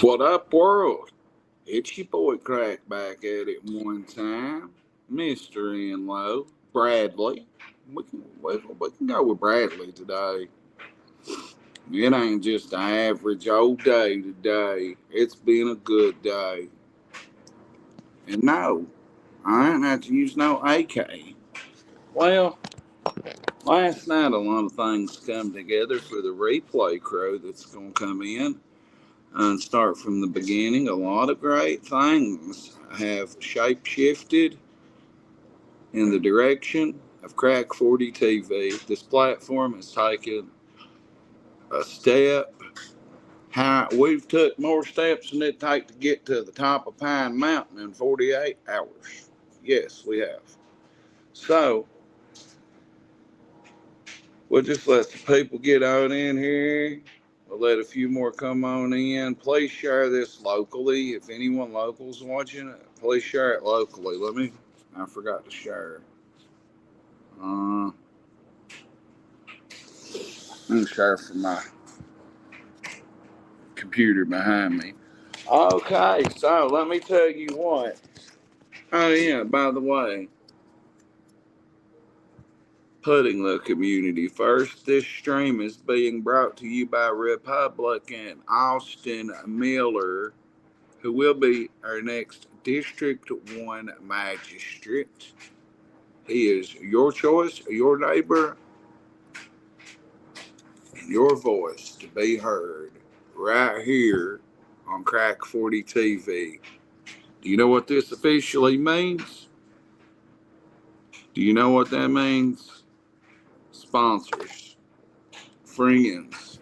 What up, world? It's your boy Crack back at it one time. Mr. Enlow, Bradley. We can go with Bradley today. It ain't just an average old day today. It's been a good day. And no, I ain't have to use no AK. Well, last night a lot of things come together for the replay crew that's going to come in and start from the beginning. A lot of great things have shape shifted in the direction of Crack40tv. This platform has taken a step. We've took more steps than it take to get to the top of Pine Mountain in 48 hours. Yes, we have. So we'll just let the people get on in here. We'll let a few more come on in. Please share this locally. If anyone local's watching it, please share it locally. I forgot to share. I'm going to share from my computer behind me. Okay, so let me tell you what. Oh yeah, by the way, putting the community first, this stream is being brought to you by Republican Austin Miller, who will be our next District 1 magistrate. He is your choice, your neighbor, and your voice to be heard right here on Crack40tv. Do you know what this officially means? Do you know what that means? Sponsors, friends.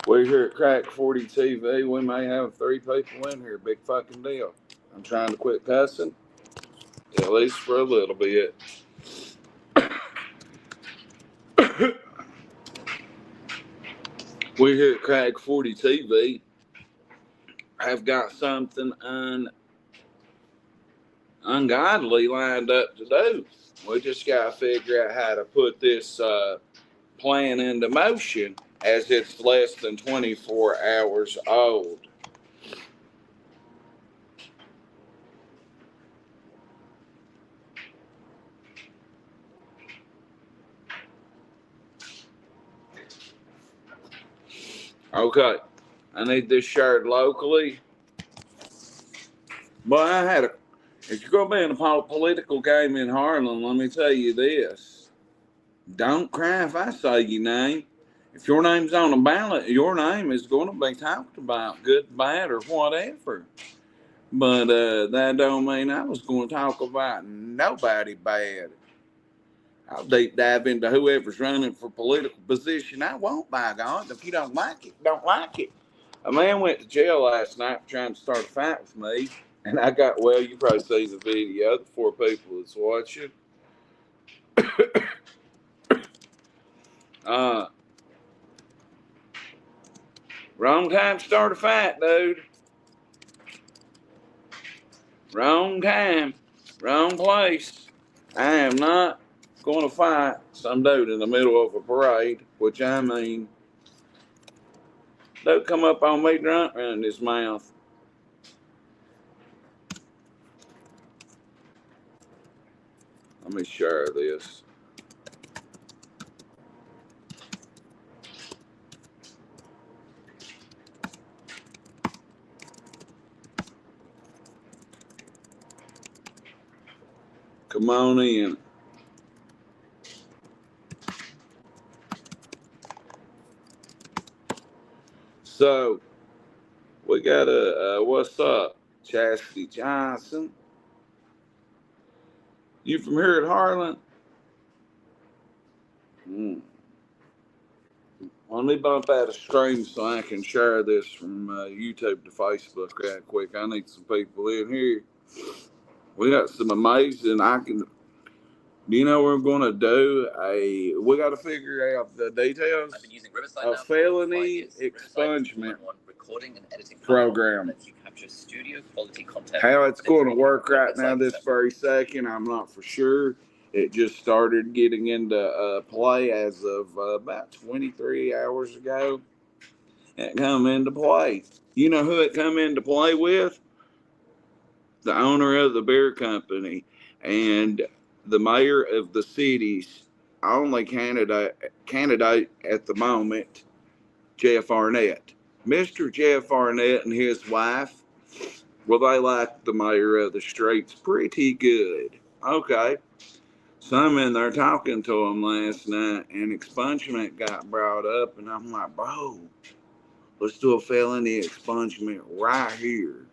We're here at Crack40tv. We may have 3 people in here. Big fucking deal. I'm trying to quit cussing, at least for a little bit. We're here at Crack40tv. I've got something ungodly lined up to do. We just got to figure out how to put this plan into motion as it's less than 24 hours old. Okay, I need this shared locally. But if you're going to be in a political game in Harlan, let me tell you this. Don't cry if I say your name. If your name's on the ballot, your name is going to be talked about, good, bad, or whatever. But that don't mean I was going to talk about nobody bad. I'll deep dive into whoever's running for political position. I won't, by God. If you don't like it, don't like it. A man went to jail last night for trying to start a fight with me. And I got, well, you probably see the video, the 4 people that's watching. Wrong time to start a fight, dude. Wrong time, wrong place. I am not going to fight some dude in the middle of a parade, which I mean, don't come up on me drunk running his mouth. Let me share this. Come on in. So, we got what's up, Chastity Johnson? You from here at Harlan? Let me bump out a stream so I can share this from YouTube to Facebook right quick. I need some people in here. We got some amazing. Do you know what we're going to do? We got to figure out the details of felony expungement recording and editing program. How it's going to work right now, this very second, I'm not for sure. It just started getting into play as of about 23 hours ago. It come into play. You know who it come into play with? The owner of the beer company and the mayor of the city's only candidate at the moment, Jeff Arnett. Mr. Jeff Arnett and his wife, well, they like the mayor of the streets pretty good. Okay. So I'm in there talking to him last night, and expungement got brought up, and I'm like, bro, let's do a felony expungement right here.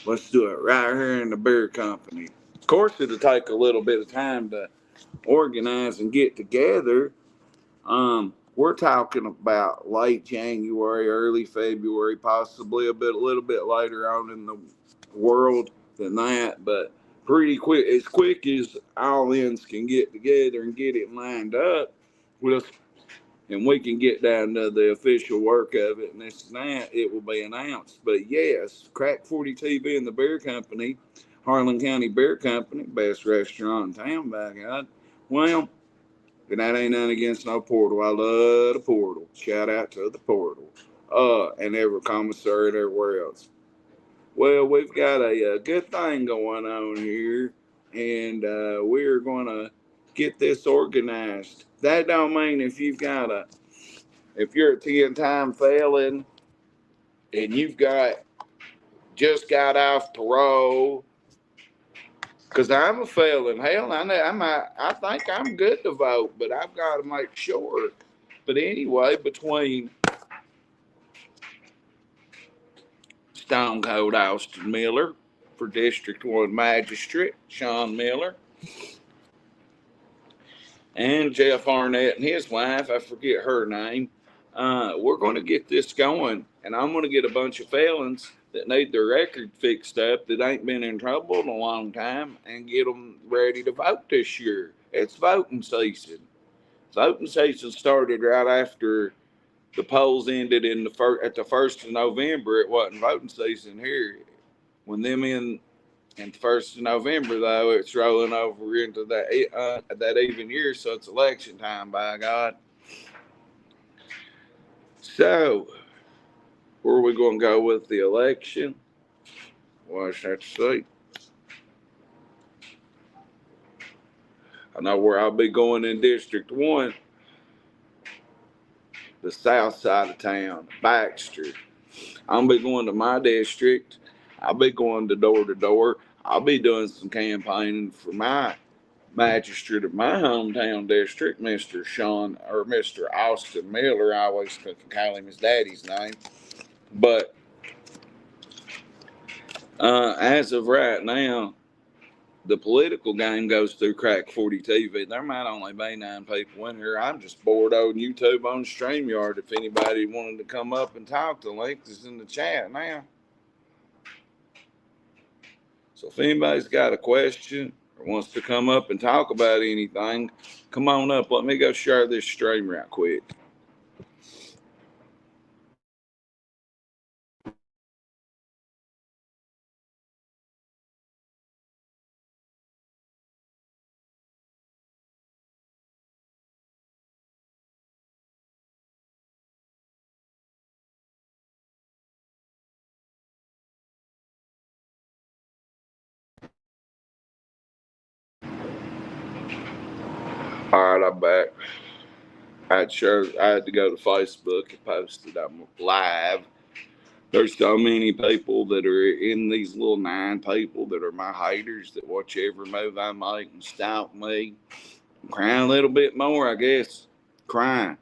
Let's do it right here in the beer company. Of course, it'll take a little bit of time to organize and get together. We're talking about late January, early February, possibly a little bit later on in the world than that, but pretty quick, as quick as all ends can get together and get it lined up, and we can get down to the official work of it and this and that, it will be announced. But yes, Crack40tv and the beer company, Harlan County Beer Company, best restaurant in town, by God. Well, and that ain't none against no portal. I love the portal. Shout out to the portal. And every commissary and everywhere else. Well, we've got a good thing going on here, and we're going to get this organized. That don't mean if you're a 10-time felon and just got off parole, because I'm a felon. Hell, I think I'm good to vote, but I've got to make sure. But anyway, between Stone Cold Austin Miller for District 1 Magistrate, Sean Miller, and Jeff Arnett and his wife, I forget her name, we're going to get this going. And I'm going to get a bunch of felons that need their record fixed up, that ain't been in trouble in a long time, and get them ready to vote this year. It's voting season. Voting season started right after the polls ended at the 1st of November. It wasn't voting season here. When them in the 1st of November, though, it's rolling over into that even year, so it's election time, by God. So, where are we going to go with the election? Well, I just have to see. I know where I'll be going in District 1, the south side of town, Baxter. I'll be going to my district. I'll be going to door. I'll be doing some campaigning for my magistrate of my hometown district, Mr. Austin Miller. I always call him his daddy's name. But as of right now, the political game goes through Crack40tv. There might only be 9 people in here. I'm just bored on YouTube on StreamYard. If anybody wanted to come up and talk, the link is in the chat now. So if anybody's got a question or wants to come up and talk about anything, come on up. Let me go share this stream right quick. All right, I'm back. I had to go to Facebook and post it. I'm live. There's so many people that are in these little 9 people that are my haters that watch every move I make and stalk me. I'm crying a little bit more, I guess. Crying.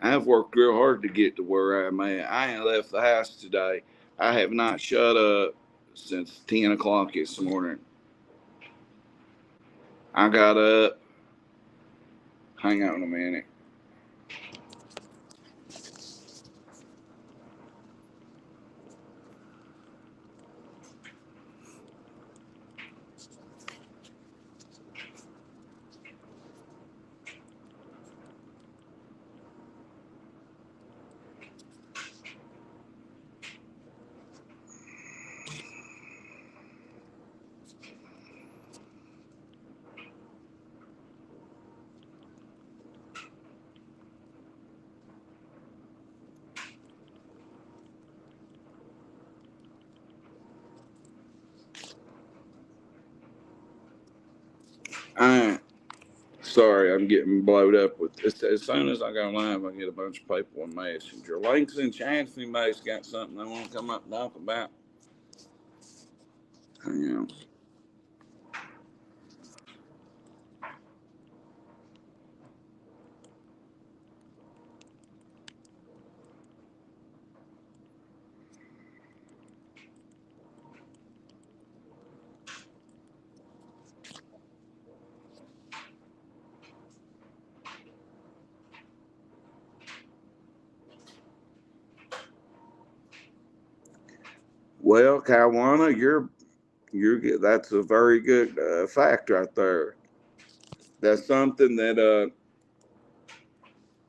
I've worked real hard to get to where I'm at. I ain't left the house today. I have not shut up since 10 o'clock this morning. I got up. Hang on a minute. I sorry, I'm getting blowed up with this. As soon as I go live, I get a bunch of people on Messenger. Links and chance anybody's got something they want to come up and talk about. Hang on. Well, Kawana, that's a very good fact right there. That's something that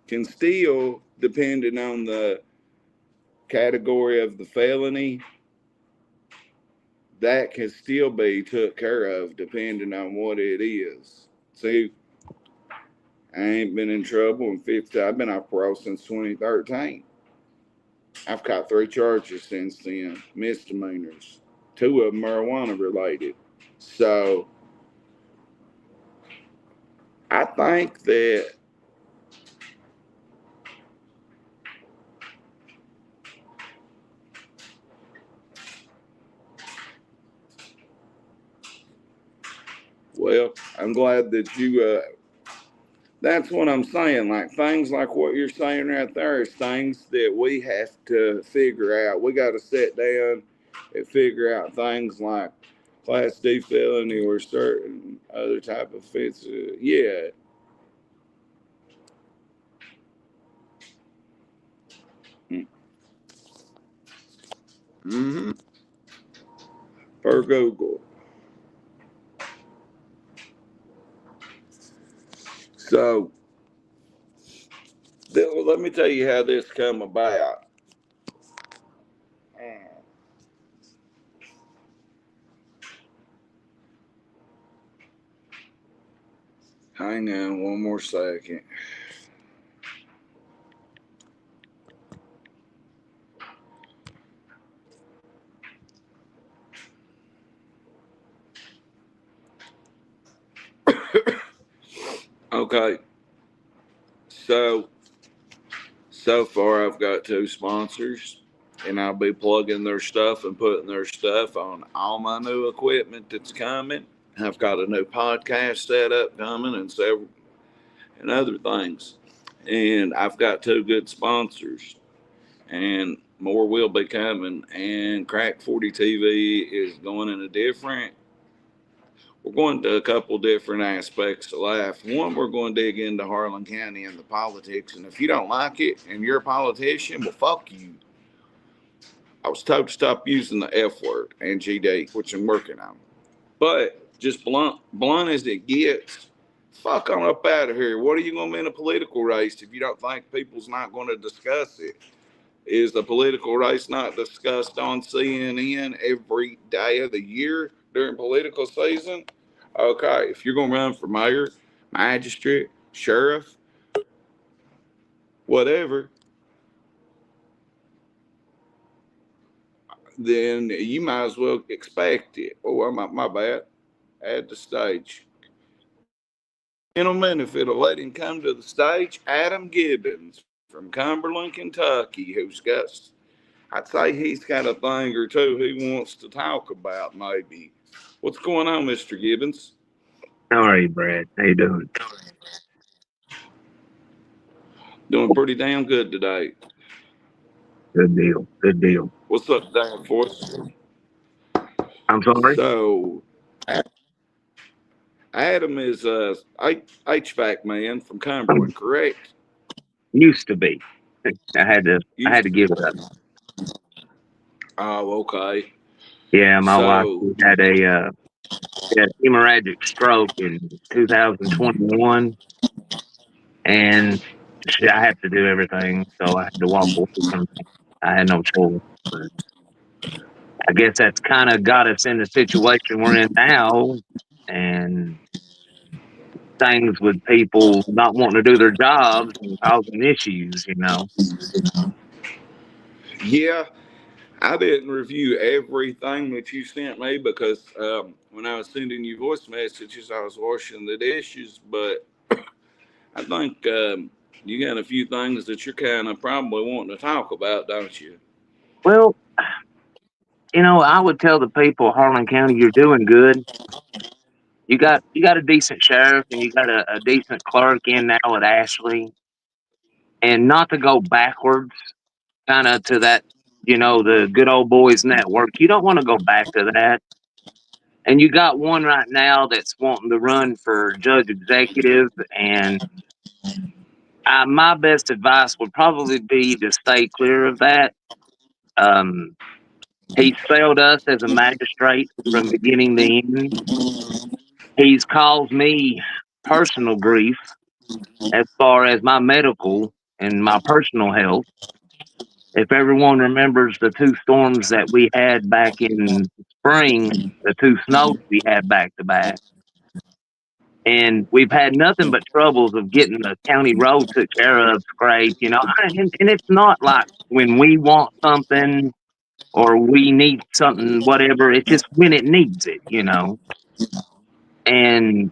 can still, depending on the category of the felony, that can still be took care of depending on what it is. See, I ain't been in trouble in 50. I've been off parole since 2013. I've caught 3 charges since then, misdemeanors. 2 of them marijuana related. So I think that well, I'm glad that you that's what I'm saying. Like things like what you're saying right there is things that we have to figure out. We got to sit down and figure out things like Class D felony or certain other type of offenses. Yeah. Mm-hmm. Per Google. So let me tell you how this come about. Hang on one more second. Okay. So far I've got 2 sponsors, and I'll be plugging their stuff and putting their stuff on all my new equipment that's coming. I've got a new podcast set up coming and several and other things. And I've got 2 good sponsors, and more will be coming. And Crack40tv is going in a different. We're going to a couple different aspects of life. One, we're going to dig into Harlan County and the politics. And if you don't like it and you're a politician, well, fuck you. I was told to stop using the F word and GD, which I'm working on. But just blunt as it gets, fuck on up out of here. What are you going to be in a political race if you don't think people's not going to discuss it? Is the political race not discussed on CNN every day of the year during political season? Okay, if you're going to run for mayor, magistrate, sheriff, whatever, then you might as well expect it. Oh, my bad. Add the stage. Gentlemen, if it'll let him come to the stage, Adam Gibbons from Cumberland, Kentucky, I'd say he's got a thing or two he wants to talk about, maybe. What's going on, Mr. Gibbons? How are you, Brad? How you doing? Doing pretty damn good today. Good deal. Good deal. What's up, Dan Force? I'm sorry? So, Adam is a HVAC man from Cumberland, correct? Used to be. I had to I Used had to to give be. it up. Oh, okay. Yeah, my wife So, had she had hemorrhagic stroke in 2021, and I have to do everything, so I had to walk away from it. I had no choice. But I guess that's kind of got us in the situation we're in now, and things with people not wanting to do their jobs and causing issues. yeah, I didn't review everything that you sent me because when I was sending you voice messages, I was washing the dishes. But I think you got a few things that you're kind of probably wanting to talk about, don't you? Well, I would tell the people of Harlan County, you're doing good. You got a decent sheriff, and you got a decent clerk in now at Ashley, and not to go backwards, kind of to that, the good old boys network. You don't want to go back to that. And you got one right now that's wanting to run for judge executive, and my best advice would probably be to stay clear of that. Um, he's failed us as a magistrate from beginning to end. He's caused me personal grief as far as my medical and my personal health. If everyone remembers the two storms that we had back in spring, the two snows we had back to back, and we've had nothing but troubles of getting the county road took care of, scraped. And it's not like when we want something or we need something, whatever. It's just when it needs it. And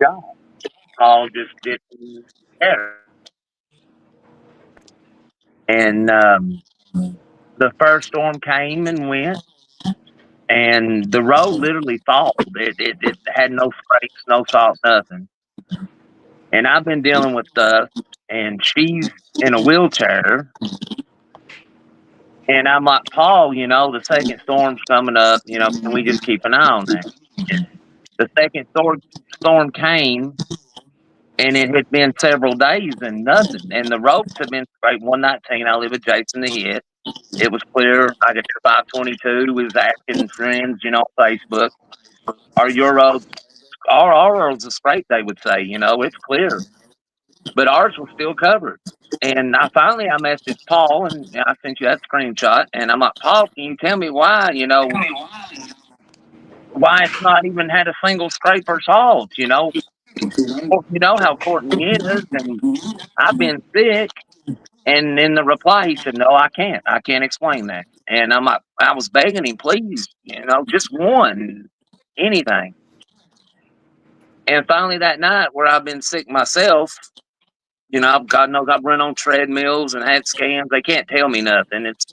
God, all just didn't care. And the first storm came and went, and the road literally thawed. It had no scrapes, no salt, nothing. And I've been dealing with stuff, and she's in a wheelchair. And I'm like, Paul, the second storm's coming up. Can we just keep an eye on that? And the second storm came, and it had been several days and nothing. And the roads had been straight. 119, I live with Jason the Hit. It was clear. I got 522. We was asking friends, on Facebook, are your roads, our roads are straight, they would say, it's clear. But ours was still covered. And I messaged Paul, and I sent you that screenshot. And I'm like, Paul, can you tell me why, why it's not even had a single scrape or salt, You know how Courtney is, and I've been sick. And in the reply, he said, no, I can't. I can't explain that. And I was begging him, please, just one, anything. And finally that night, where I've been sick myself, God knows I've run on treadmills and had scans. They can't tell me nothing. It's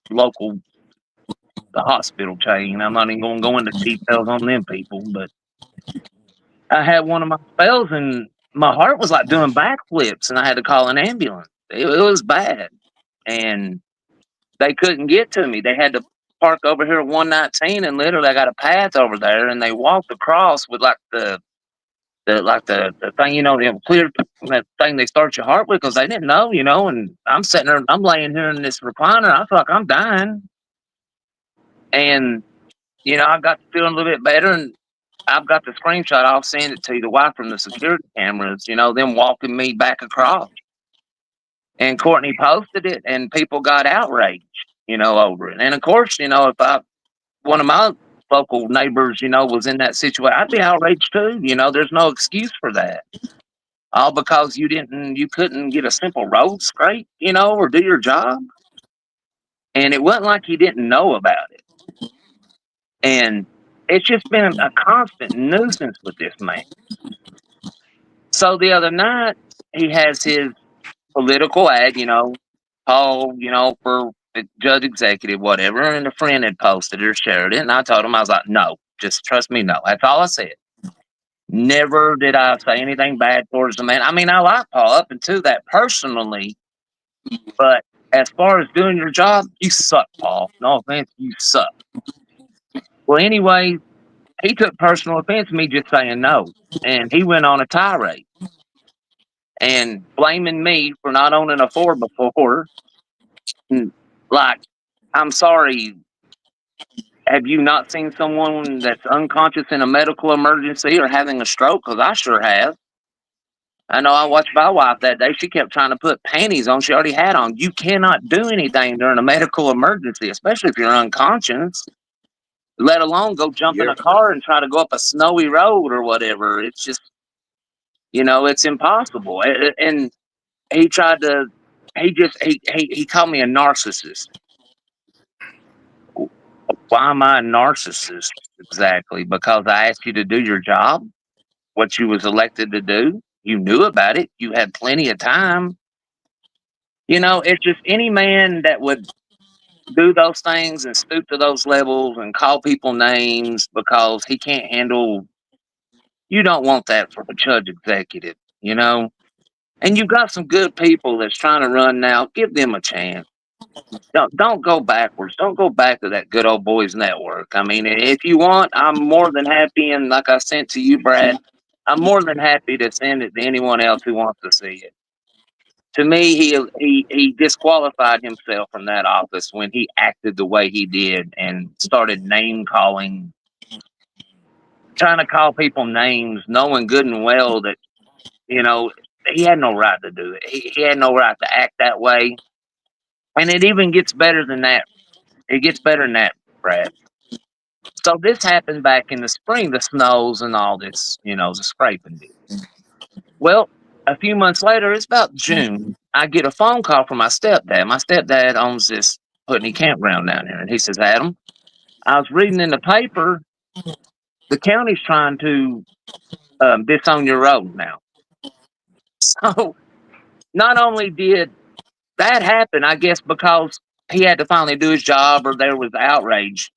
local, the hospital chain. I'm not even going to go into details on them people, but I had one of my spells, and my heart was like doing backflips, and I had to call an ambulance. It was bad. And they couldn't get to me. They had to park over here at 119, and literally I got a path over there, and they walked across with like the thing, the clear that thing they start your heart with, because they didn't know, and I'm sitting there, I'm laying here in this recliner, I feel like I'm dying. And I got feeling a little bit better, and I've got the screenshot. I'll send it to you, the wife from the security cameras, them walking me back across. And Courtney posted it, and people got outraged, over it. And of course, if one of my local neighbors, was in that situation, I'd be outraged too. There's no excuse for that. All because you couldn't get a simple road scrape, or do your job. And it wasn't like he didn't know about it. And it's just been a constant nuisance with this man. So the other night, he has his political ad, Paul, for judge executive, whatever. And a friend had posted it or shared it. And I told him, I was like, no, just trust me, no. That's all I said. Never did I say anything bad towards the man. I mean, I like Paul up into that personally, but as far as doing your job, you suck, Paul. No offense, you suck. Well, anyway, he took personal offense to me just saying no. And he went on a tirade and blaming me for not owning a Ford before. And like, I'm sorry. Have you not seen someone that's unconscious in a medical emergency or having a stroke? Because I sure have. I know I watched my wife that day. She kept trying to put panties on she already had on. You cannot do anything during a medical emergency, especially if you're unconscious, let alone go jump in Yeah. a car and try to go up a snowy road or whatever. It's just, it's impossible. And he tried he called me a narcissist. Why am I a narcissist exactly? Because I asked you to do your job, what you was elected to do. You knew about it. You had plenty of time. It's just any man that would do those things and stoop to those levels and call people names because he can't handle. You don't want that for a judge executive. And you've got some good people that's trying to run now. Give them a chance. Don't go backwards. Don't go back to that good old boys network. I mean, if you want, I'm more than happy. And like I sent to you, Brad, I'm more than happy to send it to anyone else who wants to see it. To me, he disqualified himself from that office when he acted the way he did and started name calling, trying to call people names, knowing good and well that you know he had no right to do it. He had no right to act that way. And it even gets better than that. It gets better than that, Brad. So this happened back in the spring, the snows and all this, the scraping deal. Well, a few months later, it's about June, I get a phone call from my stepdad. My stepdad owns this Putney campground down here. And he says, Adam, I was reading in the paper, the county's trying to disown your road now. So not only did that happen, I guess because he had to finally do his job or there was outrage,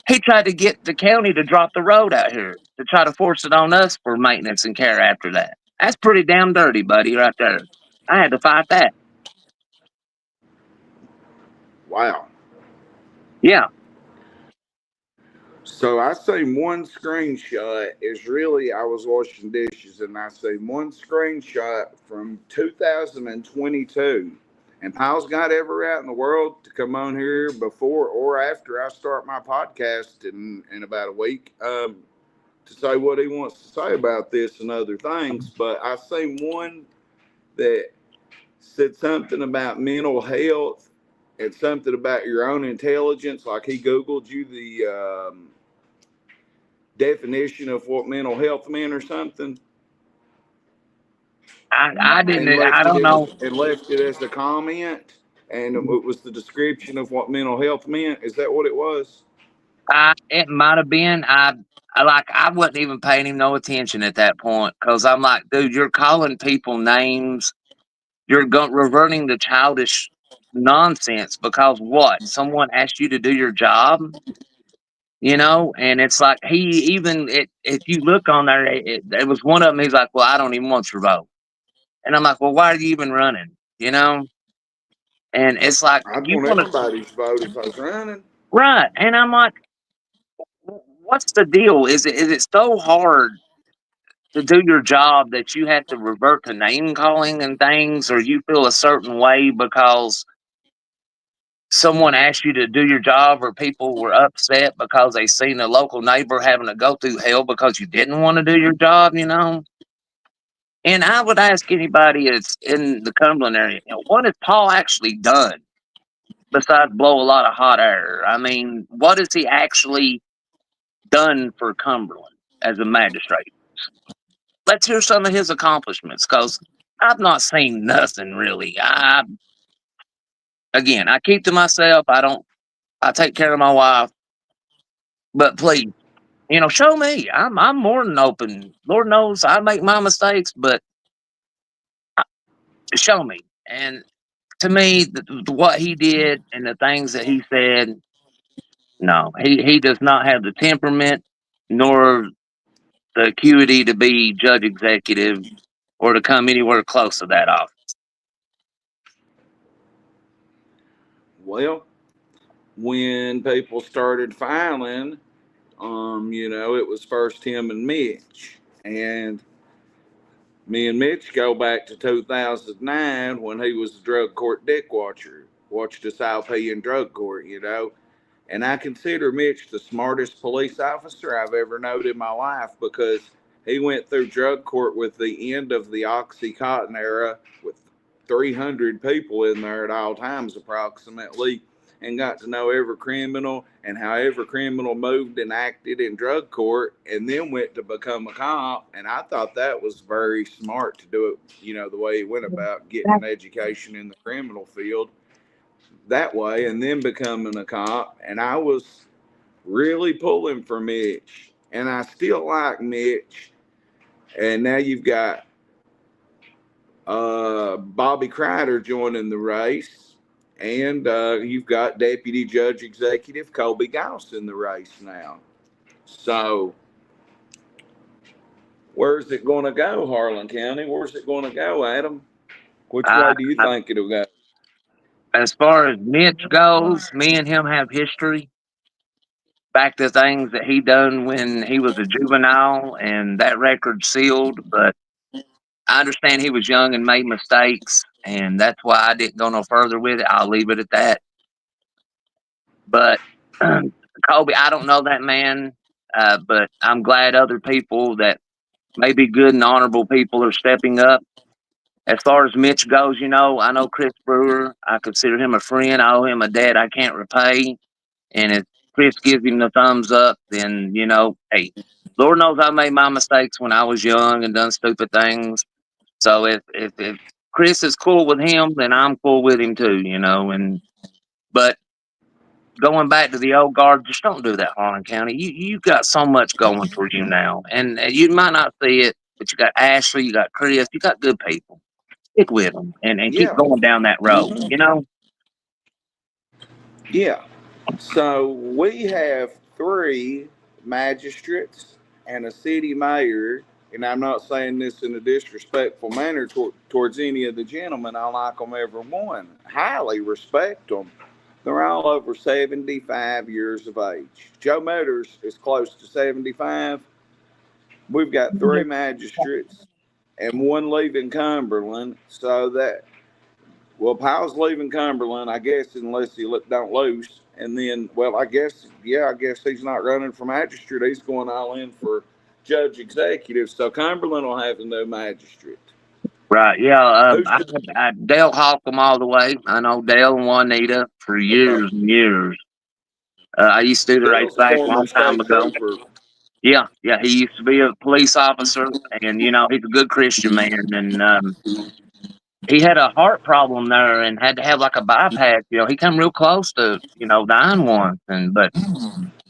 he tried to get the county to drop the road out here to try to force it on us for maintenance and care after that. That's pretty damn dirty, buddy, right there. I had to fight that. Wow. Yeah. So I seen one screenshot is really I was washing dishes and I seen one screenshot from 2022. And Pyle's got every right in the world to come on here before or after I start my podcast in about a week to say what he wants to say about this and other things. But I seen one that said something about mental health and something about your own intelligence. Like he Googled you the definition of what mental health meant or something, I didn't, and I left it don't as know. a comment, and it was the description of what mental health meant. Is that what it was? It might have been. I wasn't even paying him no attention at that point because I'm like, dude, you're calling people names. You're reverting to childish nonsense because what? Someone asked you to do your job, and it's like if you look on there, it was one of them. He's like, well, I don't even want your vote. And I'm like, well, why are you even running? You know? And it's like, I'd you want want to, everybody's vote if I was running. right. And I'm like, what's the deal? Is it so hard to do your job that you have to revert to name calling and things, or you feel a certain way because someone asked you to do your job, or people were upset because they seen a local neighbor having to go through hell because you didn't want to do your job? And I would ask anybody that's in the Cumberland area, what has Paul actually done besides blow a lot of hot air? I mean, what has he actually done for Cumberland as a magistrate? Let's hear some of his accomplishments because I've not seen nothing really. I keep to myself. I take care of my wife, but please, show me. I'm more than open. Lord knows I make my mistakes, but show me. And to me, what he did and the things that he said, no, he does not have the temperament nor the acuity to be judge executive or to come anywhere close to that office. Well, when people started filing, it was first him and Mitch, and me and Mitch go back to 2009 when he was the drug court dick watcher. Watched us IP in drug court. And I consider Mitch the smartest police officer I've ever known in my life because he went through drug court with the end of the Oxycontin era with 300 people in there at all times approximately and got to know every criminal and how every criminal moved and acted in drug court and then went to become a cop. And I thought that was very smart to do it, the way he went about getting an education in the criminal field that way and then becoming a cop. And I was really pulling for Mitch, and I still like Mitch. And now you've got Bobby Crider joining the race, and you've got Deputy Judge Executive Colby Gauss in the race now. So, where's it going to go, Harlan County? Where's it going to go, Adam? Which I, way do you I, think it'll go? as far as Mitch goes, me and him have history back to things that he done when he was a juvenile, and that record's sealed. But I understand he was young and made mistakes, and that's why I didn't go no further with it. I'll leave it at that. But Kobe, I don't know that man, but I'm glad other people that may be good and honorable people are stepping up. As far as Mitch goes, I know Chris Brewer. I consider him a friend. I owe him a debt I can't repay. And if Chris gives him the thumbs up, then, hey, Lord knows I made my mistakes when I was young and done stupid things. So if Chris is cool with him, then I'm cool with him too, but going back to the old guard, just don't do that, Harlan County. You got so much going for you now. And you might not see it, but you got Ashley, you got Chris, you got good people. Stick with them and keep Yeah. going down that road, Yeah. So we have three magistrates and a city mayor, and I'm not saying this in a disrespectful manner towards any of the gentlemen. I like them every one, highly respect them. They're all over 75 years of age. Joe Metters is close to 75. We've got three magistrates and one leaving Cumberland, so that well, Powell's leaving Cumberland, I guess, unless he don't lose. And then, well, I guess he's not running for magistrate. He's going all in for judge executive. So Cumberland will have a new magistrate. Right, yeah. Who's I Dale Holcomb all the way. I know Dale and Juanita for okay? years and years. I used to do the race Dale's a back a former long time state ago. trooper. Yeah, yeah. He used to be a police officer, and he's a good Christian man. And he had a heart problem there, and had to have like a bypass. He come real close to dying once, but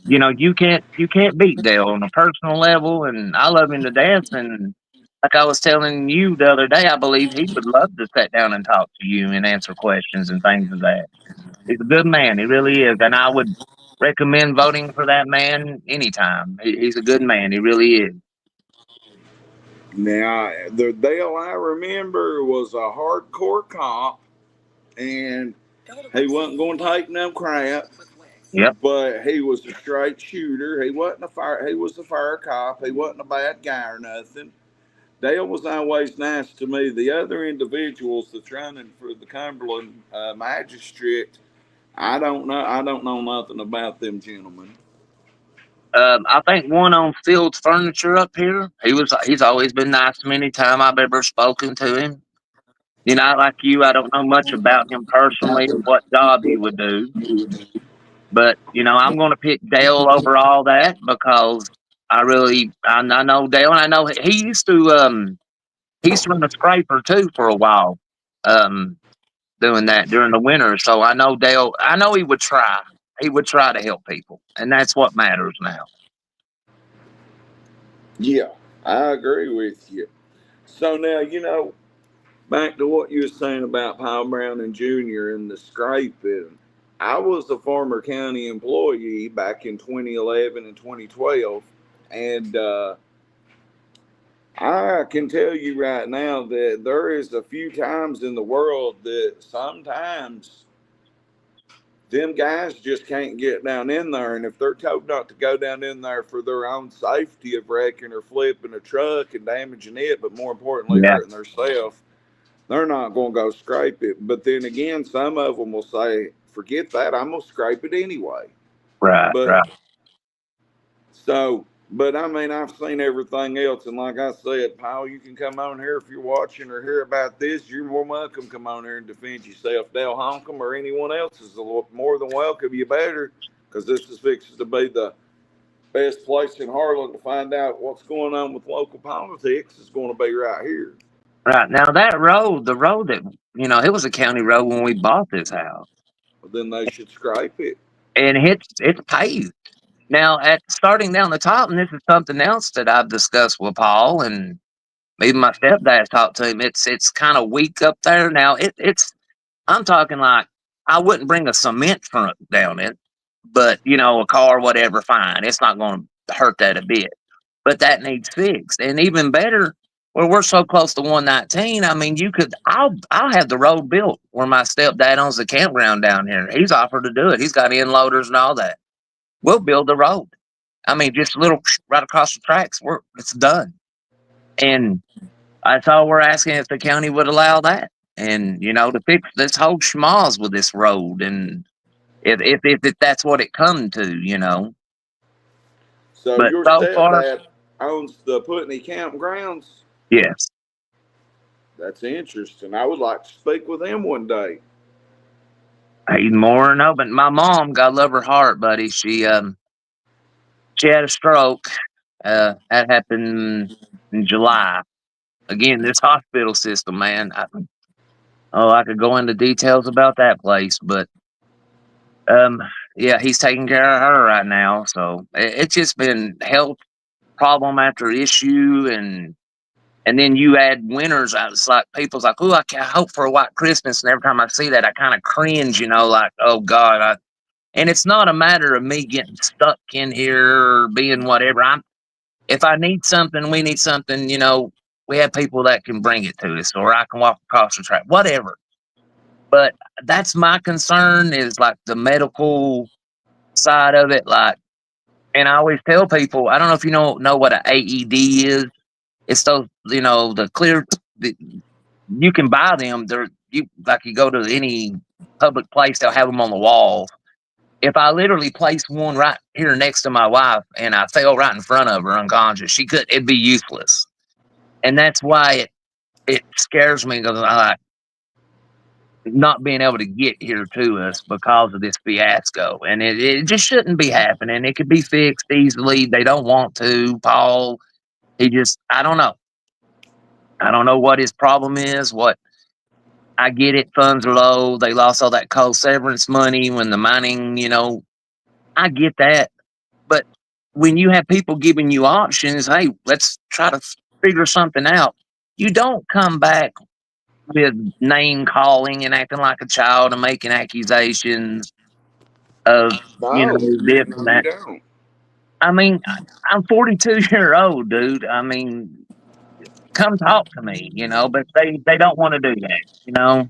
you can't beat Dale on a personal level, and I love him to death. And like I was telling you the other day, I believe he would love to sit down and talk to you and answer questions and things of that. He's a good man, he really is, and I would recommend voting for that man anytime. He's a good man, he really is. Now, the Dale I remember was a hardcore cop, and he wasn't going to take no crap. Yep. But he was a straight shooter. He wasn't a fire. He was a fire cop. He wasn't a bad guy or nothing. Dale was always nice to me. The other individuals that's running for the Cumberland magistrate, I don't know. I don't know nothing about them gentlemen. I think one on Fields Furniture up here. He's always been nice to me anytime I've ever spoken to him. Like you, I don't know much about him personally or what job he would do. But I'm going to pick Dale over all that because I know Dale, and I know he used to run a scraper too for a while, um, doing that during the winter. So I know Dale. I know he would try. He would try to help people, and that's what matters now. Yeah, I agree with you. So now, back to what you were saying about Powell Brown and Jr. and the scraping. I was a former county employee back in 2011 and 2012, and I can tell you right now that there is a few times in the world that sometimes them guys just can't get down in there. And if they're told not to go down in there for their own safety of wrecking or flipping a truck and damaging it, but more importantly, Yeah, hurting themselves, they're not going to go scrape it. But then again, some of them will say, forget that, I'm going to scrape it anyway. right, But right, but I mean, I've seen everything else. And like I said, Paul, you can come on here if you're watching or hear about this. You're more welcome to come on here and defend yourself. Dale Honkum or anyone else is more than welcome. You better, because this is fixing to be the best place in Harlan to find out what's going on with local politics is going to be right here. right. Now that road, the road that it was a county road when we bought this house, Well, then they should scrape it. and it's paved. Now, at starting down the top, and this is something else that I've discussed with Paul, and even my stepdad talked to him. It's kind of weak up there now. It's I'm talking like I wouldn't bring a cement trunk down it, but a car, whatever, fine. It's not going to hurt that a bit. But that needs fixed, and even better, where we're so close to 119. I mean, you could. I'll have the road built where my stepdad owns the campground down here. He's offered to do it. He's got in loaders and all that. We'll build the road. I mean, just a little right across the tracks. It's done. And that's all we're asking, if the county would allow that. And to fix this whole schmoz with this road, and if that's what it come to. So But your so far, stepdad owns the Putney campgrounds? yes. That's interesting. I would like to speak with him one day. He's more than open. My mom, God love her heart, buddy. She had a stroke. That happened in July. Again, this hospital system, man. I could go into details about that place, but um, yeah, he's taking care of her right now. So it's just been health problem after issue, and then you add winters. It's like people's like, oh, I hope for a white Christmas, and every time I see that, I kind of cringe. Like, oh God. And it's not a matter of me getting stuck in here or being whatever. If I need something, we need something. We have people that can bring it to us, or I can walk across the track, whatever. But that's my concern, is like the medical side of it. Like, and I always tell people, I don't know if you know what an AED is. It's those, the clear. You can buy them. You go to any public place, they'll have them on the walls. If I literally placed one right here next to my wife and I fell right in front of her unconscious, it'd be useless. And that's why it scares me, because I like not being able to get here to us because of this fiasco. And it just shouldn't be happening. It could be fixed easily. They don't want to. Paul, I don't know. I don't know what his problem is. I get it. Funds are low. They lost all that coal severance money when the mining, I get that. But when you have people giving you options, hey, let's try to figure something out. You don't come back with name calling and acting like a child and making accusations of, No, this and no, you that. don't. I mean, I'm 42-year old, dude. I mean, come talk to me, but they don't want to do that.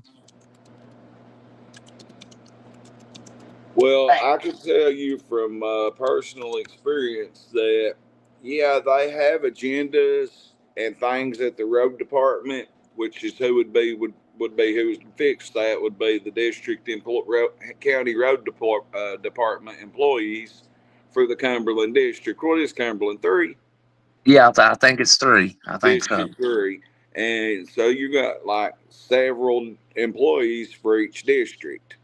Well, I can tell you from personal experience that, yeah, they have agendas and things at the road department, which is who would be who would fix that would be the county road department employees for the Cumberland district. What is Cumberland 3? Yeah, I think it's 3. I think so. District 3. And so you got like several employees for each district.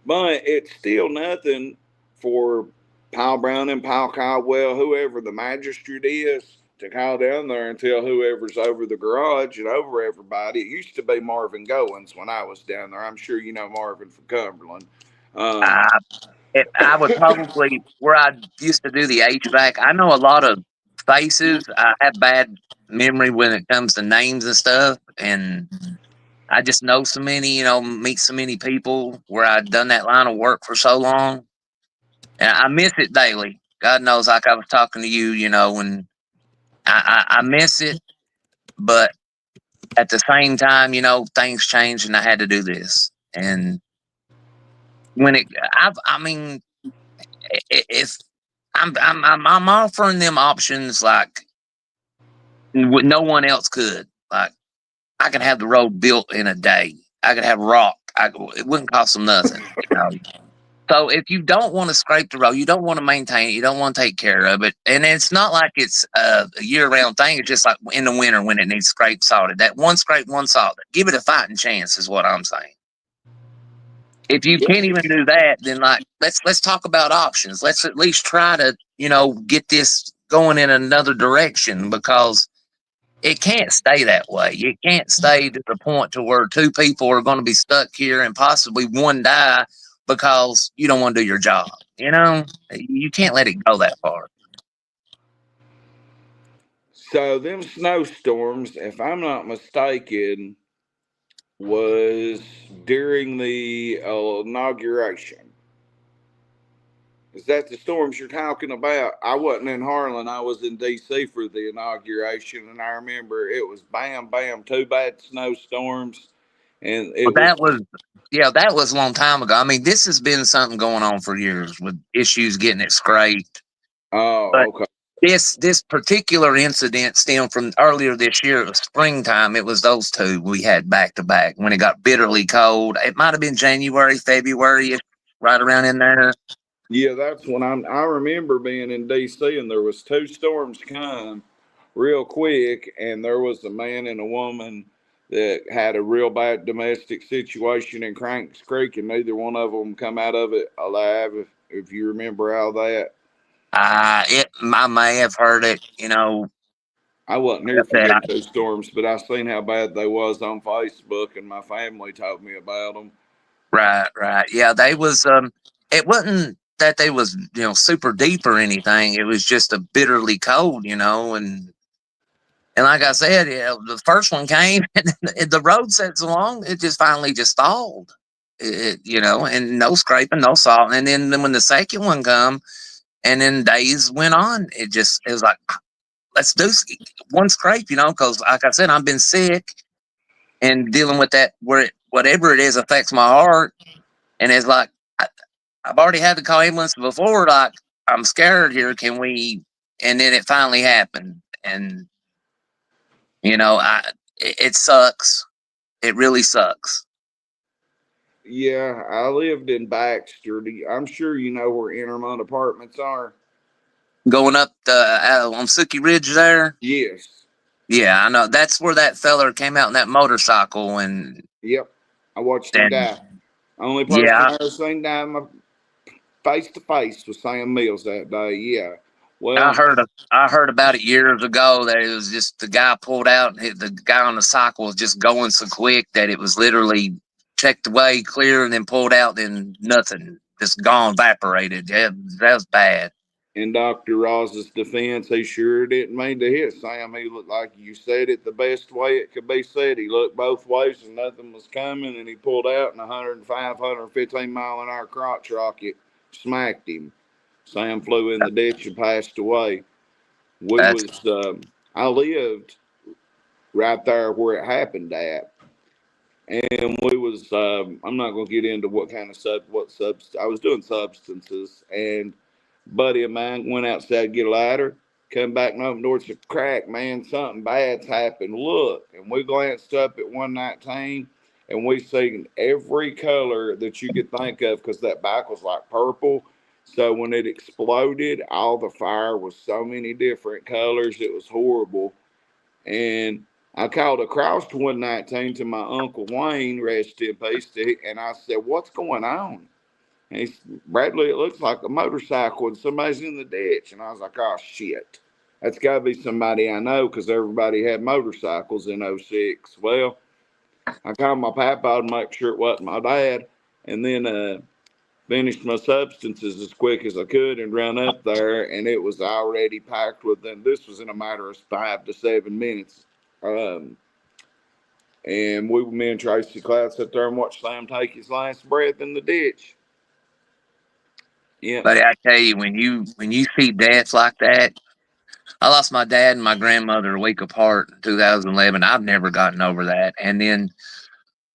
But it's still nothing for Powell Brown and Powell Caldwell, whoever the magistrate is, to call down there and tell whoever's over the garage and over everybody. It used to be Marvin Goins when I was down there. I'm sure you know Marvin from Cumberland. Um, I I would probably, where I used to do the HVAC. I know a lot of faces. I have bad memory when it comes to names and stuff, and I just know so many, meet so many people where I've done that line of work for so long, and I miss it daily. God knows, like I was talking to you, and I miss it, but at the same time, things changed, and I had to do this. And when I mean, if I'm offering them options like no one else could. Like, I could have the road built in a day. I could have rock. It wouldn't cost them nothing. So if you don't want to scrape the road, you don't want to maintain it, you don't want to take care of it, and it's not like it's a year-round thing. It's just like in the winter when it needs scrape salted. That one scrape, one salted. Give it a fighting chance, is what I'm saying. If you can't even do that, then like let's talk about options. Let's at least try to get this going in another direction, because it can't stay that way. It can't stay to the point to where 2 people are going to be stuck here and possibly one die because you don't want to do your job. you know, you can't let it go that far. So them snowstorms, if I'm not mistaken, was during the inauguration. Is that the storms you're talking about? I wasn't in Harlan. I was in D.C. for the inauguration, and I remember it was bam, bam, two bad snowstorms, and But it was. that was, yeah, that was a long time ago. I mean, this has been something going on for years with issues getting it scraped. Oh, But okay. this particular incident stemmed from earlier this year. It was springtime. It was those two we had back to back when it got bitterly cold. It might have been January, February, right around in there. Yeah, that's when I remember being in D.C. and there was two storms come real quick, and there was a man and a woman that had a real bad domestic situation in Cranks Creek, and neither one of them come out of it alive. If you remember all that, I may have heard it, I wasn't here for that them two storms, but I seen how bad they was on Facebook, and my family told me about them. right. Yeah, they was, it wasn't that they was, super deep or anything. It was just a bitterly cold, and like I said, the first one came and the road set so long, it just finally just stalled. And no scraping, no salt. And then when the second one come, and then days went on, it was like, let's do one scrape, because like I said, I've been sick and dealing with that where whatever it is affects my heart. And it's like, I've already had to call ambulance before, like, I'm scared here. Can we? And then it finally happened. And, it sucks. It really sucks. Yeah, I lived in Baxter. I'm sure you know where Intermont Apartments are. Going up on Sookie Ridge there. Yes. Yeah, I know. That's where that feller came out in that motorcycle and Yep. I watched him then die. Only person yeah, I ever seen die my face to face was Sam Mills that day. Yeah. I Well, heard I heard about it years ago that it was just the guy pulled out and the guy on the cycle was just going so quick that it was literally checked away clear and then pulled out and nothing. Just gone, evaporated. Yeah, that was bad. in Dr. Ross's defense, he sure didn't mean to hit Sam. He looked like you said it the best way it could be said. He looked both ways and nothing was coming, and he pulled out and 105, 115 mile an hour crotch rocket smacked him. Sam flew in the ditch and passed away. We That's was I lived right there where it happened at, and we was I'm not going to get into what kind of I was doing substances, and buddy of mine went outside to get a ladder, come back and opened the door and said, Crack, man, something bad's happened, look. And we glanced up at 119 and we seen every color that you could think of because that bike was like purple. So when it exploded, all the fire was so many different colors, it was horrible. And I called across to 119 to my Uncle Wayne, rest in peace, and I said, What's going on? And he said, Bradley, it looks like a motorcycle and somebody's in the ditch. And I was like, Oh, shit. That's got to be somebody I know because everybody had motorcycles in '06. Well, I called my papa to make sure it wasn't my dad. And then finished my substances as quick as I could and ran up there, and it was already packed with them. This was in a matter of 5 to 7 minutes. Um, and me and Tracy Cloud sat there and watched Sam take his last breath in the ditch. Yeah. but I tell you, when you see deaths like that, I lost my dad and my grandmother a week apart in 2011. I've never gotten over that. And then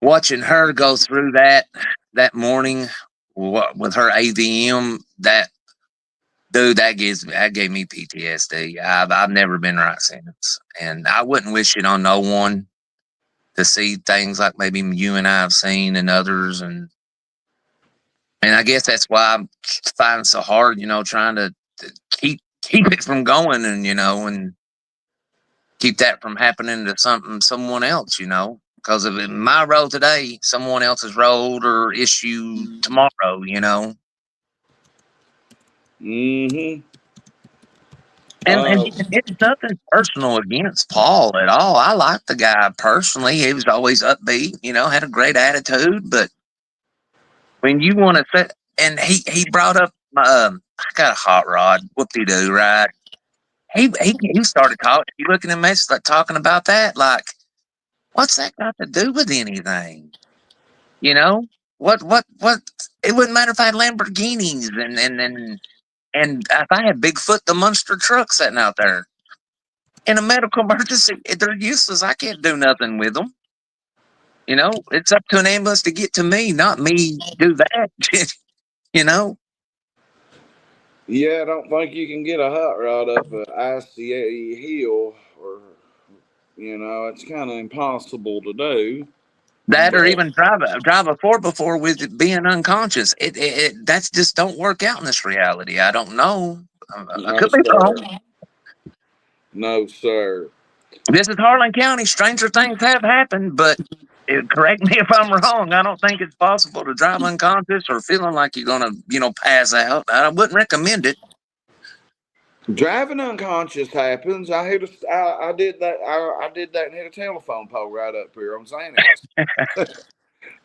watching her go through that morning with her AVM, that dude, that gave me PTSD. I've never been right since, and I wouldn't wish it on no one to see things like maybe you and I have seen and others, and I guess that's why I'm finding it so hard, trying to keep it from going, and keep that from happening to someone else, because of my road today, someone else's road or issue tomorrow. Mm-hmm. And Uh, it's nothing personal against Paul at all. I like the guy personally. He was always upbeat, had a great attitude. But when you want to say, and he brought up I got a hot rod. Whoopie-doo, right? He started talking. He looking at me, like talking about that. Like, what's that got to do with anything? You know what? It wouldn't matter if I had Lamborghinis and if I had Bigfoot the monster truck sitting out there in a medical emergency. They're useless. I can't do nothing with them. It's up to an ambulance to get to me, not me do that. you know. Yeah, I don't think you can get a hot rod up a icy hill, or it's kind of impossible to do. That or But even drive a 4x4 with it being unconscious. That's just don't work out in this reality. I don't know. I no, could be sir, wrong. no, sir. This is Harlan County. Stranger things have happened, but correct me if I'm wrong. I don't think it's possible to drive unconscious or feeling like you're gonna, pass out. I wouldn't recommend it. Driving unconscious happens. I did that. I did that and hit a telephone pole right up here on Xanax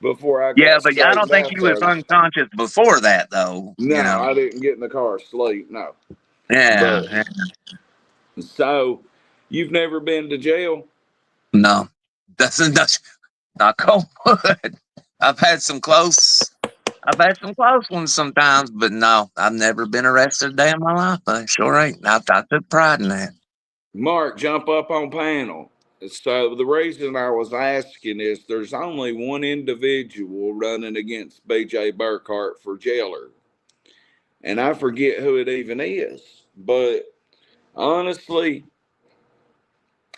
before I Yeah, got but I don't straightened think out you was there. unconscious before that, though. No, I didn't get in the car asleep. No, Yeah, but yeah. so you've never been to jail? No, that's not cold. I've had some close. I've had some close ones sometimes, but no, I've never been arrested a day in my life. I sure ain't. I took pride in that. Mark, jump up on panel. So the reason I was asking is there's only one individual running against BJ Burkhart for jailer, and I forget who it even is. But honestly,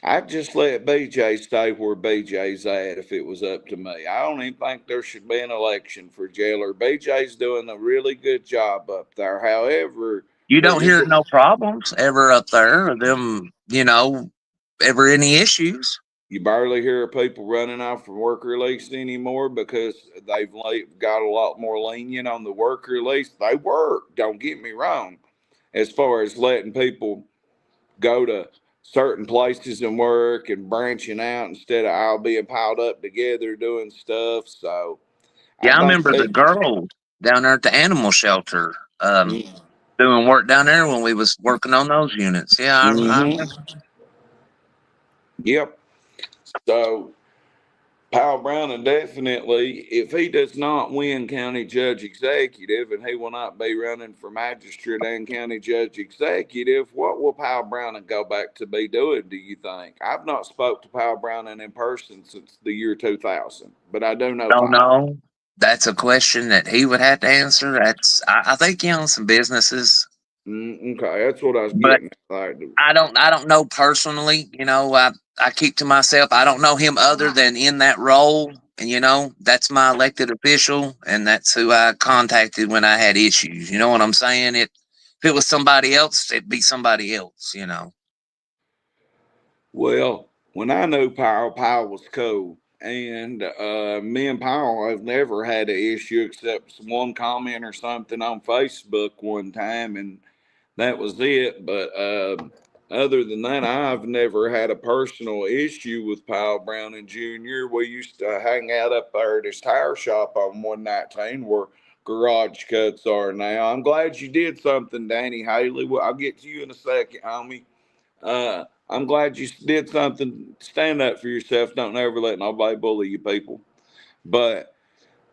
I'd just let BJ stay where BJ's at if it was up to me. I don't even think there should be an election for jailer. BJ's doing a really good job up there. However, You what don't you're hear no problems ever up there, or them, ever any issues. you barely hear people running off from work release anymore because they've got a lot more lenient on the work release. They work, don't get me wrong, as far as letting people go to certain places and work and branching out instead of all being piled up together doing stuff. So I Yeah, I think remember the that. girl down there at the animal shelter, doing work down there when we was working on those units. Yeah, I Mm-hmm. Yep. So Powell Brown, and definitely, if he does not win county judge executive and he will not be running for magistrate and county judge executive, what will Powell Brown go back to be doing, do you think? I've not spoke to Powell Brown in person since the year 2000, but I do know don't Powell. know. That's a question that he would have to answer. I think he owns some businesses, Okay, that's what I was but getting at. I don't know personally. I keep to myself. I don't know him other than in that role. And that's my elected official, and that's who I contacted when I had issues. You know what I'm saying? If it was somebody else, it'd be somebody else. Well, when I knew Powell, Powell was cool. And me and Powell have never had an issue except one comment or something on Facebook one time, and that was it. But other than that, I've never had a personal issue with Powell Brown and Jr. We used to hang out up there at his tire shop on 119 where garage cuts are now. I'm glad you did something, Danny Haley. Well, I'll get to you in a second, homie. I'm glad you did something. Stand up for yourself. Don't ever let nobody bully you, people. But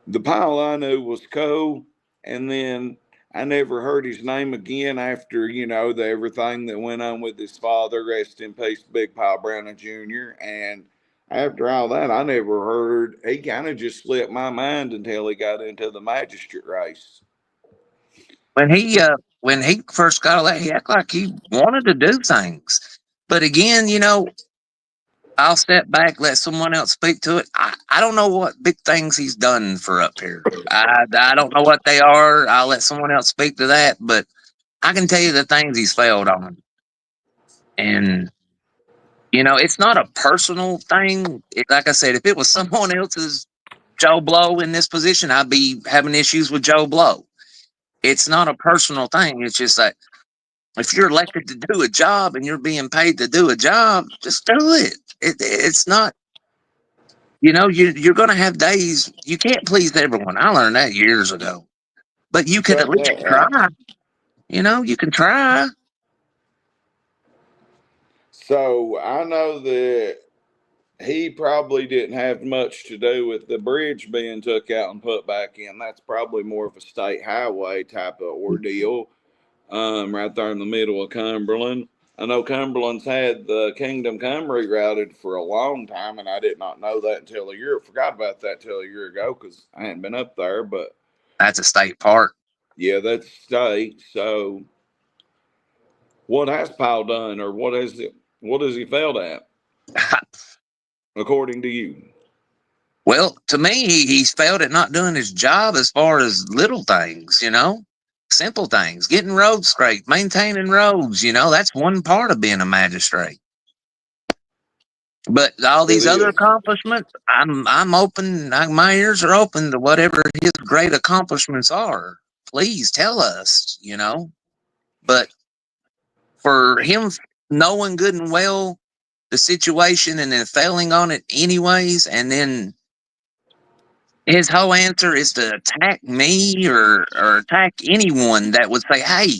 the Powell I knew was cool, and then I never heard his name again after the everything that went on with his father. Rest in peace, Big Powell Brown Jr. And after all that, I never heard. He kind of just slipped my mind until he got into the magistrate race. When he first got elected, he acted like he wanted to do things. But again, I'll step back, let someone else speak to it. I don't know what big things he's done for up here. I don't know what they are. I'll let someone else speak to that. But I can tell you the things he's failed on. And, it's not a personal thing. Like I said, if it was someone else's Joe Blow in this position, I'd be having issues with Joe Blow. It's not a personal thing. It's just like, if you're elected to do a job and you're being paid to do a job, just do it. It's not. You're going to have days you can't please everyone. I learned that years ago. but you could Got at least that right. try. You can try. So I know that he probably didn't have much to do with the bridge being took out and put back in. That's probably more of a state highway type of ordeal, right there in the middle of Cumberland. I know Cumberland's had the Kingdom Come rerouted for a long time, and I did not know that until a year. Forgot about that till a year ago because I hadn't been up there. But That's a state park. yeah, that's state. So what has Powell done, or what has he failed at, according to you? Well, to me, he's failed at not doing his job as far as little things, simple things, getting roads straight, maintaining roads. That's one part of being a magistrate. But all It these other is. accomplishments, I'm open. My ears are open to whatever his great accomplishments are. Please tell us. But for him knowing good and well the situation and then failing on it anyways, and then his whole answer is to attack me or attack anyone that would say, hey,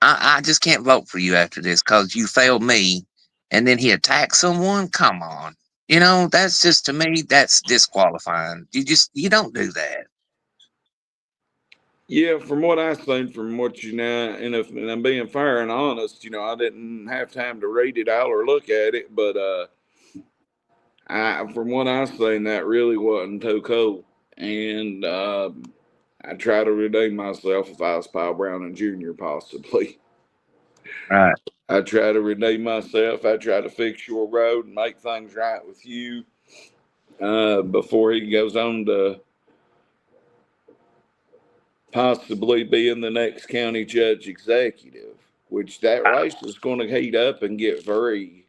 I just can't vote for you after this because you failed me. And then he attacks someone. Come on. That's just, to me, that's disqualifying. You don't do that. Yeah, from what I've seen, from what you know, and I'm being fair and honest, I didn't have time to read it all or look at it, but from what I've seen, that really wasn't too cool. And I try to redeem myself if I was Paul Brown and Jr. possibly. Right. I try to redeem myself. I try to fix your road and make things right with you before he goes on to possibly being the next county judge executive, which that race is going to heat up and get very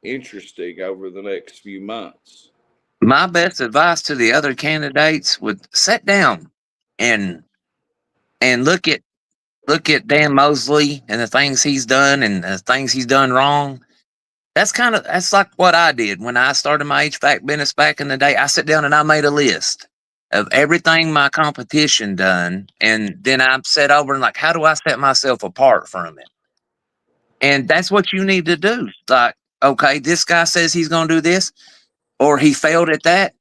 interesting over the next few months. My best advice to the other candidates would sit down and look at Dan Mosley and the things he's done and the things he's done wrong. That's like what I did when I started my HVAC business back in the day. I sat down and I made a list of everything my competition done, and then I sat over and like, how do I set myself apart from it? And that's what you need to do. Like, okay, this guy says he's going to do this, or he failed at that.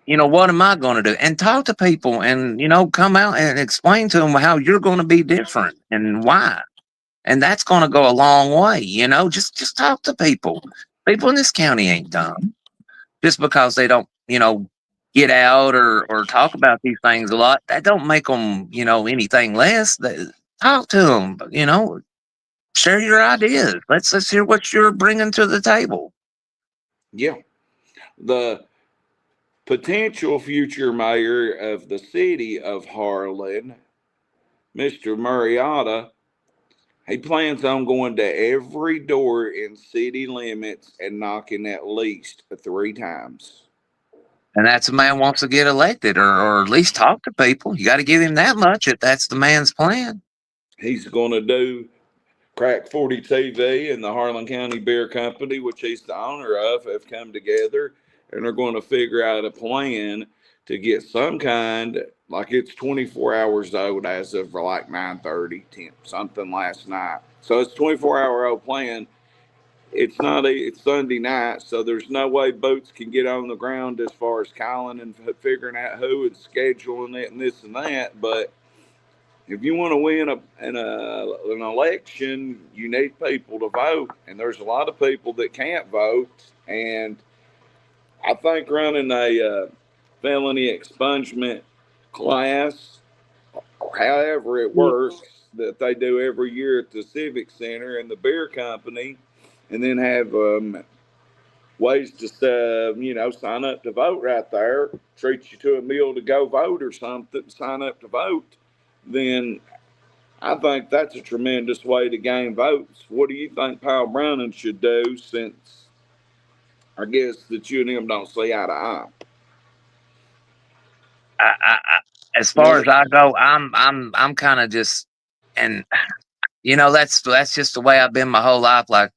What am I going to do? And talk to people, and come out and explain to them how you're going to be different and why. And that's going to go a long way. Just talk to people. People in this county ain't dumb. Just because they don't, get out or talk about these things a lot, that don't make them, anything less. Talk to them, share your ideas. Let's hear what you're bringing to the table. Yeah. The potential future mayor of the city of Harlan, Mr. Murrieta, he plans on going to every door in city limits and knocking at least 3 times. And that's a man wants to get elected or at least talk to people. You got to give him that much if that's the man's plan. He's going to do Crack40tv and the Harlan County Beer Company, which he's the owner of, have come together and are going to figure out a plan to get some kind, like it's 24 hours old as of like 9:30, 10, something last night. So it's a 24-hour-old plan. It's Sunday night, so there's no way Boots can get on the ground as far as calling and figuring out who and scheduling it and this and that. But if you want to win an election, you need people to vote, and there's a lot of people that can't vote. And I think running a felony expungement class, or however it works, that they do every year at the Civic Center and the beer company, and then have ways to sign up to vote right there, treat you to a meal to go vote or something, sign up to vote, then I think that's a tremendous way to gain votes. What do you think Powell Browning should do, since I guess that you and him don't see eye to eye? As far as I go, I'm kind of just, and that's just the way I've been my whole life. Like,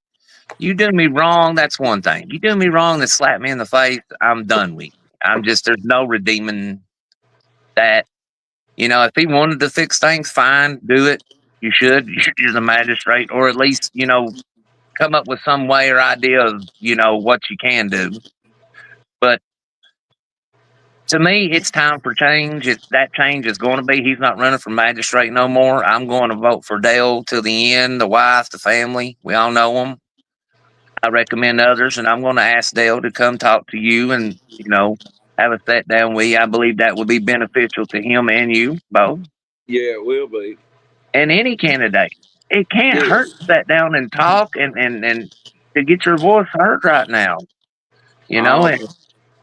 you do me wrong, that's one thing. You do me wrong, then slap me in the face, I'm done with you. There's no redeeming that. You know, if he wanted to fix things, fine, do it. You should. You're the magistrate, or at least, you know, come up with some way or idea of, you know, what you can do. But to me, it's time for change. That change is going to be he's not running for magistrate no more. I'm going to vote for Dale till the end, the wife, the family. We all know him. I recommend others, and I'm going to ask Dale to come talk to you and, you know, have a sit down with you. I believe that would be beneficial to him and you both Yeah, it will be. and any candidate. It can't hurt Yes. to sit down and talk and to get your voice heard right now. You know, All,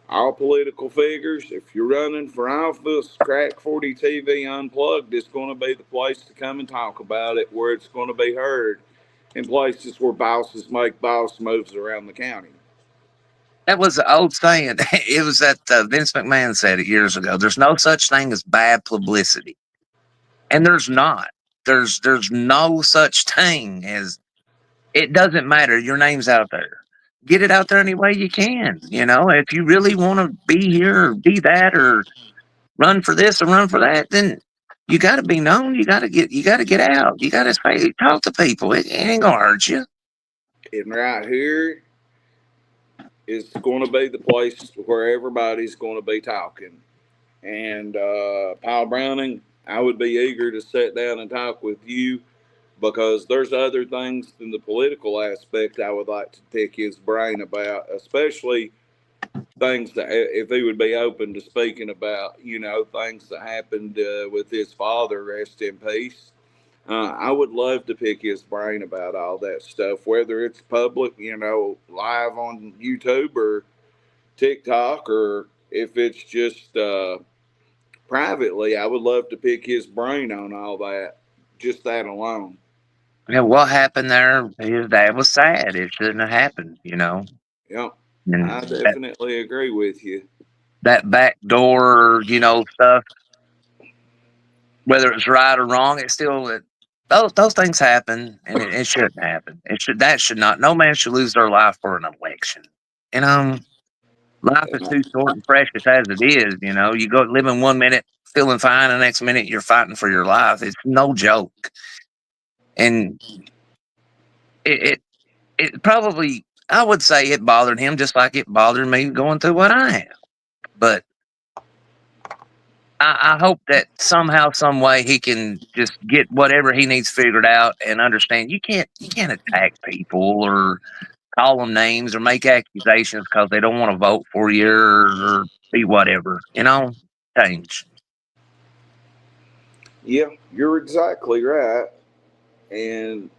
all political figures, if you're running for office, Crack40tv Unplugged is going to be the place to come and talk about it, where it's going to be heard in places where bosses make boss moves around the county. that was the old saying. It was that Vince McMahon said it years ago. There's no such thing as bad publicity, and there's not. There's no such thing as it doesn't matter. Your name's out there. Get it out there any way you can. You know, if you really want to be here or be that or run for this or run for that, then you got to be known. You got to get out. You got to say, talk to people. It ain't gonna hurt you. And right here is going to be the place where everybody's going to be talking. And Paul Browning, I would be eager to sit down and talk with you because there's other things than the political aspect I would like to pick his brain about, especially things that if he would be open to speaking about, you know, things that happened with his father, rest in peace. I would love to pick his brain about all that stuff, whether it's public, you know, live on YouTube or TikTok, or if it's just privately. I would love to pick his brain on all that, just that alone. You know, what happened there? His dad was sad. It shouldn't have happened, you know. Yep, I And definitely agree with you. that back door, you know, stuff, whether it's right or wrong, it's still those things happen, and it shouldn't happen. That should not. No man should lose their life for an election. You know, life is And too short and precious as it is. You know, you go living 1 minute feeling fine, the next minute you're fighting for your life. It's no joke, and it it probably I would say it bothered him just like it bothered me going through what I am. But I hope that somehow, some way, he can just get whatever he needs figured out and understand. You can't attack people or call them names or make accusations because they don't want to vote for you or be whatever. You know, change. yeah, you're exactly right. And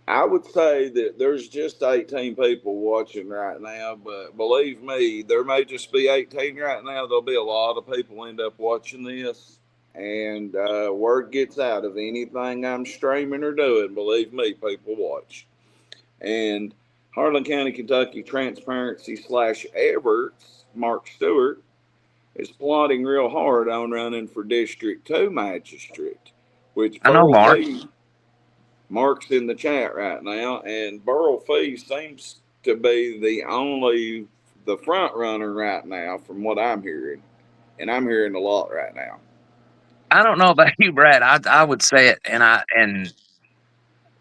I would say that there's just 18 people watching right now, but believe me, there may just be 18 right now. There'll be a lot of people end up watching this, and word gets out of anything I'm streaming or doing. Believe me, people watch. And Harlan County, Kentucky Transparency slash Everts, Mark Stewart, is plotting real hard on running for District 2 magistrate, which I know, Burl Mark. Fee, Mark's in the chat right now, and Burl Fee seems to be the front runner right now from what I'm hearing. And I'm hearing a lot right now. I don't know about you, Brad. I would say it, and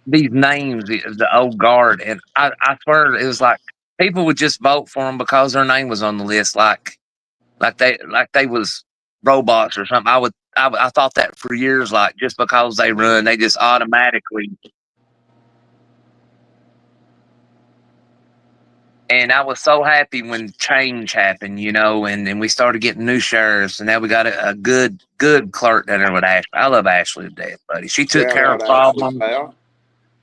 these names, the old guard, and I swear it was like people would just vote for him because their name was on the list, like they was robots or something. I thought that for years, like just because they run, they just automatically. And I was so happy when change happened, you know, and we started getting new sheriffs, and now we got a good clerk down there with Ashley. I love Ashley to death, buddy. She took Shout care of out Ashley problems. Powell.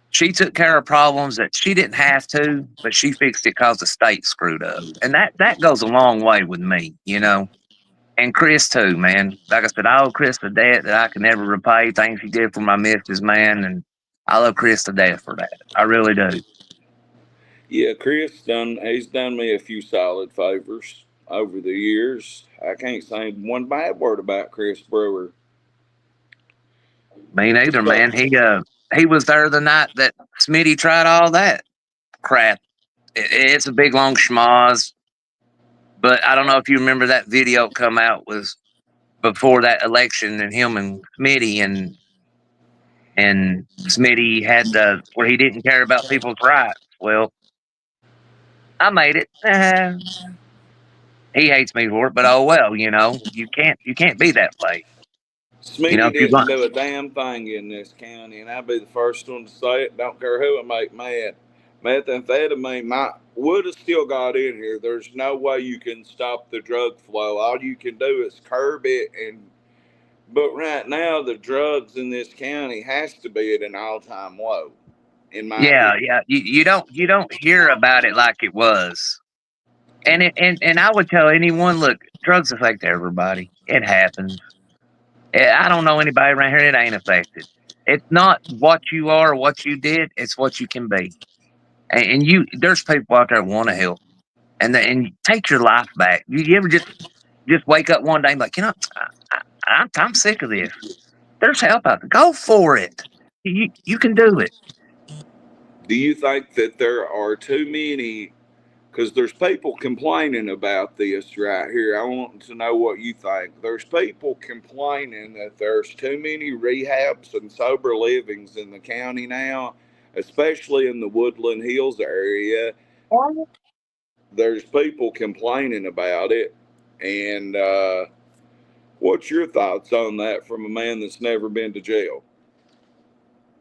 She took care of problems that she didn't have to, but she fixed it because the state screwed up, and that goes a long way with me, you know. And Chris too, man. Like I said, I owe Chris a debt that I can never repay. Things he did for my missus, man, and I love Chris to death for that. I really do. Yeah, he's done me a few solid favors over the years. I can't say one bad word about Chris Brewer. Me neither, So, man. He was there the night that Smitty tried all that crap. It's a big long schmoz, but I don't know if you remember that video come out was before that election, and him and Smitty, and Smitty had the where he didn't care about people's rights. Well, I made it. He hates me for it, but oh well. You can't be that way. Smitty If you didn't want, do a damn thing in this county, and I'll be the first one to say it. Don't care who it make mad. Methamphetamine would have still got in here. There's no way you can stop the drug flow. All you can do is curb it. But right now, the drugs in this county has to be at an all-time low, in my yeah, opinion. yeah. You don't hear about it like it was. And I would tell anyone, look, drugs affect everybody. It happens. I don't know anybody around here that ain't affected. It's not what you are or what you did, it's what you can be. And there's people out there that want to help. And take your life back. You ever just wake up one day and be like, I'm sick of this. There's help out there. Go for it. You can do it. Do you think that there are too many? Because there's people complaining about this right here. I want to know what you think. There's people complaining that there's too many rehabs and sober livings in the county now, especially in the Woodland Hills area. There's people complaining about it. And what's your thoughts on that from a man that's never been to jail?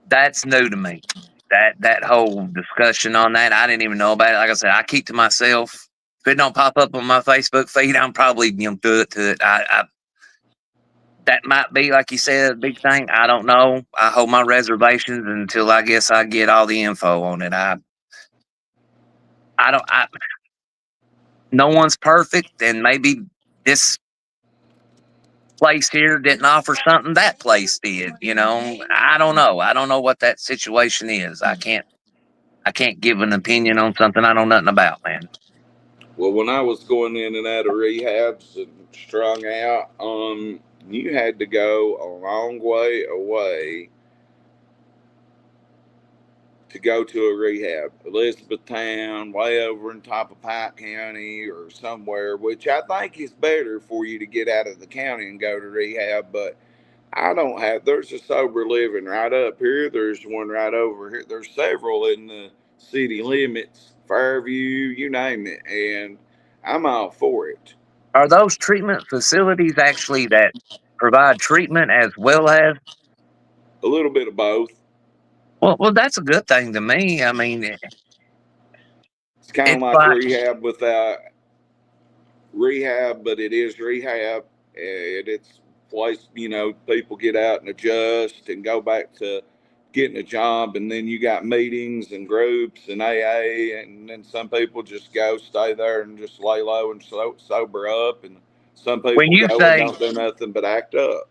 That's new to me. That whole discussion on that, I didn't even know about it. Like I said, I keep to myself. If it don't pop up on my Facebook feed, I'm probably to it. I that might be, like you said, a big thing. I don't know. I hold my reservations until I guess I get all the info on it. I don't. No one's perfect, and maybe this place here didn't offer something that place did. I don't know. I don't know what that situation is. I can't give an opinion on something I know nothing about, man. Well, when I was going in and out of rehabs and strung out, you had to go a long way away to go to a rehab. Elizabethtown, way over in top of Pike County or somewhere, which I think is better for you to get out of the county and go to rehab. But I don't have, there's a sober living right up here. There's one right over here. There's several in the city limits, Fairview, you name it. And I'm all for it. Are those treatment facilities actually that provide treatment as well as? A little bit of both. Well, that's a good thing to me. I mean, It's kind of it's like like rehab, but it is rehab. And it's place, people get out and adjust and go back to getting a job. And then you got meetings and groups and AA. And then some people just go stay there and just lay low and sober up. And some when people you go and say don't do nothing but act up.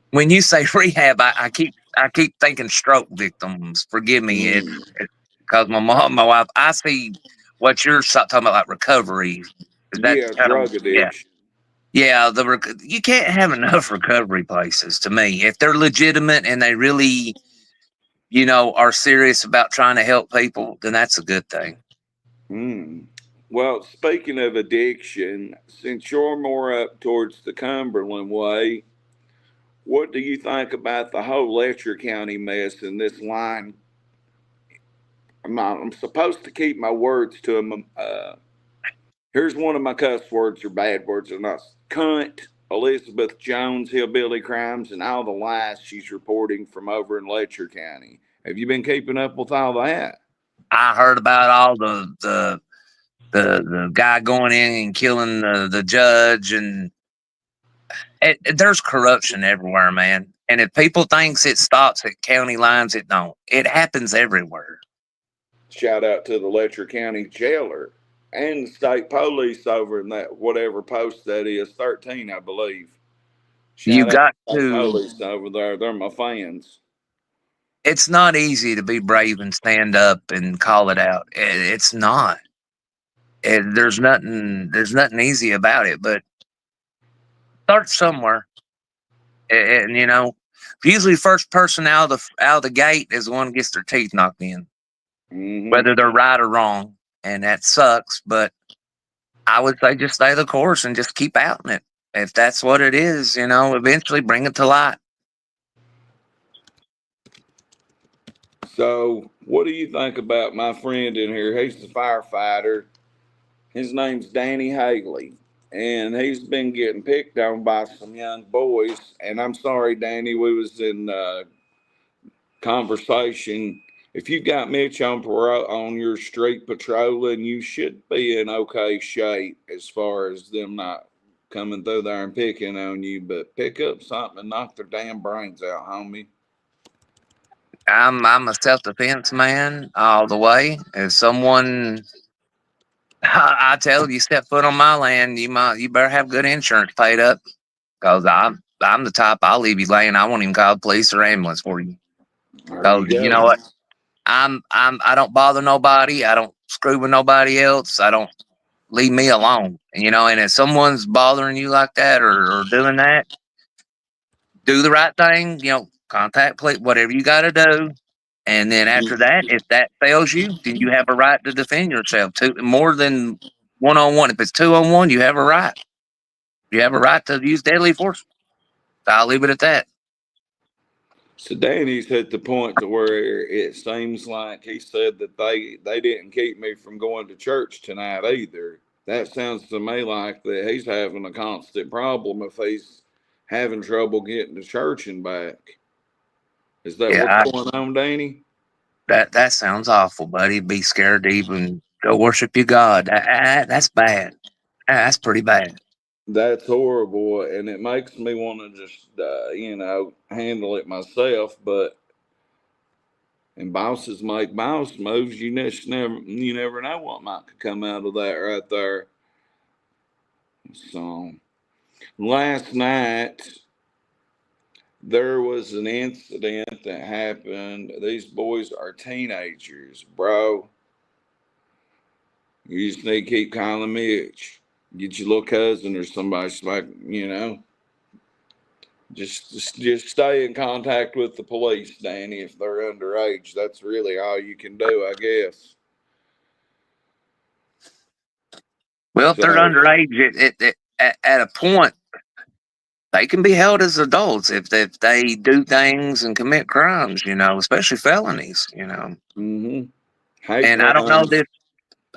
when you say rehab, I keep thinking stroke victims. Forgive me, it Mm. because my mom, my wife, I see what you're talking about, like recovery. That's Yeah, kind of, drug yeah. addiction. Yeah, you can't have enough recovery places to me. If they're legitimate and they really, are serious about trying to help people, then that's a good thing. Mm. Well, speaking of addiction, since you're more up towards the Cumberland way, what do you think about the whole Letcher County mess in this line? I'm supposed to keep my words to them. Here's one of my cuss words or bad words or not. Cunt, Elizabeth Jones, hillbilly crimes, and all the lies she's reporting from over in Letcher County. Have you been keeping up with all that? I heard about all the guy going in and killing the judge, and there's corruption everywhere, man. And if people thinks it stops at county lines, it don't. It happens everywhere. Shout out to the Letcher County jailer and the state police over in that whatever post that is, 13, I believe. You Shout out got to the to. police over there. They're my fans. It's not easy to be brave and stand up and call it out. It's not. There's nothing. There's nothing easy about it. But start somewhere. And usually first person out of the gate is the one who gets their teeth knocked in, Mm-hmm. whether they're right or wrong, and that sucks. But I would say just stay the course and just keep outing it. if that's what it is, eventually bring it to light. So, what do you think about my friend in here? He's the firefighter. His name's Danny Haley, and he's been getting picked on by some young boys. And I'm sorry, Danny, we was in conversation. If you got Mitch on parole on your street patrolling, you should be in okay shape as far as them not coming through there and picking on you. But pick up something and knock their damn brains out, homie. I'm a self defense man all the way. If someone, I tell you, step foot on my land, you better have good insurance paid up, because I'm the type, I'll leave you laying. I won't even call the police or ambulance for you. There Because you you go. know what, I don't bother nobody. I don't screw with nobody else. I don't leave me alone. And if someone's bothering you like that, or doing that, do the right thing. Contact police, whatever you got to do. And then after that, if that fails you, then you have a right to defend yourself. More than 1-on-1. If it's 2-on-1, you have a right. You have a right to use deadly force. So I'll leave it at that. So Danny's at the point to where it seems like he said that they didn't keep me from going to church tonight either. That sounds to me like that he's having a constant problem if he's having trouble getting to church and back. Is that what's Yeah, going on, Danny? that sounds awful, buddy. Be scared to even go worship your God. That's bad. That's pretty bad. That's horrible, and it makes me want to just, handle it myself. But and bosses make boss moves. You never know what might come out of that right there. So last night there was an incident that happened. These boys are teenagers, bro. You just need to keep calling Mitch. Get your little cousin or somebody like, just stay in contact with the police, Danny. If they're underage, that's really all you can do, I guess. Well, if they're So, underage, at a point, they can be held as adults if they do things and commit crimes, especially felonies. mm-hmm. Hate And I don't know crimes. this.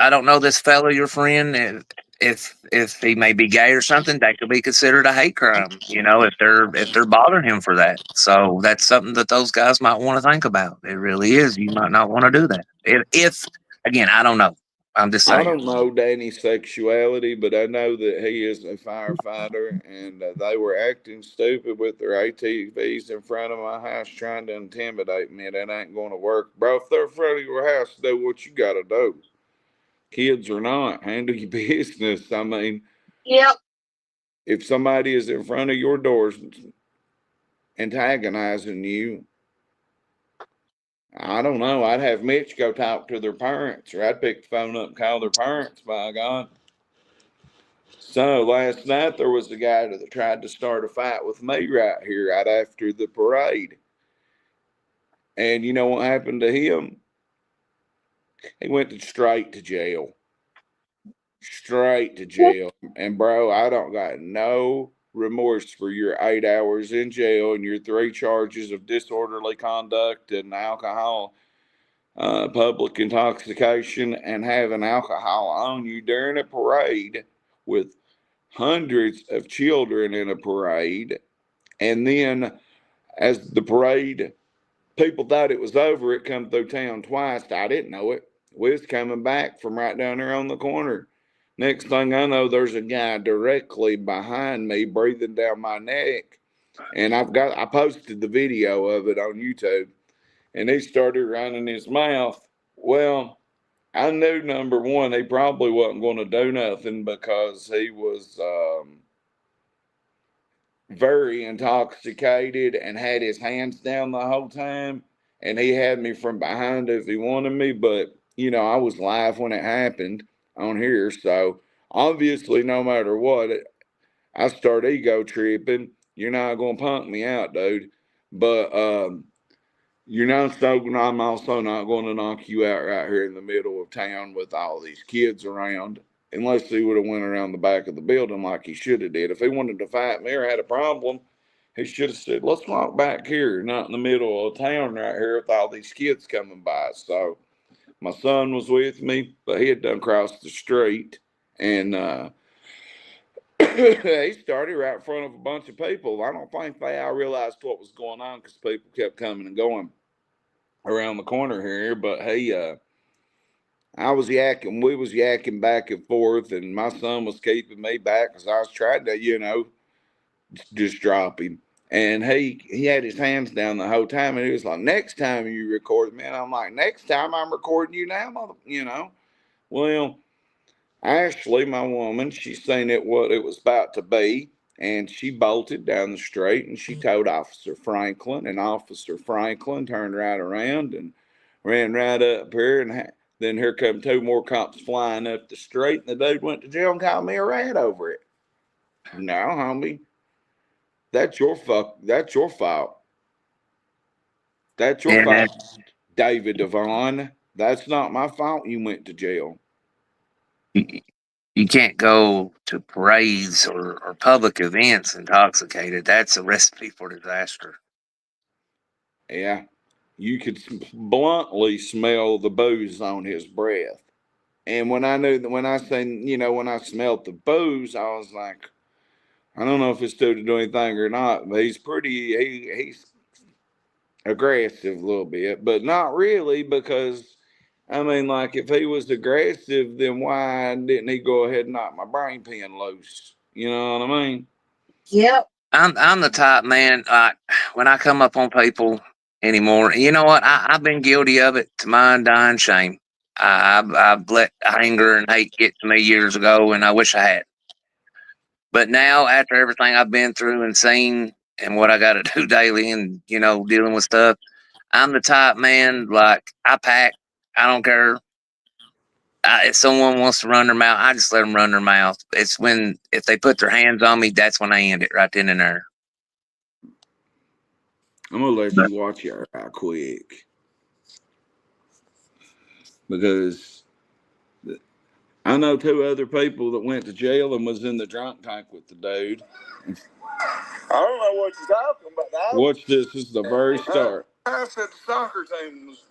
I don't know this fellow, your friend. If he may be gay or something, that could be considered a hate crime. If they're bothering him for that. So that's something that those guys might want to think about. It really is. You might not want to do that. If again, I don't know. I'm just I saying. don't know Danny's sexuality, but I know that he is a firefighter, and they were acting stupid with their ATVs in front of my house trying to intimidate me. That ain't going to work. Bro, if they're in front of your house, do what you got to do. Kids or not, handle your business. I mean, Yep. if somebody is in front of your doors antagonizing you, I don't know. I'd have Mitch go talk to their parents, or I'd pick the phone up and call their parents, by God. So last night there was a guy that tried to start a fight with me right here, right after the parade. And you know what happened to him? He went straight to jail. Straight to jail. And bro, I don't got no remorse for your 8 hours in jail and your 3 charges of disorderly conduct and alcohol, public intoxication, and having alcohol on you during a parade with hundreds of children in a parade. And then, as the parade, people thought it was over. It come through town twice. I didn't know it. We was coming back from right down there on the corner. Next thing I know, there's a guy directly behind me breathing down my neck. And I posted the video of it on YouTube. And he started running his mouth. Well, I knew number one, he probably wasn't going to do nothing because he was very intoxicated and had his hands down the whole time. And he had me from behind if he wanted me. But, I was live when it happened on here. So obviously, no matter what, I start ego tripping. You're not going to punk me out, dude. But I'm also not going to knock you out right here in the middle of town with all these kids around. unless he would have went around the back of the building like he should have did. If he wanted to fight me or had a problem, he should have said, let's walk back here, not in the middle of town right here with all these kids coming by. So my son was with me, but he had done crossed the street, and he started right in front of a bunch of people. I don't think they all realized what was going on because people kept coming and going around the corner here. But I was yakking, we was yakking back and forth, and my son was keeping me back because I was trying to, just drop him. And he had his hands down the whole time, and he was like, "Next time you record me," and I'm like, "Next time I'm recording you now, mother." Well, Ashley, my woman, she seen it what it was about to be, and she bolted down the street, and she told Officer Franklin, and Officer Franklin turned right around and ran right up here, and then here come two more cops flying up the street, and the dude went to jail and called me a rat over it. No, homie, that's your fault. That's your fault. That's your Yeah, fault, David Devon. That's not my fault you went to jail. you, you can't go to parades or public events intoxicated. That's a recipe for disaster. Yeah, you could bluntly smell the booze on his breath. And when when I smelled the booze, I was like, I don't know if it's due to do anything or not, but he's aggressive a little bit, but not really because I mean, like if he was aggressive, then why didn't he go ahead and knock my brain pin loose? You know what I mean? Yep. I'm the type man. When I come up on people anymore, you know what? I've been guilty of it to my undying shame. I've let anger and hate get to me years ago, and I wish I had. But now, after everything I've been through and seen, and what I got to do daily, and dealing with stuff, I'm the type man. Like I pack. I don't care. If someone wants to run their mouth, I just let them run their mouth. It's if they put their hands on me, that's when I end it right then and there. I'm gonna let you watch it right quick because I know two other people that went to jail and was in the drunk tank with the dude. I don't know what you're talking about. Watch this. This is the very start. I said the soccer team was.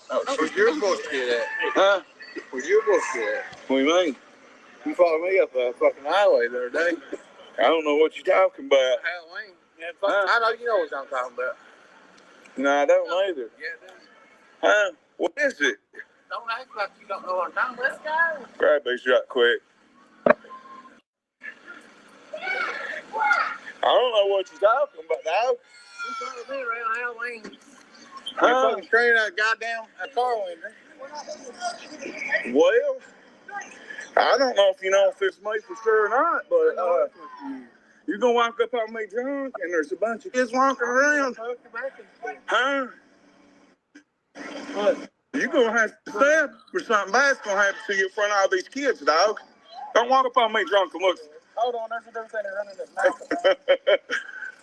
Oh, where's your bullshit at? Huh? Where's your bullshit at? What do you mean? You followed me up a fucking highway the other day. I don't know what you're talking about. Halloween. Yeah, I know you know what I'm talking about. No, I don't either. Yeah, it does. Huh? What is it? Don't act like you don't know what I'm talking about. Let's go. Grab these right quick. I don't know what you're talking about, dog. You followed me around Halloween. Huh? You're fucking straight out of goddamn car window. Well, I don't know if you know if it's me for sure or not, but you're gonna walk up on me drunk and there's a bunch of kids walking around. Huh? What? You're gonna have to step or something bad's gonna happen to you in front of all these kids, dog. Don't walk up on me drunk and look. Hold on, there's a difference in running this mouth.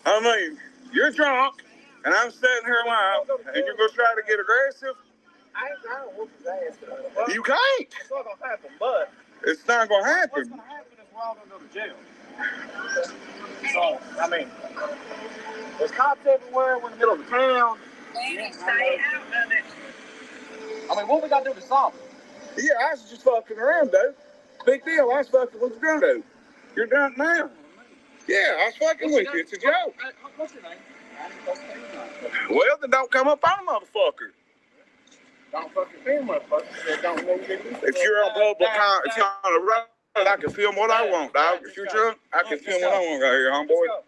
I mean, you're drunk and I'm sitting here alive and you're gonna try to get aggressive. I ain't trying to whoop his ass. Well, you can't. It's not gonna happen, but it's not gonna happen. What's gonna happen is we're all gonna go to jail. So, I mean, there's cops everywhere. We're in the middle of the town. Stay out of it. I mean, what we gotta do to solve it? Yeah, I was just fucking around, dude. Big deal. I was fucking with the drunk dude. You're drunk now. Yeah, I was fucking with you. It's a joke. What's your name? Well, then don't come up on a motherfucker. Don't fucking film motherfucker. If you're on public, if you're on the road, I can film what I want, dog. If you're drunk, I can film what I want right here, homeboy.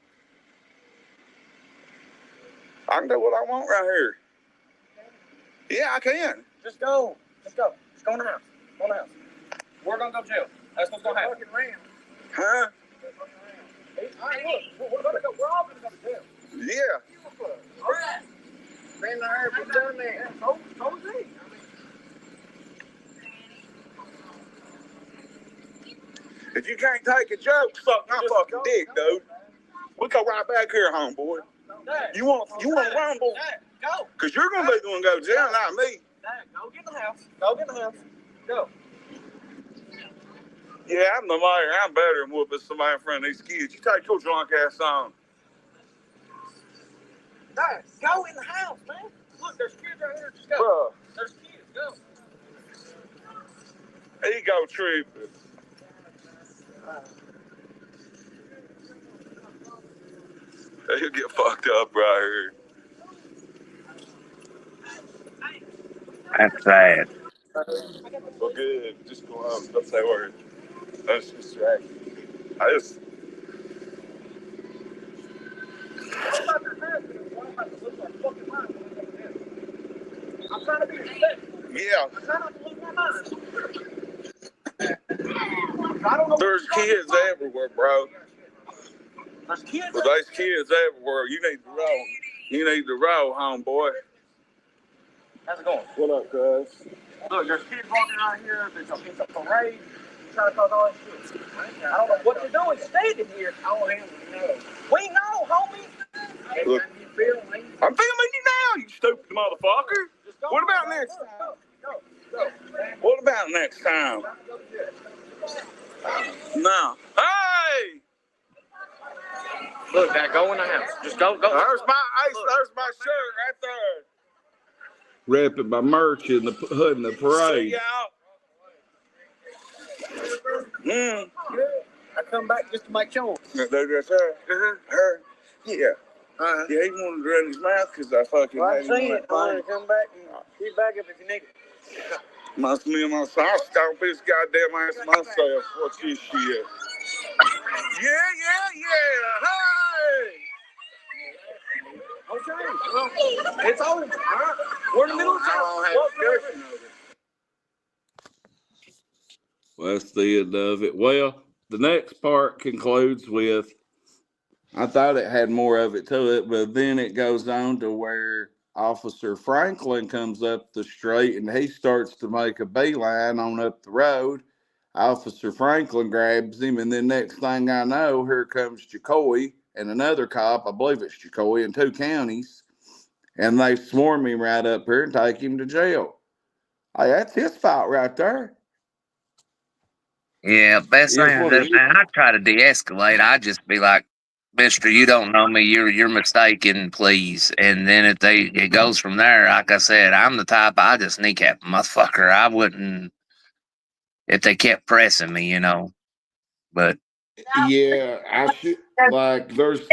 I can do what I want right here. Yeah, I can. Just go. Just go. Just go in the house. Go in the house. We're gonna go to jail. That's what's gonna happen. Huh? All right, look. We're all gonna go to jail. Yeah. All right. Been there, been done there. So is he. If you can't take a joke, suck my fucking dick, dude. We go right back here, homeboy. You want to rumble? Go. Because you're going to be the one to go to jail, not me. Go get in the house. Go get in the house. Go. Yeah, I'm the mayor. I'm better than whooping somebody in front of these kids. You take your drunk ass on. Dad, go in the house, man. Look, there's kids right here. Just go. Bruh. There's kids. Go. Ego tripping. He'll get fucked up right here. That's sad. Well, good. Just go out. Don't say words. That's distracting. I just. I'm trying to be respectful. Yeah. I'm trying not to lose my mind. I don't know. There's kids everywhere, bro. There's kids. Well, there's kids everywhere. You need to roll. You need to roll, homeboy. How's it going? What up, cuz? Look, there's kids walking around here. It's a parade. You're trying to cause all this shit. I don't know what you're doing standing here. I don't handle it. We know, homie. Look, I'm filming you now, you stupid motherfucker. What about next time? What about next time? No. Hey! Look, Dad, go in the house. Just go. There's my shirt right there. Repped by merch in the hood in the parade. See y'all. I come back just to make sure. That's her. Her. Yeah. Yeah, he wanted to run his mouth because I fucking I've seen it. I want to come back and get back up if you need it. Must me and my son. I'll stomp his goddamn ass myself. What's this shit? Yeah. Hey! Okay. Well, it's over. All right. We're in the middle of town. Well, that's the end of it. Well, the next part concludes with, I thought it had more of it to it, but then it goes on to where Officer Franklin comes up the street and he starts to make a beeline on up the road. Officer Franklin grabs him, and then next thing I know, here comes Jacoy and another cop, I believe it's Jacoy, in 2 counties, and they swarm him right up here and take him to jail. Hey, that's his fault right there. Yeah, best thing to do, man, I try to de-escalate. I just be like, Mister, you don't know me. You're mistaken, please. And then if it goes from there. Like I said, I'm the type, I just kneecap a motherfucker. I wouldn't if they kept pressing me, you know. But yeah, I should like.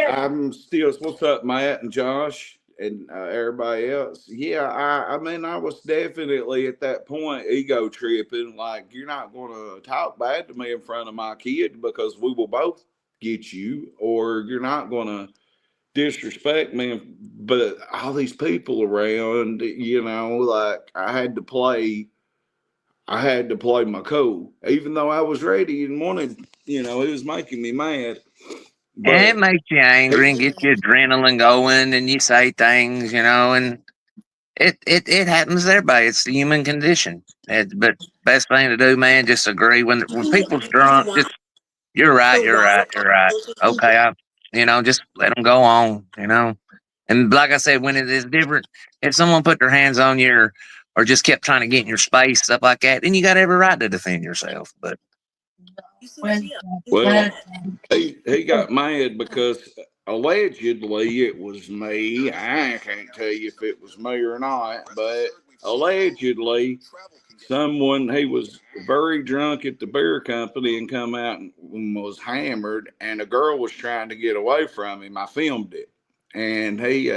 I'm still. What's up, Matt and Josh and everybody else? Yeah, I mean, I was definitely at that point ego tripping. Like, you're not going to talk bad to me in front of my kid because we will both get you, or you're not going to disrespect me. But all these people around, like I had to play my cool, even though I was ready and wanted. It was making me mad. But it makes you angry and gets your adrenaline going, and you say things, and it happens to everybody. It's the human condition. But best thing to do, man, just agree when people's drunk. Just you're right. Okay, just let them go on. And like I said, when it is different, if someone put their hands on you or just kept trying to get in your space, stuff like that, then you got every right to defend yourself. But well, he got mad because allegedly it was me. I can't tell you if it was me or not, but allegedly he was very drunk at the beer company and come out and was hammered, and a girl was trying to get away from him. I filmed it, and he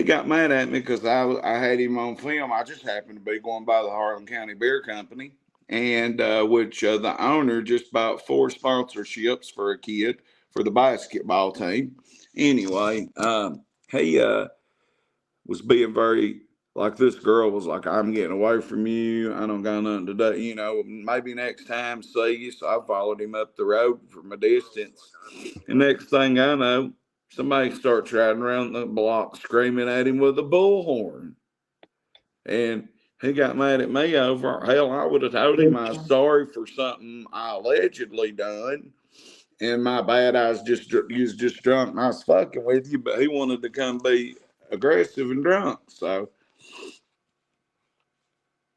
got mad at me because I had him on film. I just happened to be going by the Harlan County Beer Company, and which the owner just bought 4 sponsorships for a kid for the basketball team. Anyway, he was being very, like, this girl was like, I'm getting away from you. I don't got nothing to do. Maybe next time see you. So I followed him up the road from a distance. And next thing I know, somebody starts riding around the block screaming at him with a bullhorn. And he got mad at me over, hell, I would have told him I was sorry for something I allegedly done. And my bad, I was just drunk and I was fucking with you, but he wanted to come be aggressive and drunk. So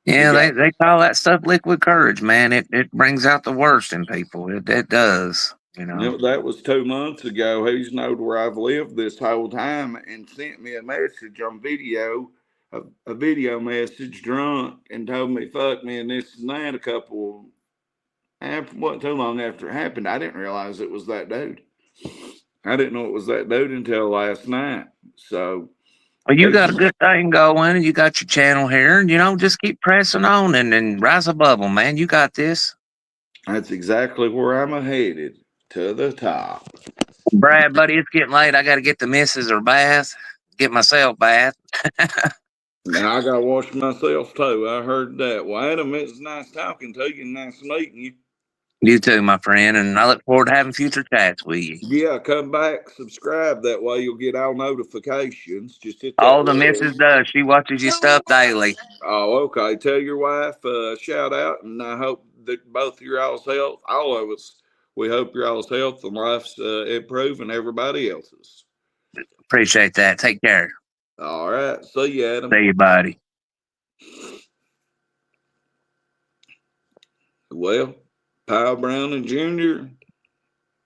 Yeah, they call that stuff liquid courage, man. It brings out the worst in people. It does, you know. That was 2 months ago. He's knowed where I've lived this whole time and sent me a message on video, a video message drunk, and told me fuck me and this and that wasn't too long after it happened. I didn't realize it was that dude. I didn't know it was that dude until last night. So Well, you got a good thing going, and you got your channel here, and just keep pressing on and rise above them, man. You got this. That's exactly where I'm headed, to the top. Brad, buddy, it's getting late. I got to get the missus her bath, get myself bath. And I got to wash myself too. I heard that. Well, Adam, it's nice talking to you and nice meeting you. You too, my friend, and I look forward to having future chats with you. Yeah, come back, subscribe. That way you'll get all notifications. Just hit that. All the missus does. She watches your stuff daily. Oh, okay. Tell your wife, shout out, and I hope that both your all's health, all of us, we hope your all's health and life's improve and everybody else's. Appreciate that. Take care. All right. See you, Adam. See you, buddy. Well, Powell Brown and Jr.,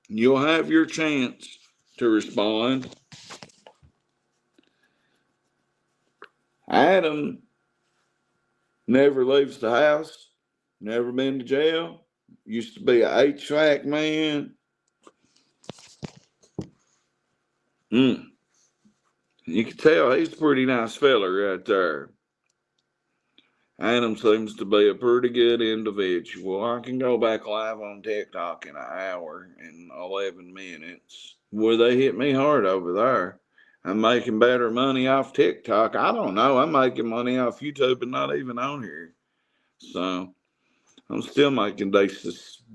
you'll have your chance to respond. Adam never leaves the house, never been to jail, used to be a HVAC man. You can tell he's a pretty nice fella right there. Adam seems to be a pretty good individual. I can go back live on TikTok in an hour and 11 minutes. Well, they hit me hard over there. I'm making better money off TikTok. I don't know. I'm making money off YouTube and not even on here. So I'm still making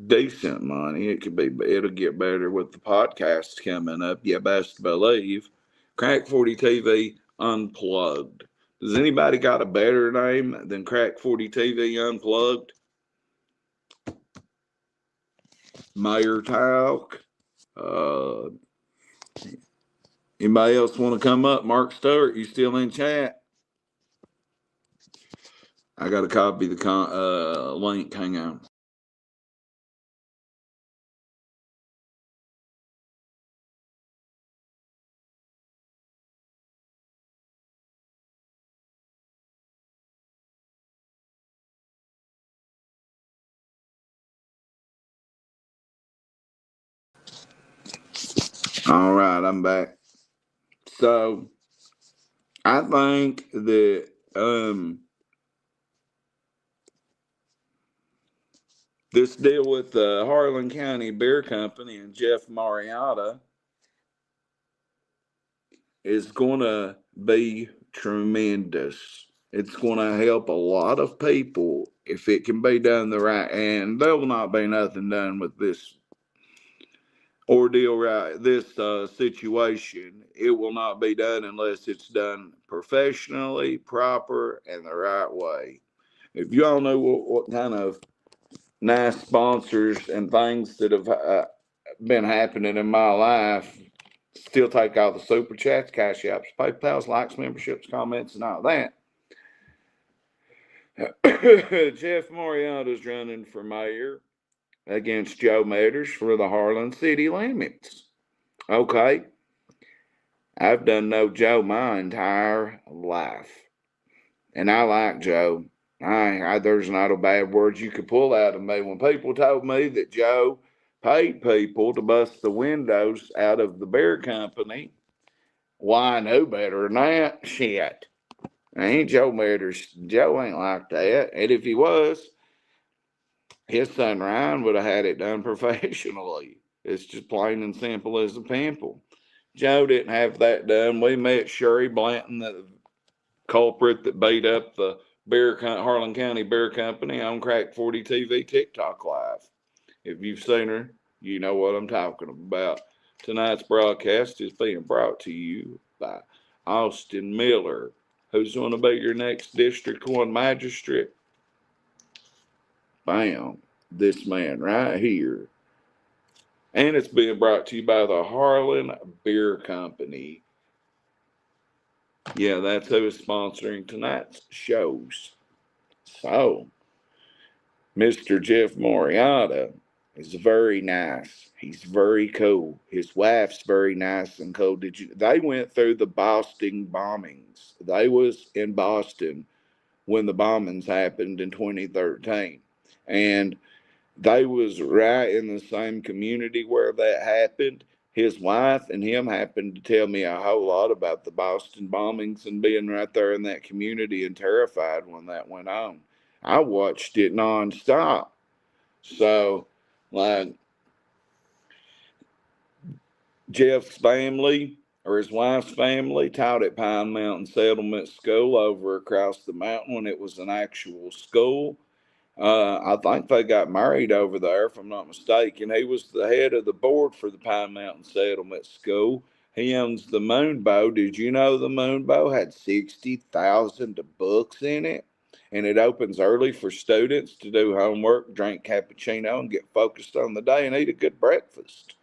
decent money. It'll get better with the podcasts coming up. You best believe. Crack40tv Unplugged. Does anybody got a better name than Crack40tv Unplugged? Mayor Talk. Anybody else want to come up? Mark Stewart, you still in chat? I got to copy the link. Hang on. All right, I'm back. So I think that this deal with the Harlan County Beer Company and Jeff Mariota is going to be tremendous. It's going to help a lot of people if it can be done the right. And there will not be nothing done with this ordeal, right? This situation. It will not be done unless it's done professionally, proper, and the right way. If you all know what kind of nice sponsors and things that have been happening in my life, still take all the super chats, cash apps, PayPals, likes, memberships, comments, and all that. Jeff Mariotta's running for mayor against Joe Matters for the Harlan city limits. Okay. I've done know Joe my entire life. And I like Joe. There's not a bad word you could pull out of me. When people told me that Joe paid people to bust the windows out of the beer company, why, I knew better than that. Shit. Ain't Joe Matters. Joe ain't like that. And if he was, his son Ryan would have had it done professionally. It's just plain and simple as a pimple. Joe didn't have that done. We met Sherry Blanton, the culprit that beat up the Harlan County Beer Company, on Crack40tv TikTok Live. If you've seen her, you know what I'm talking about. Tonight's broadcast is being brought to you by Austin Miller, who's going to be your next District 1 magistrate. Bam, this man right here. And it's being brought to you by the Harlan Beer Company. Yeah, that's who is sponsoring tonight's shows. So, Mr. Jeff Moriarty is very nice. He's very cool. His wife's very nice and cool. They went through the Boston bombings. They was in Boston when the bombings happened in 2013. And they was right in the same community where that happened. His wife and him happened to tell me a whole lot about the Boston bombings and being right there in that community and terrified when that went on. I watched it nonstop. So, like, Jeff's family or his wife's family taught at Pine Mountain Settlement School over across the mountain when it was an actual school. I think they got married over there, if I'm not mistaken. He was the head of the board for the Pine Mountain Settlement School. He owns the Moonbow. Did you know the Moonbow had 60,000 books in it? And it opens early for students to do homework, drink cappuccino, and get focused on the day and eat a good breakfast.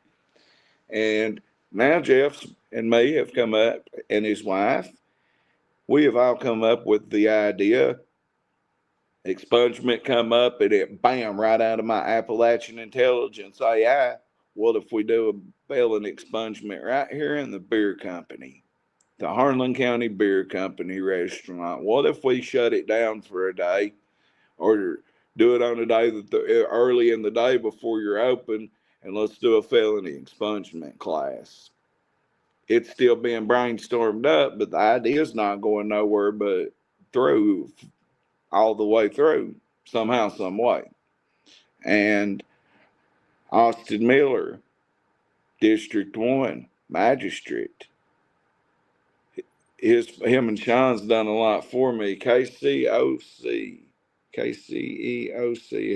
And now Jeff and me have come up, and his wife, we have all come up with the idea. Expungement come up, and it bam right out of my Appalachian intelligence AI. What if we do a felony expungement right here in the beer company, the Harlan County Beer Company restaurant? What if we shut it down for a day, or do it on a day that early in the day before you're open, and let's do a felony expungement class? It's still being brainstormed up, but the idea's not going nowhere but through, all the way through, somehow, some way. And Austin Miller, District 1 Magistrate, him and Sean's done a lot for me. KCEOC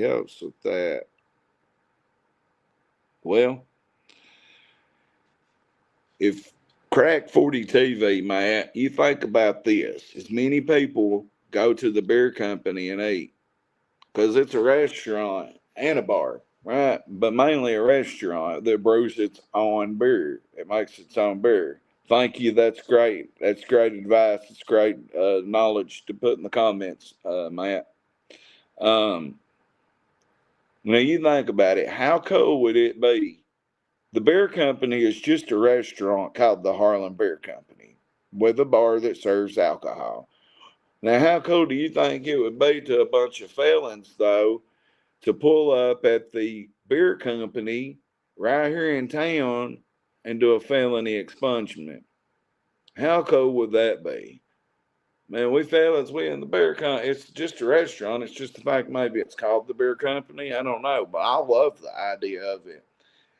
helps with that. Well, if Crack40tv, Matt, you think about this. As many people go to the beer company and eat, because it's a restaurant and a bar, right? But mainly a restaurant that brews its own beer. It makes its own beer. Thank you. That's great. That's great advice. It's great knowledge to put in the comments, Matt. Now you think about it. How cool would it be? The beer company is just a restaurant called the Harlan Beer Company with a bar that serves alcohol. Now, how cool do you think it would be to a bunch of felons, though, to pull up at the beer company right here in town and do a felony expungement? How cool would that be? Man, we felons, we in the beer company. It's just a restaurant. It's just the fact maybe it's called the beer company. I don't know, but I love the idea of it.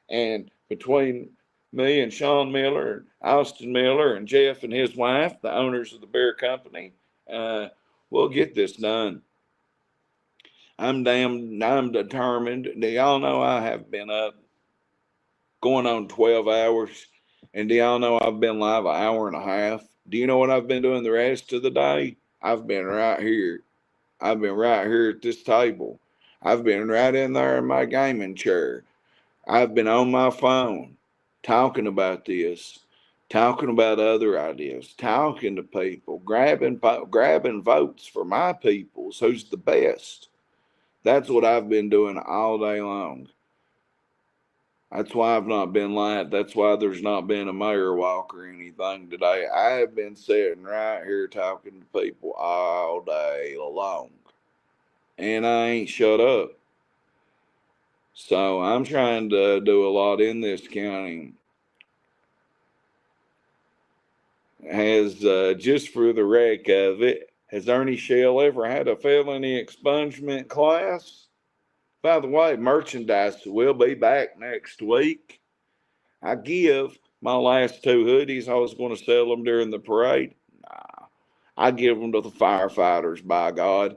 And between me and Sean Miller, and Austin Miller, and Jeff and his wife, the owners of the beer company, we'll get this done. I'm determined. Do y'all know I have been up going on 12 hours? And do y'all know I've been live an hour and a half? Do you know what I've been doing the rest of the day? I've been right here. I've been right here at this table. I've been right in there in my gaming chair. I've been on my phone talking about this, talking about other ideas, talking to people, grabbing votes for my peoples, who's the best. That's what I've been doing all day long. That's why I've not been live. That's why there's not been a mayor walk or anything today. I have been sitting right here talking to people all day long. And I ain't shut up. So I'm trying to do a lot in this county. Has, just for the wreck of it, has Ernie Shell ever had a felony expungement class? By the way, merchandise will be back next week. I give my last two hoodies, I was going to sell them during the parade. Nah, I give them to the firefighters, by God.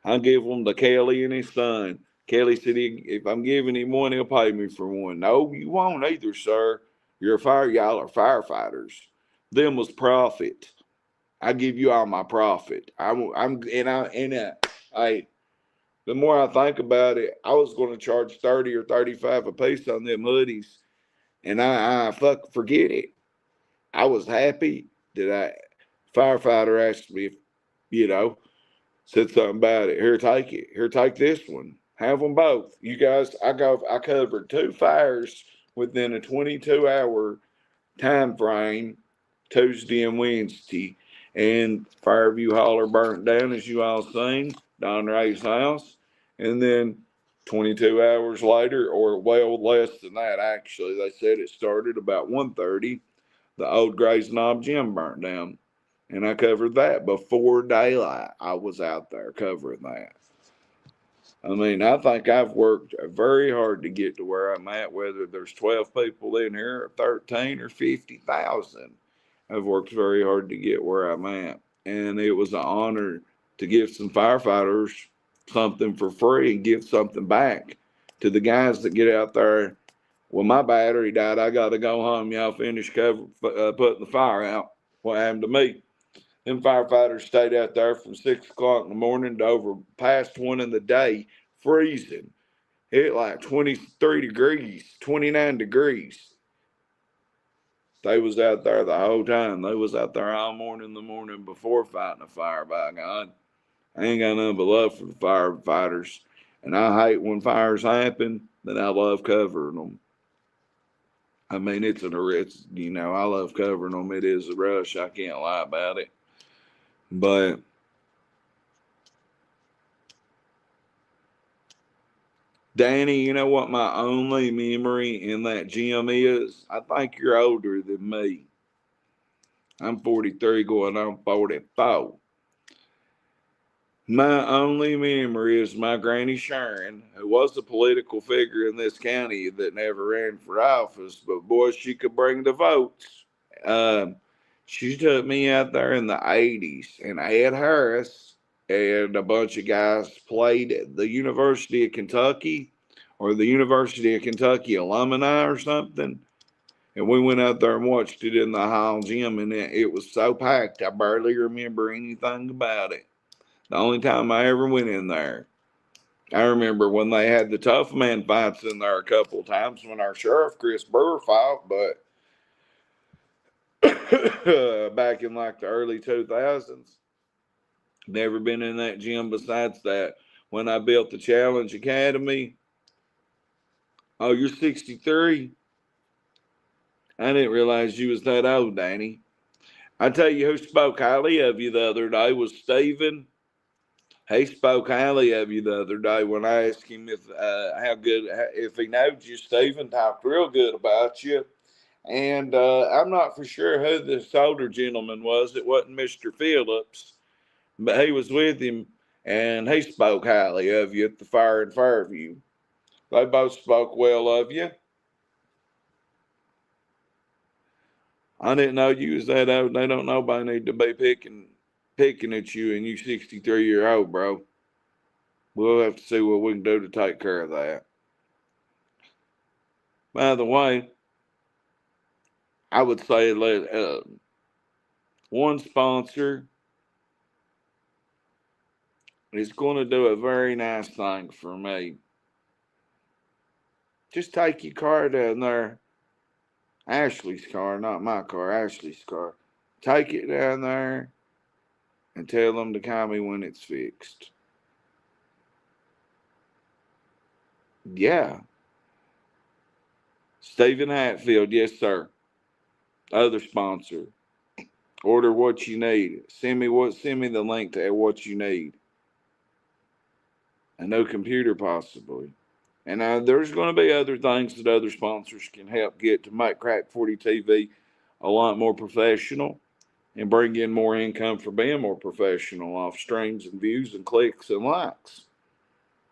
I give them to Kelly and his son. Kelly said, if I'm giving him one, he'll pay me for one. No, you won't either, sir. Y'all are firefighters. Them was profit. I give you all my profit. Hey, the more I think about it, I was going to charge 30 or 35 a piece on them hoodies, and I forget it. I was happy that firefighter asked me if, Said something about it. Here, take it. Here, take this one. Have them both. You guys, I covered 2 fires within a 22-hour time frame, Tuesday and Wednesday. And Fireview Holler burnt down, as you all seen, Don Ray's house. And then 22 hours later, or well less than that, actually, they said it started about 1:30. The old Gray's Knob Gym burnt down. And I covered that before daylight. I was out there covering that. I mean, I think I've worked very hard to get to where I'm at, whether there's 12 people in here, or 13, or 50,000. I've worked very hard to get where I'm at. And it was an honor to give some firefighters something for free and give something back to the guys that get out there. Well, my battery died. I got to go home. Y'all finish putting the fire out. What happened to me? Them firefighters stayed out there from 6 o'clock in the morning to over past 1 in the day, freezing. It like 23 degrees, 29 degrees. They was out there the whole time. They was out there all morning the morning before fighting a fire, by God. I ain't got nothing but love for the firefighters. And I hate when fires happen, then I love covering them. I mean, it's I love covering them. It is a rush. I can't lie about it. But Danny, you know what my only memory in that gym is? I think you're older than me. I'm 43 going on 44. My only memory is my granny Sharon, who was a political figure in this county that never ran for office, but boy, she could bring the votes. She took me out there in the 80s, and Ed Harris and a bunch of guys played at the University of Kentucky or the University of Kentucky alumni or something. And we went out there and watched it in the Hall gym, and it was so packed, I barely remember anything about it. The only time I ever went in there, I remember when they had the tough man fights in there a couple of times when our sheriff, Chris Burr, fought, but back in like the early 2000s, never been in that gym besides that. When I built the Challenge Academy, oh, you're 63? I didn't realize you was that old, Danny. I tell you who spoke highly of you the other day was Stephen. He spoke highly of you the other day when I asked him if he knows you. Stephen talked real good about you. And I'm not for sure who this older gentleman was. It wasn't Mr. Phillips, but he was with him, and he spoke highly of you at the fire in Fairview. They both spoke well of you. I didn't know you was that old. They don't nobody need to be picking at you, and you 63-year-old, bro. We'll have to see what we can do to take care of that. By the way, I would say one sponsor is going to do a very nice thing for me. Just take your car down there. Ashley's car, not my car, Ashley's car. Take it down there and tell them to call me when it's fixed. Yeah. Stephen Hatfield, yes, sir. Other sponsor. Order what you need. Send me the link to what you need. A new computer, possibly. And there's going to be other things that other sponsors can help get to make Crack40tv a lot more professional and bring in more income for being more professional off streams and views and clicks and likes.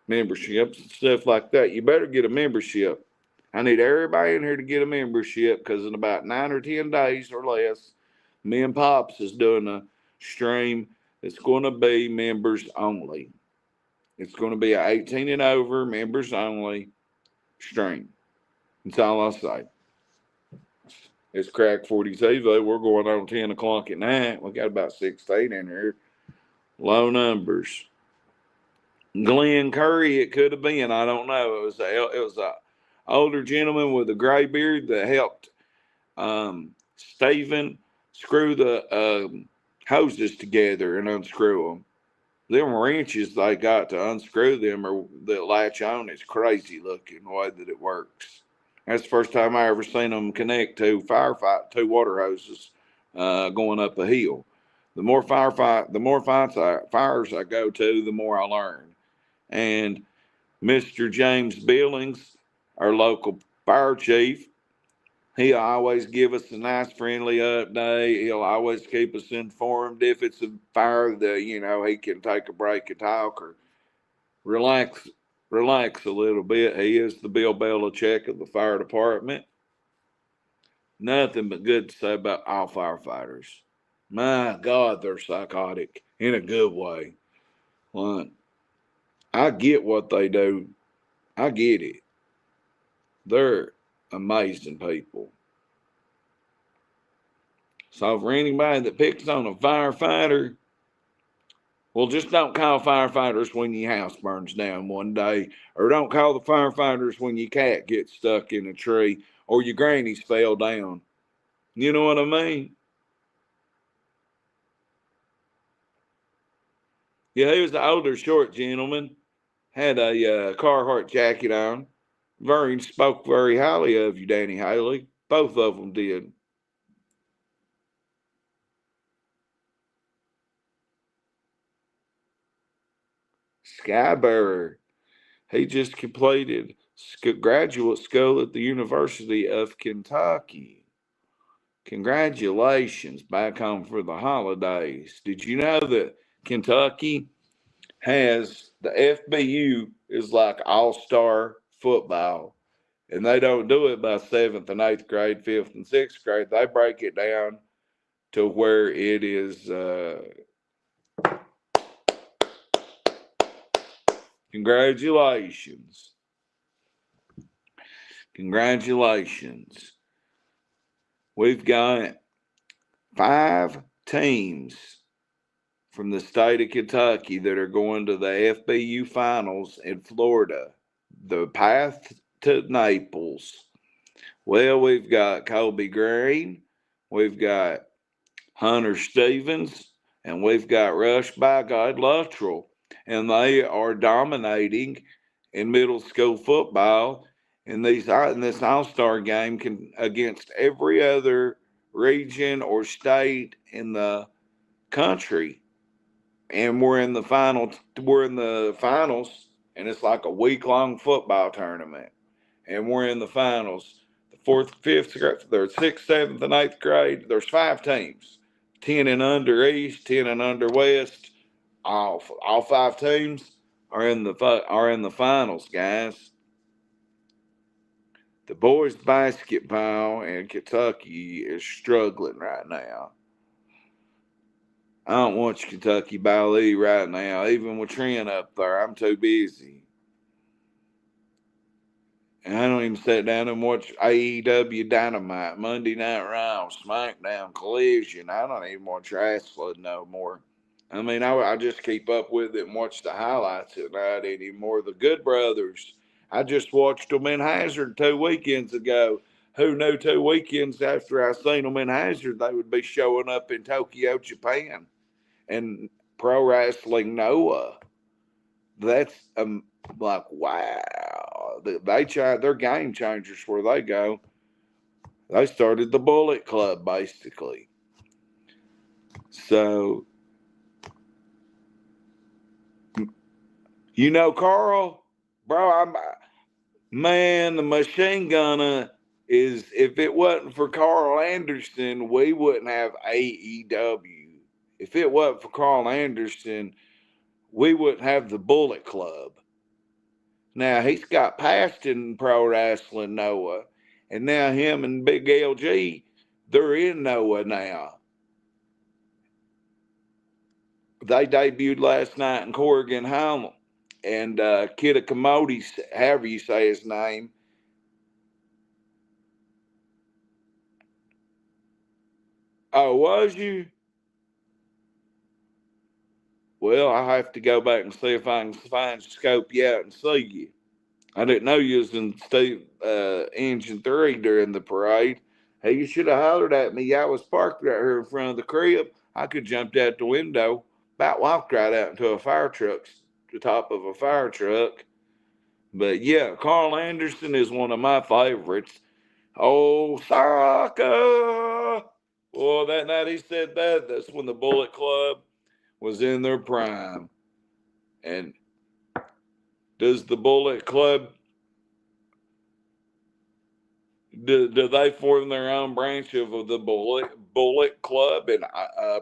Memberships and stuff like that. You better get a membership. I need everybody in here to get a membership because in about 9 or 10 days or less, me and Pops is doing a stream that's going to be members only. It's going to be a 18 and over, members only stream. That's all I'll say. It's Crack40tv. We're going on 10 o'clock at night. We got about 16 in here. Low numbers. Glenn Curry, it could have been. I don't know. It was a older gentleman with a gray beard that helped Stephen screw the hoses together and unscrew them. them wrenches they got to unscrew them or that latch on is crazy looking the way that it works. That's the first time I ever seen them connect to two water hoses going up a hill. The more fires I go to, the more I learn. And Mr. James Billings, our local fire chief, he'll always give us a nice friendly update. He'll always keep us informed if it's a fire that, he can take a break and talk or relax a little bit. He is the Bill Belichick of the fire department. Nothing but good to say about all firefighters. My God, they're psychotic in a good way. Like, I get what they do. I get it. They're amazing people. So for anybody that picks on a firefighter, well, just don't call firefighters when your house burns down one day, or don't call the firefighters when your cat gets stuck in a tree or your grannies fell down. You know what I mean? Yeah, he was the older short gentleman, had a Carhartt jacket on. Spoke very highly of you, Danny Haley. Both of them did. Skybearer. He just completed graduate school at the University of Kentucky. Congratulations, back home for the holidays. Did you know that Kentucky has the FBU is like all-star football, and they don't do it by 7th and 8th grade, 5th and 6th grade. They break it down to where it is congratulations. We've got 5 teams from the state of Kentucky that are going to the FBU finals in Florida. The path to Naples. Well, we've got Colby Green, we've got Hunter Stevens, and we've got Rush by God Luttrell. And they are dominating in middle school football in this all-star game against every other region or state in the country. And we're in the finals, and it's like a week-long football tournament. And we're in the finals. The 4th, 5th, the 6th, 7th, and 8th grade, there's 5 teams. 10 and under East, 10 and under West. All 5 teams are in the finals, guys. The boys basketball in Kentucky is struggling right now. I don't watch Kentucky Ballet right now. Even with Trent up there, I'm too busy. And I don't even sit down and watch AEW Dynamite, Monday Night Raw, SmackDown, Collision. I don't even watch wrestling no more. I mean, I just keep up with it and watch the highlights at night anymore. The Good Brothers, I just watched them in Hazard 2 weekends ago. Who knew 2 weekends after I seen them in Hazard, they would be showing up in Tokyo, Japan, and Pro Wrestling Noah. That's like, wow. They're game changers where they go. They started the Bullet Club, basically. So, Carl, bro, the machine gunner is, if it wasn't for Carl Anderson, we wouldn't have AEW. If it wasn't for Carl Anderson, we wouldn't have the Bullet Club. Now, he's got past in Pro Wrestling Noah, and now him and Big LG, they're in Noah now. They debuted last night in Corrigan Home, and Kid Commodity, however you say his name, oh, was you? Well, I have to go back and see if I can scope you out and see you. I didn't know you was in Engine 3 during the parade. Hey, you should have hollered at me. I was parked right here in front of the crib. I could have jumped out the window. about walked right out into a fire truck, the top of a fire truck. But yeah, Carl Anderson is one of my favorites. Oh, Saka! Well, that night he said that, that's when the Bullet Club was in their prime. And does the Bullet Club, do they form their own branch of the Bullet Club and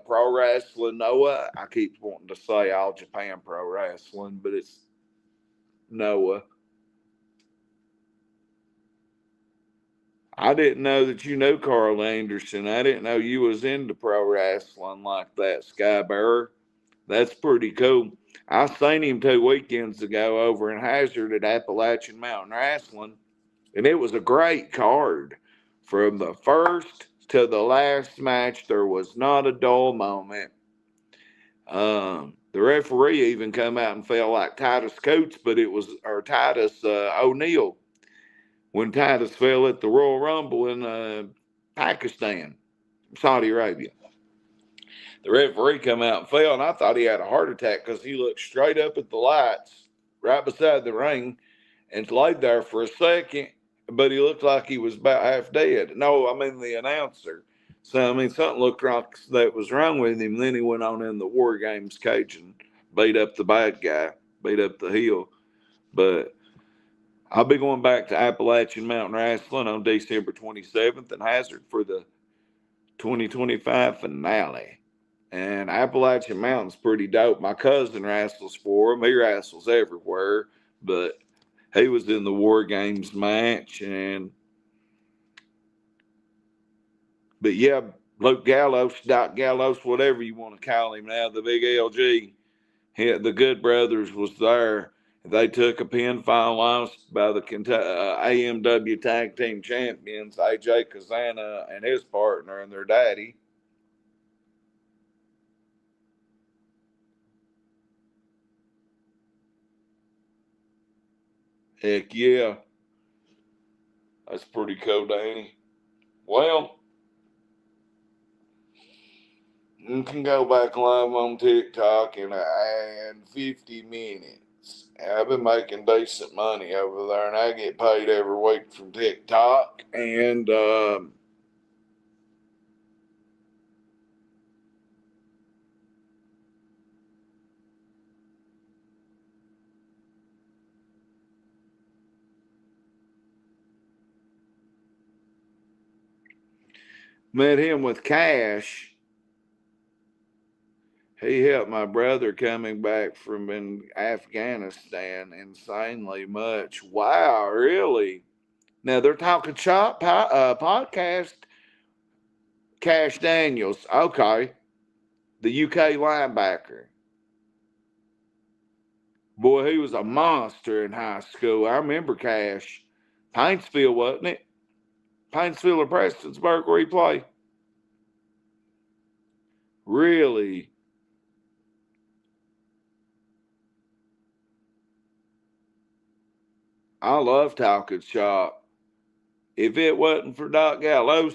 Pro Wrestling Noah? I keep wanting to say All Japan Pro Wrestling, but it's Noah. I didn't know that you knew Carl Anderson. I didn't know you was into pro wrestling like that, Skybearer. That's pretty cool. I seen him 2 weekends ago over in Hazard at Appalachian Mountain Wrestling, and it was a great card. From the first to the last match, there was not a dull moment. The referee even come out and felt like Titus Coates, but it was Titus O'Neil when Titus fell at the Royal Rumble in Pakistan, Saudi Arabia. The referee come out and fell, and I thought he had a heart attack because he looked straight up at the lights right beside the ring and laid there for a second, but he looked like he was about half dead. No, I mean the announcer. So, I mean, something looked like that was wrong with him. Then he went on in the War Games cage and beat up the bad guy, beat up the heel. But I'll be going back to Appalachian Mountain Wrestling on December 27th in Hazard for the 2025 finale. And Appalachian Mountain's pretty dope. My cousin wrestles for him. He wrestles everywhere, but he was in the War Games match. But yeah, Luke Gallows, Doc Gallows, whatever you want to call him now, the big LG, the Good Brothers was there. They took a pinfall loss by the AMW Tag Team Champions, AJ Kazana and his partner and their daddy. Heck yeah. That's pretty cool, Danny. Well, you can go back live on TikTok in 50 minutes. I've been making decent money over there, and I get paid every week from TikTok. And met him with cash. He helped my brother coming back from in Afghanistan insanely much. Wow, really? Now they're talking shop podcast. Cash Daniels, okay, the UK linebacker. Boy, he was a monster in high school. I remember Cash. Paintsville, wasn't it? Paintsville or Prestonsburg where he played? Really? I love talking shop. If it wasn't for Doc Gallows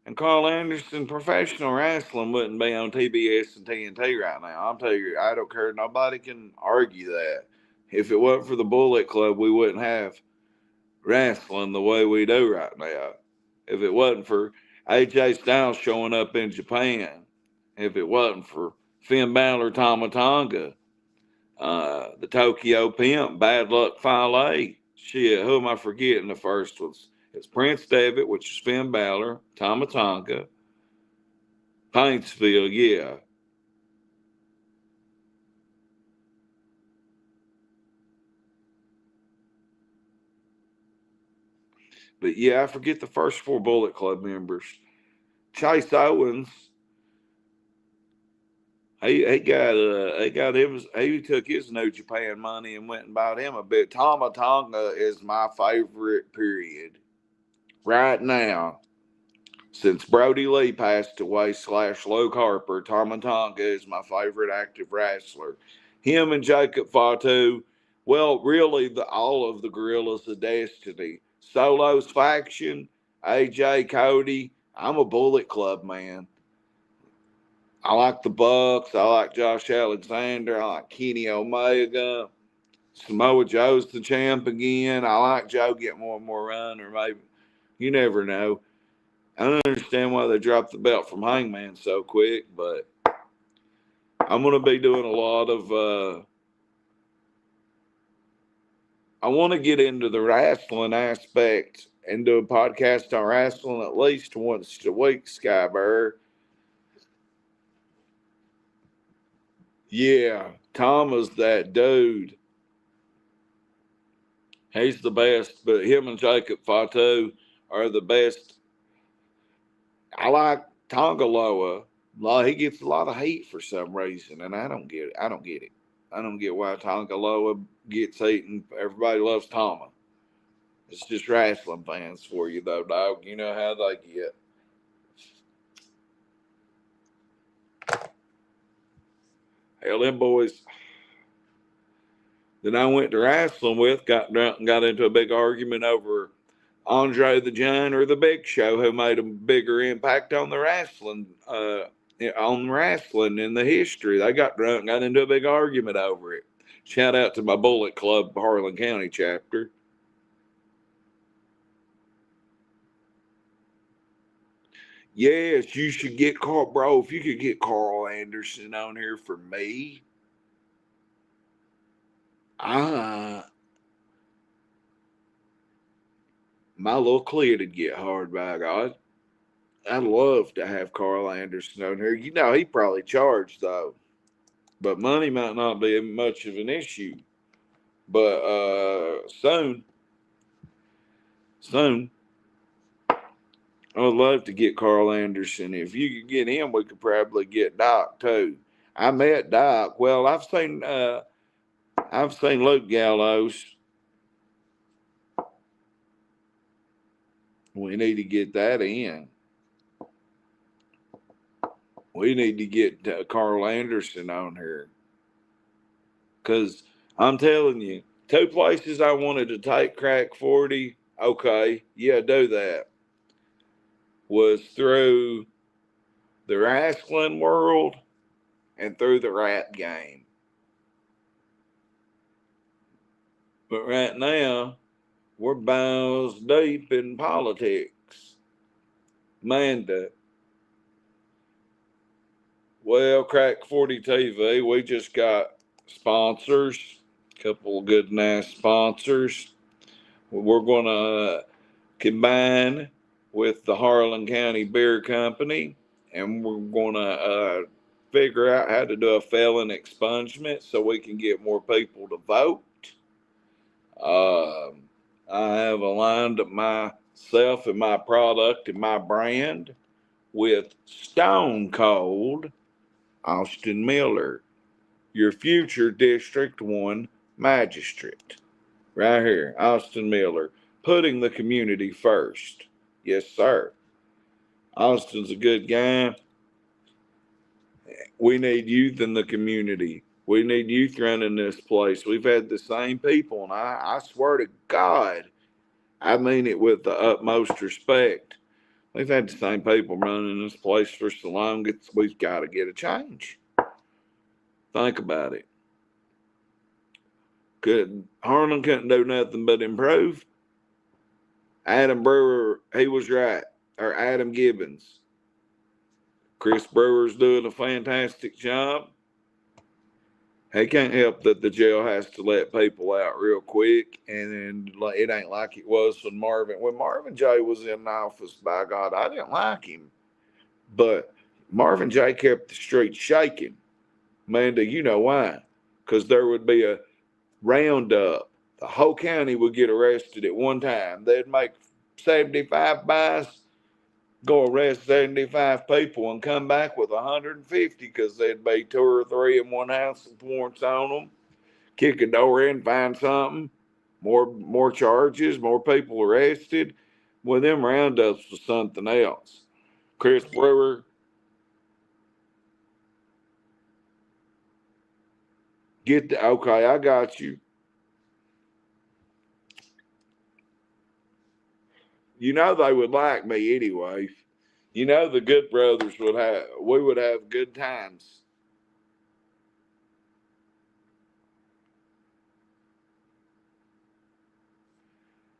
and Carl Anderson, professional wrestling wouldn't be on TBS and TNT right now. I'll tell you, I don't care. Nobody can argue that. If it wasn't for the Bullet Club, we wouldn't have wrestling the way we do right now. If it wasn't for AJ Styles showing up in Japan, if it wasn't for Finn Balor, Tama Tonga, the Tokyo Pimp, Bad Luck Fale. Shit, who am I forgetting? The first was it's Prince Devitt, which is Finn Balor, Tama Tonga, Paintsville, yeah. But yeah, I forget the first 4 Bullet Club members. Chase Owens. He took his New Japan money and went and bought him a bit. Tama Tonga is my favorite period right now. Since Brody Lee passed away / Luke Harper, Tama Tonga is my favorite active wrestler. Him and Jacob Fatu, well, really all of the Gorillas of Destiny. Solo's faction, AJ, Cody. I'm a Bullet Club man. I like the Bucks. I like Josh Alexander. I like Kenny Omega. Samoa Joe's the champ again. I like Joe getting more and more run, or maybe you never know. I don't understand why they dropped the belt from Hangman so quick, but I'm going to be doing a lot of. I want to get into the wrestling aspect and do a podcast on wrestling at least once a week, Skyber. Yeah, Tom is that dude. He's the best, but him and Jacob Fatu are the best. I like Tongaloa. He gets a lot of heat for some reason, and I don't get it. I don't get it. I don't get why Tongaloa gets heat and everybody loves Tama. It's just wrestling fans for you, though, dog. You know how they get. Hell, them boys that I went to wrestling with got drunk and got into a big argument over Andre the Giant or the Big Show, who made a bigger impact on the wrestling, in the history. They got drunk and got into a big argument over it. Shout out to my Bullet Club Harlan County chapter. Yes, you should get Carl, bro. If you could get Carl Anderson on here for me, my little clit would get hard, by God. I'd love to have Carl Anderson on here. You know, he probably charged, though. But money might not be much of an issue. But soon, I would love to get Carl Anderson. If you could get him, we could probably get Doc, too. I met Doc. Well, I've seen Luke Gallows. We need to get that in. We need to get Carl Anderson on here. Because I'm telling you, 2 places I wanted to take Crack 40, okay, yeah, do that, was through the wrestling world and through the rap game. But right now, we're balls deep in politics. Manda. Well, Crack40tv, we just got sponsors, a couple of good, nice sponsors. We're going to combine with the Harlan County Beer Company, and we're going to figure out how to do a felony expungement so we can get more people to vote. I have aligned myself and my product and my brand with Stone Cold Austin Miller, your future District 1 magistrate. Right here, Austin Miller, putting the community first. Yes, sir. Austin's a good guy. We need youth in the community. We need youth running this place. We've had the same people, and I swear to God, I mean it with the utmost respect. We've had the same people running this place for so long, we've got to get a change. Think about it. Harlan couldn't do nothing but improve. Adam Brewer, he was right. Or Adam Gibbons. Chris Brewer's doing a fantastic job. He can't help that the jail has to let people out real quick, and it ain't like it was when Marvin J was in office. By God, I didn't like him, but Marvin J kept the streets shaking. Amanda, you know why? Because there would be a roundup. The whole county would get arrested at one time. They'd make 75 buys, go arrest 75 people, and come back with 150 because there'd be 2 or 3 in one house with warrants on them. Kick a door in, find something, more charges, more people arrested. Well, them roundups was something else. Chris Brewer, okay, I got you. You know they would like me anyway. You know, the good brothers we would have good times.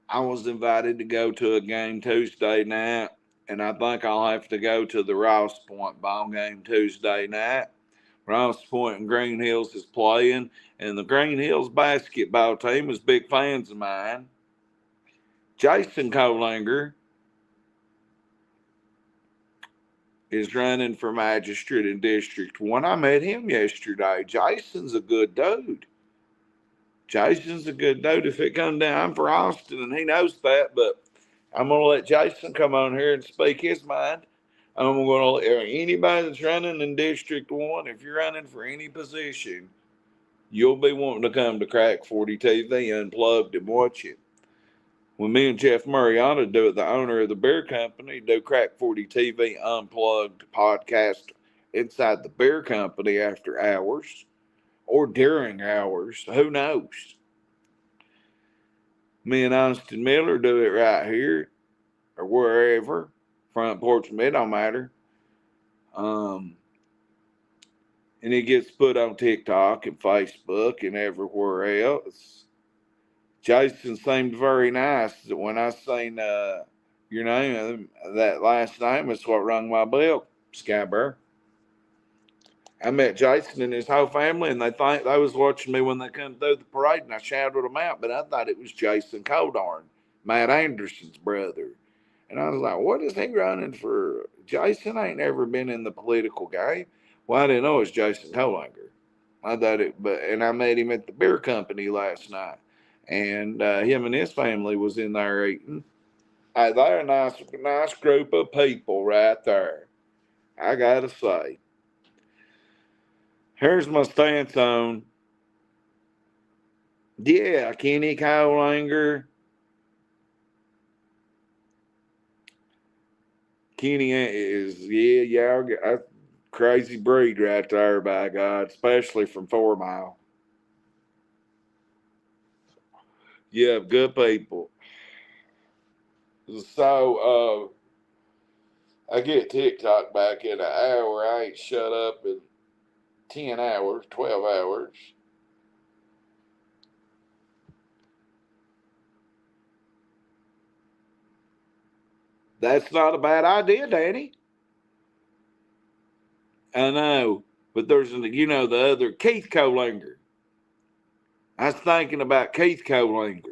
I was invited to go to a game Tuesday night, and I think I'll have to go to the Ross Point ball game Tuesday night. Ross Point and Green Hills is playing, and the Green Hills basketball team is big fans of mine. Jason Colinger is running for magistrate in District 1. I met him yesterday. Jason's a good dude. Jason's a good dude. If it comes down, I'm for Austin, and he knows that, but I'm going to let Jason come on here and speak his mind. I'm going to let anybody that's running in District 1, if you're running for any position, you'll be wanting to come to Crack40tv Unplugged and watch it. When me and Jeff Mariano do it, the owner of the beer company, do Crack40tv Unplugged podcast inside the beer company after hours or during hours. Who knows? Me and Austin Miller do it right here or wherever. Front porch, it don't matter. And it gets put on TikTok and Facebook and everywhere else. Jason seemed very nice. When I seen your name, that last name is what rung my bell, Skyber. I met Jason and his whole family, and they was watching me when they come through the parade, and I shouted them out, but I thought it was Jason Codarn, Matt Anderson's brother. And I was like, what is he running for? Jason ain't never been in the political game. Well, I didn't know it was Jason Colinger. I thought and I met him at the beer company last night, and him and his family was in there eating. They're a nice group of people right there. I gotta say. Here's my stance on, Kenny Colinger. Kenny is, a crazy breed right there, by God, especially from 4 Mile. Yeah, good people. So, I get TikTok back in an hour. I ain't shut up in 10 hours, 12 hours. That's not a bad idea, Danny. I know, but there's the other Keith Colinger. I was thinking about Keith Colinger.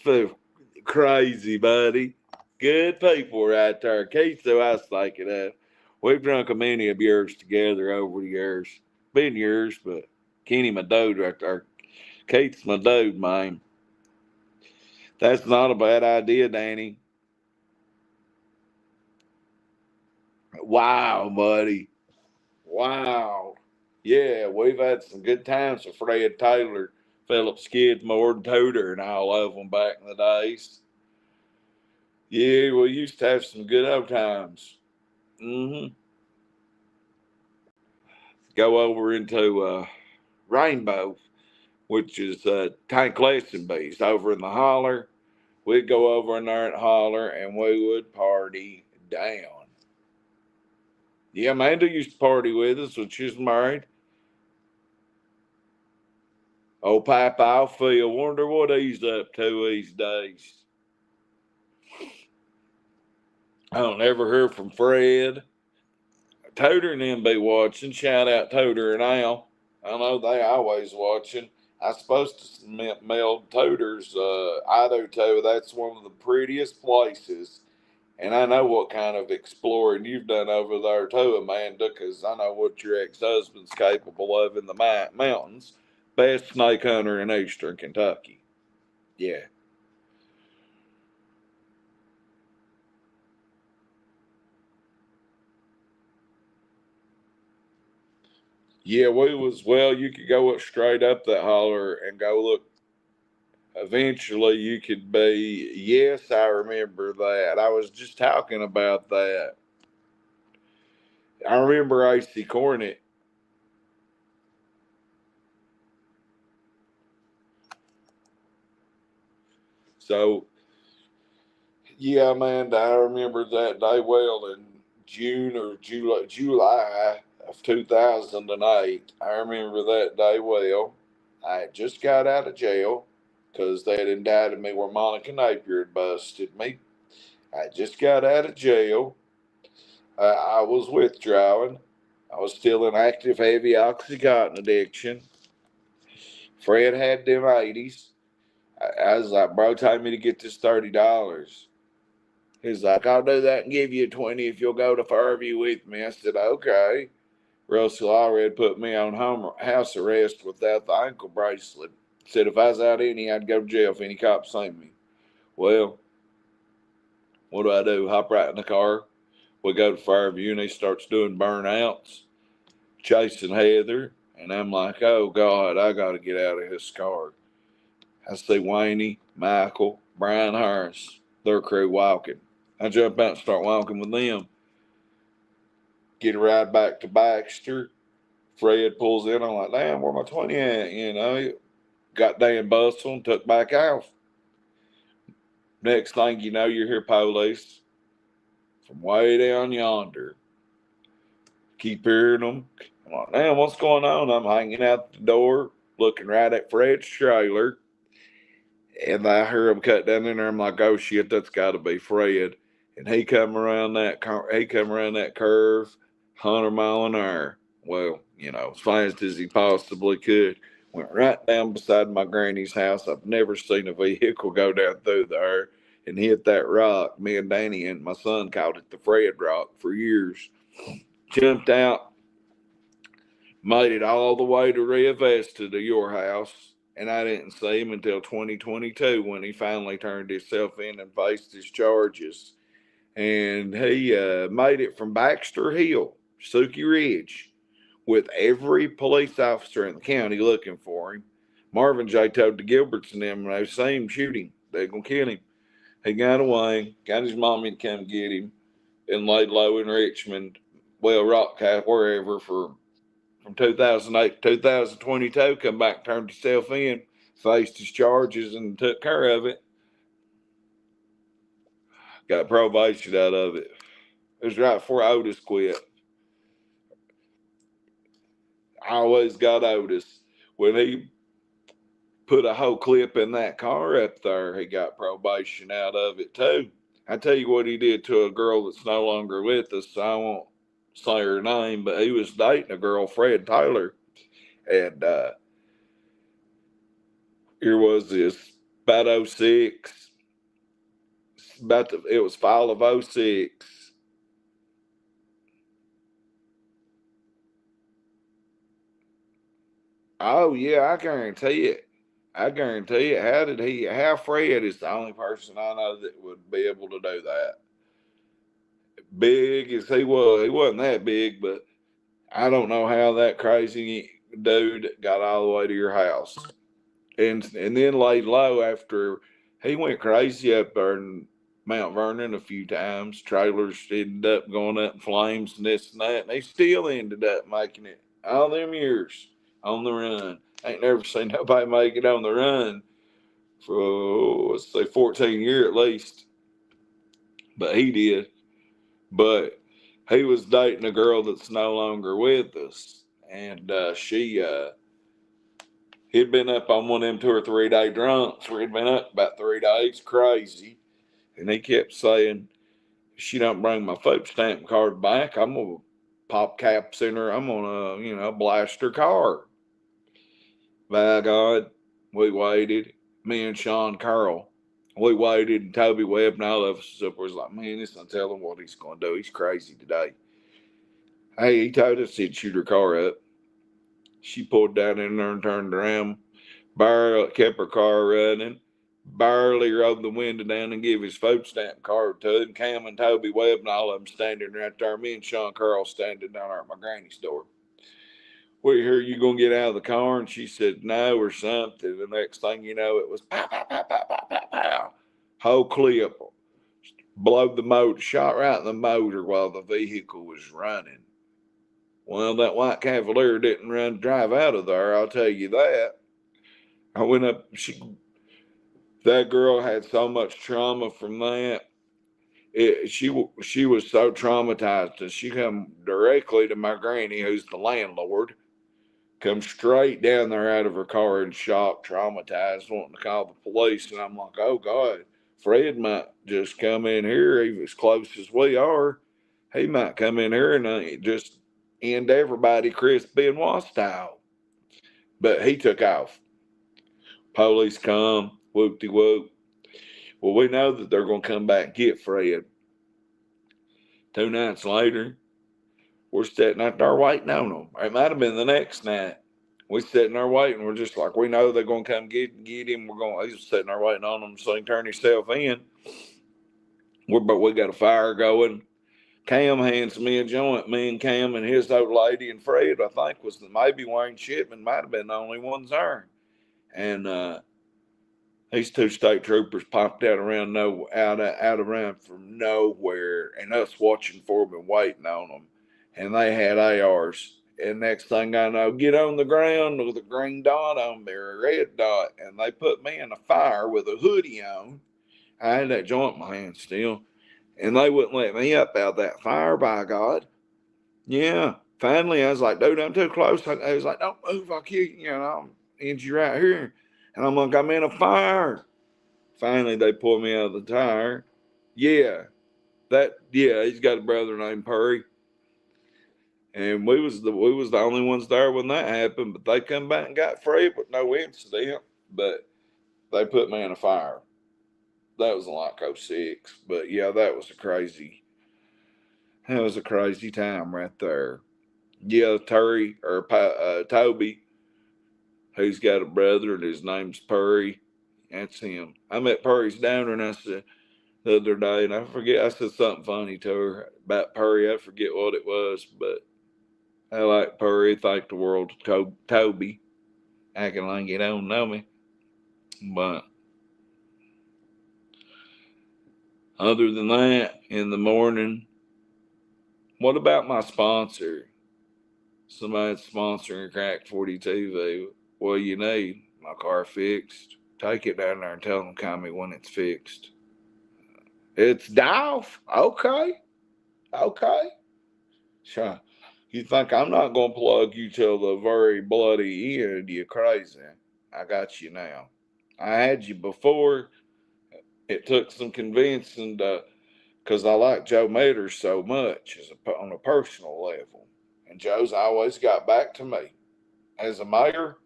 So crazy, buddy. Good people right there. Keith's who I was thinking of. We've drunk a many of beers together over the years. Been years, but Kenny, my dude right there. Keith's my dude, man. That's not a bad idea, Danny. Wow, buddy. Wow. Yeah, we've had some good times with Fred Taylor, Philip Skidmore, and Tudor, and all of them back in the days. Yeah, we used to have some good old times. Mm-hmm. Go over into Rainbow, which is Tank Lessenby's over in the holler. We'd go over in there at holler and we would party down. Yeah, Amanda used to party with us when she was married. Old Papa Alfield, wonder what he's up to these days. I don't ever hear from Fred. Toter and them be watching. Shout out Toter and Al. I know they always watching. I supposed to meld Toter's I do too. That's one of the prettiest places. And I know what kind of exploring you've done over there too, Amanda, because I know what your ex-husband's capable of in the mountains. Best snake hunter in eastern Kentucky. Yeah. Yeah, you could go straight up that holler and go look. Eventually you could be, yes, I remember that. I was just talking about that. I remember AC Cornet. So Yeah, man, I remember that day well in June or July of 2008. I remember that day well. I had just got out of jail because they had indicted me where Monica Napier had busted me. I just got out of jail. I was withdrawing. I was still in active heavy Oxycontin addiction. Fred had them 80s. I was like, bro, take me to get this $30. He's like, I'll do that and give you 20 if you'll go to Fairview with me. I said, okay. Russell already put me on house arrest without the ankle bracelet. Said if I was out any, I'd go to jail if any cops seen me. Well, what do? Hop right in the car. We go to Fairview and he starts doing burnouts, chasing Heather. And I'm like, oh, God, I got to get out of his car. I see Wayne, Michael, Brian Harris, their crew walking. I jump out and start walking with them. Get a ride back to Baxter. Fred pulls in. I'm like, damn, where my 20 at? You know, got Dan bustle and took back off. Next thing you know, you hear police from way down yonder. Keep hearing them. I'm like, damn, what's going on? I'm hanging out the door, looking right at Fred's trailer. And I hear him cut down in there. I'm like, oh shit, that's got to be Fred. And he come around that curve, 100 mile an hour. Well, you know, as fast as he possibly could. Went right down beside my granny's house. I've never seen a vehicle go down through there and hit that rock. Me and Danny and my son called it the Fred Rock for years. Jumped out, made it all the way to Rio Vista to your house. And I didn't see him until 2022 when he finally turned himself in and faced his charges. And he made it from Baxter Hill, Suki Ridge, with every police officer in the county looking for him. Marvin J. told the Gilberts and them, when they see him, shoot him. They're going to kill him. He got away, got his mommy to come get him, and laid low in Richmond, well, Rock Cap, wherever, from 2008 to 2022, come back, turned himself in, faced his charges, and took care of it. Got probation out of it. It was right before Otis quit. I always got Otis. When he put a whole clip in that car up there, he got probation out of it too. I tell you what he did to a girl that's no longer with us. I won't say her name, but he was dating a girl, Fred Taylor. And here was this, about 06. It was fall of 06. Oh yeah, I guarantee it. How Fred is the only person I know that would be able to do that. Big as he wasn't that big, but I don't know how that crazy dude got all the way to your house. And then laid low after he went crazy up there in Mount Vernon a few times. Trailers ended up going up in flames and this and that. And they still ended up making it all them years on the run. Ain't never seen nobody make it on the run for, let's say, 14 years at least. But he did. But he was dating a girl that's no longer with us. And he'd been up on one of them 2 or 3 day drunks where he'd been up about 3 days, crazy. And he kept saying, if she don't bring my food stamp card back, I'm going to pop caps in her. I'm going to, blast her car. By God, we waited. Me and Sean Carroll, we waited, and Toby Webb and all of us up was like, man, this don't tell him what he's going to do. He's crazy today. Hey, he told us he'd shoot her car up. She pulled down in there and turned around, kept her car running, barely rolled the window down and gave his food stamp card to him. Cam and Toby Webb and all of them standing right there. Me and Sean Carroll standing down there at my granny's door. We hear you gonna get out of the car, and she said no or something. The next thing you know, it was pow, pow, pow, pow, pow, pow, pow. Whole clip. Blowed the motor, shot right in the motor while the vehicle was running. Well, that white Cavalier didn't drive out of there, I'll tell you that. I went up, that girl had so much trauma from that. she was so traumatized that she come directly to my granny, who's the landlord, come straight down there out of her car in shock, traumatized, wanting to call the police. And I'm like, oh God, Fred might just come in here, even as close as we are. He might come in here and just end everybody Chris Benoit style. But he took off. Police come, whoop-de-whoop. Well, we know that they're going to come back and get Fred. 2 nights later, we're sitting out there waiting on them. It might have been the next night. We're sitting there waiting. We're just like, we know they're going to come get him. He's sitting there waiting on them so he can turn himself in. But we got a fire going. Cam hands me a joint. Me and Cam and his old lady and Fred, I think, was maybe Wayne Shipman, might have been the only ones there. And these 2 state troopers popped out around around from nowhere, and us watching for them and waiting on them. And they had ARs. And next thing I know, get on the ground with a green dot on there, a red dot. And they put me in a fire with a hoodie on. I had that joint in my hand still. And they wouldn't let me up out of that fire, by God. Yeah. Finally, I was like, dude, I'm too close. I was like, don't move, I'll kill you. I'll end you right here. And I'm like, I'm in a fire. Finally, they pulled me out of the tire. Yeah. He's got a brother named Perry. And we was the only ones there when that happened, but they come back and got Fred with no incident. But they put me in a fire. That was like 06. But yeah, that was a crazy time right there. Yeah, Toby, who's got a brother and his name's Perry. That's him. I met Perry's daughter, and I said the other day, and I said something funny to her about Perry. I forget what it was, but I like Perry. Thank the world to Toby. Acting like you don't know me. But other than that, in the morning, what about my sponsor? Somebody's sponsoring Crack40tv. What do you need? My car fixed. Take it down there and tell them to call me when it's fixed. It's Dolph. Okay. Sure. You think I'm not going to plug you till the very bloody end? You crazy. I got you now. I had you before. It took some convincing because I like Joe Matters so much on a personal level. And Joe's always got back to me. As a mayor,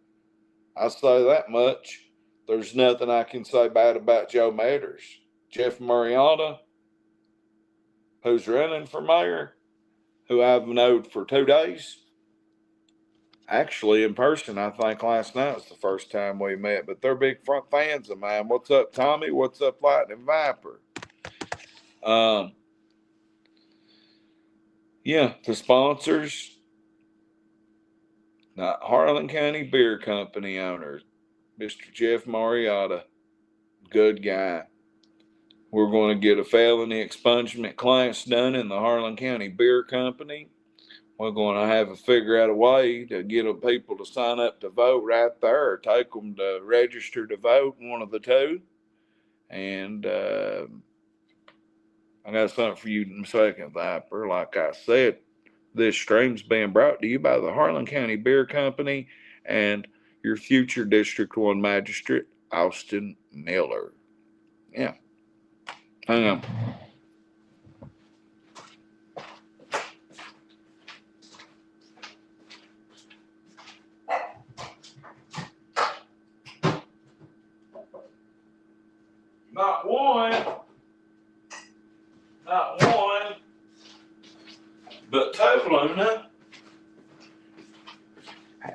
I say that much. There's nothing I can say bad about Joe Matters. Jeff Mariota, who's running for mayor, who I've known for 2 days. Actually, in person, I think last night was the first time we met, but they're big fans of mine. What's up, Tommy? What's up, Lightning Viper? Yeah, the sponsors, Harlan County Beer Company owner, Mr. Jeff Mariota, good guy. We're going to get a felony expungement class done in the Harlan County Beer Company. We're going to have to figure out a way to get people to sign up to vote right there, or take them to register to vote, one of the two. And I got something for you in a second, Viper. Like I said, this stream's being brought to you by the Harlan County Beer Company and your future District 1 Magistrate, Austin Miller. Yeah. Hang on. Not one, but two, Luna.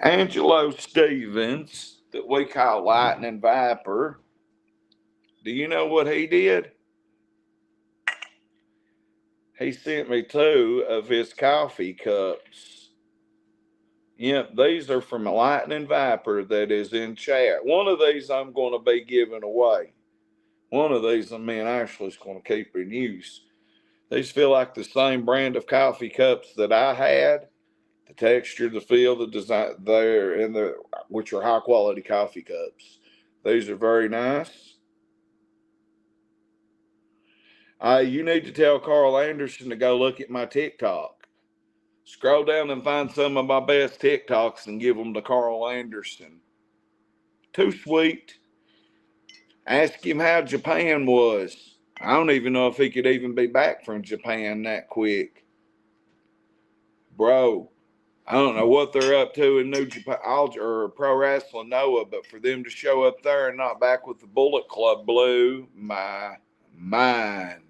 Angelo Stevens, that we call Lightning Viper. Do you know what he did? He sent me 2 of his coffee cups. Yep, these are from a Lightning Viper that is in chat. One of these I'm going to be giving away. One of these, me and Ashley's going to keep in use. These feel like the same brand of coffee cups that I had. The texture, the feel, the design, which are high quality coffee cups. These are very nice. You need to tell Carl Anderson to go look at my TikTok. Scroll down and find some of my best TikToks and give them to Carl Anderson. Too sweet. Ask him how Japan was. I don't even know if he could even be back from Japan that quick. Bro, I don't know what they're up to in New Japan or Pro Wrestling Noah, but for them to show up there and not back with the Bullet Club blew my mind.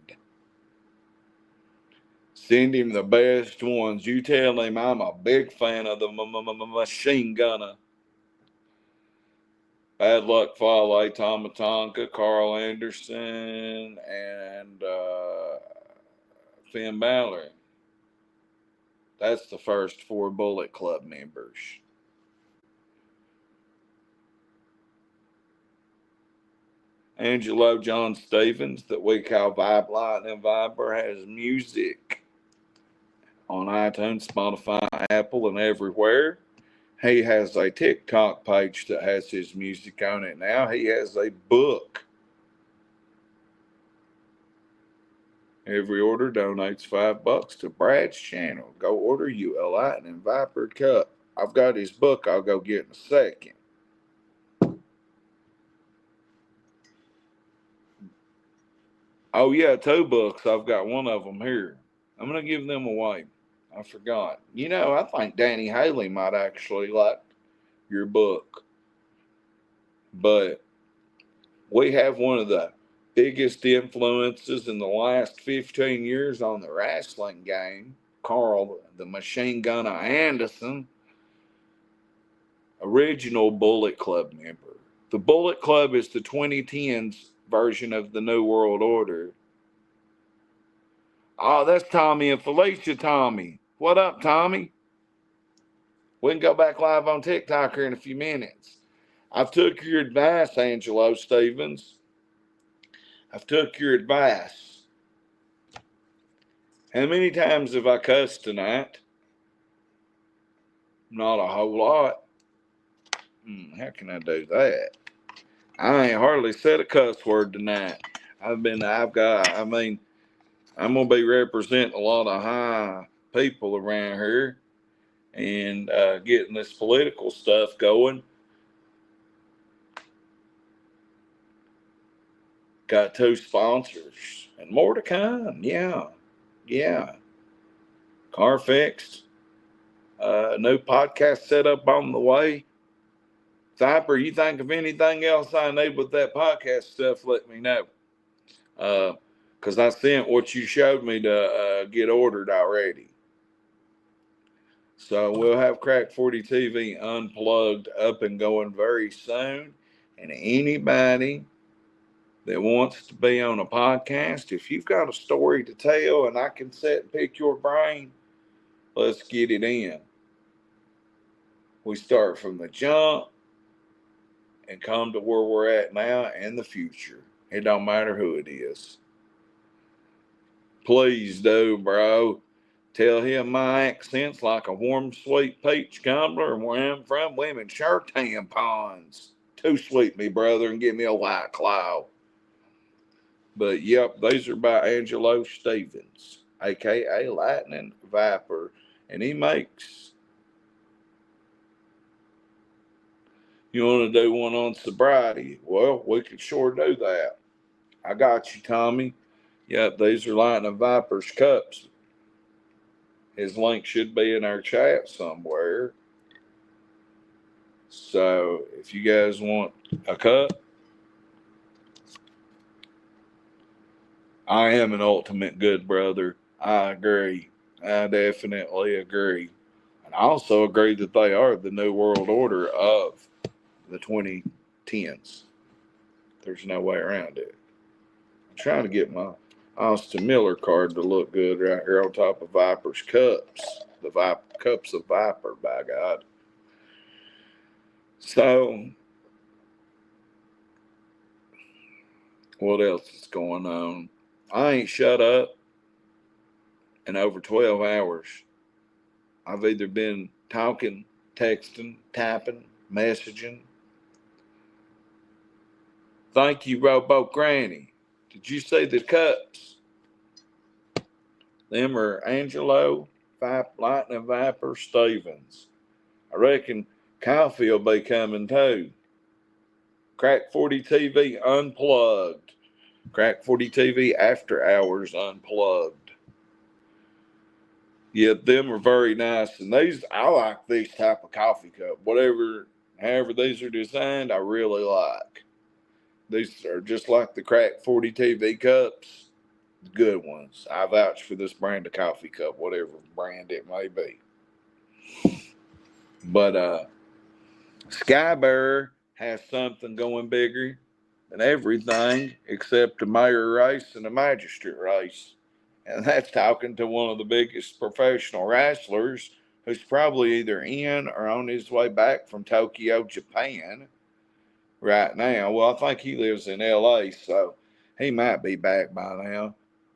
Send him the best ones. You tell him I'm a big fan of the Machine Gunner. Bad Luck Fale, Tomatonka, Carl Anderson, and Finn Balor. That's the first 4 Bullet Club members. Angelo John Stevens, that we call Vibe Lightning Viper, has music on iTunes, Spotify, Apple, and everywhere. He has a TikTok page that has his music on it now. He has a book. Every order donates $5 to Brad's channel. Go order you a Lightning Viper cup. I've got his book I'll go get in a second. Oh, yeah, 2 books. I've got one of them here. I'm going to give them away. I forgot. You know, I think Danny Haley might actually like your book. But we have one of the biggest influences in the last 15 years on the wrestling game, Carl the Machine Gunner Anderson, original Bullet Club member. The Bullet Club is the 2010s version of the New World Order. Oh, that's Tommy and Felicia. Tommy. What up, Tommy? We can go back live on TikTok here in a few minutes. I've took your advice, Angelo Stevens. I've took your advice. How many times have I cussed tonight? Not a whole lot. How can I do that? I ain't hardly said a cuss word tonight. I'm gonna be representing a lot of high people around here and getting this political stuff going. Got 2 sponsors and more to come. Yeah. Car fixed. New podcast set up on the way. Viper, you think of anything else I need with that podcast stuff, let me know. Because I sent what you showed me to get ordered already. So we'll have Crack40tv unplugged up and going very soon. And anybody that wants to be on a podcast, if you've got a story to tell and I can sit and pick your brain, let's get it in. We start from the jump and come to where we're at now and the future. It don't matter who it is. Please do, bro. Tell him my accent's like a warm, sweet peach cobbler, and where I'm from, women sure tampons. Too sweet, me brother, and give me a white claw. But yep, these are by Angelo Stevens, aka Lightning Viper, and he makes. You want to do one on sobriety? Well, we could sure do that. I got you, Tommy. Yep, these are Lightning Viper's cups. His link should be in our chat somewhere. So if you guys want a cup, I am an ultimate good brother. I agree. I definitely agree. And I also agree that they are the New World Order of the 2010s. There's no way around it. I'm trying to get my Austin Miller card to look good right here on top of Viper's cups. The cups of Viper, by God. So, what else is going on? I ain't shut up in over 12 hours. I've either been talking, texting, typing, messaging. Thank you, Robo Granny. Did you see the cups? Them are Angelo, Lightning Viper, Stevens. I reckon Coffee will be coming too. Crack40tv Unplugged. Crack40tv After Hours Unplugged. Yeah, them are very nice. And these, I like these type of coffee cup. However these are designed, I really like. These are just like the Crack40tv cups. Good ones. I vouch for this brand of coffee cup, whatever brand it may be. But Skybear has something going bigger than everything except the mayor race and the magistrate race. And that's talking to one of the biggest professional wrestlers who's probably either in or on his way back from Tokyo, Japan right now. Well, I think he lives in LA, so he might be back by now,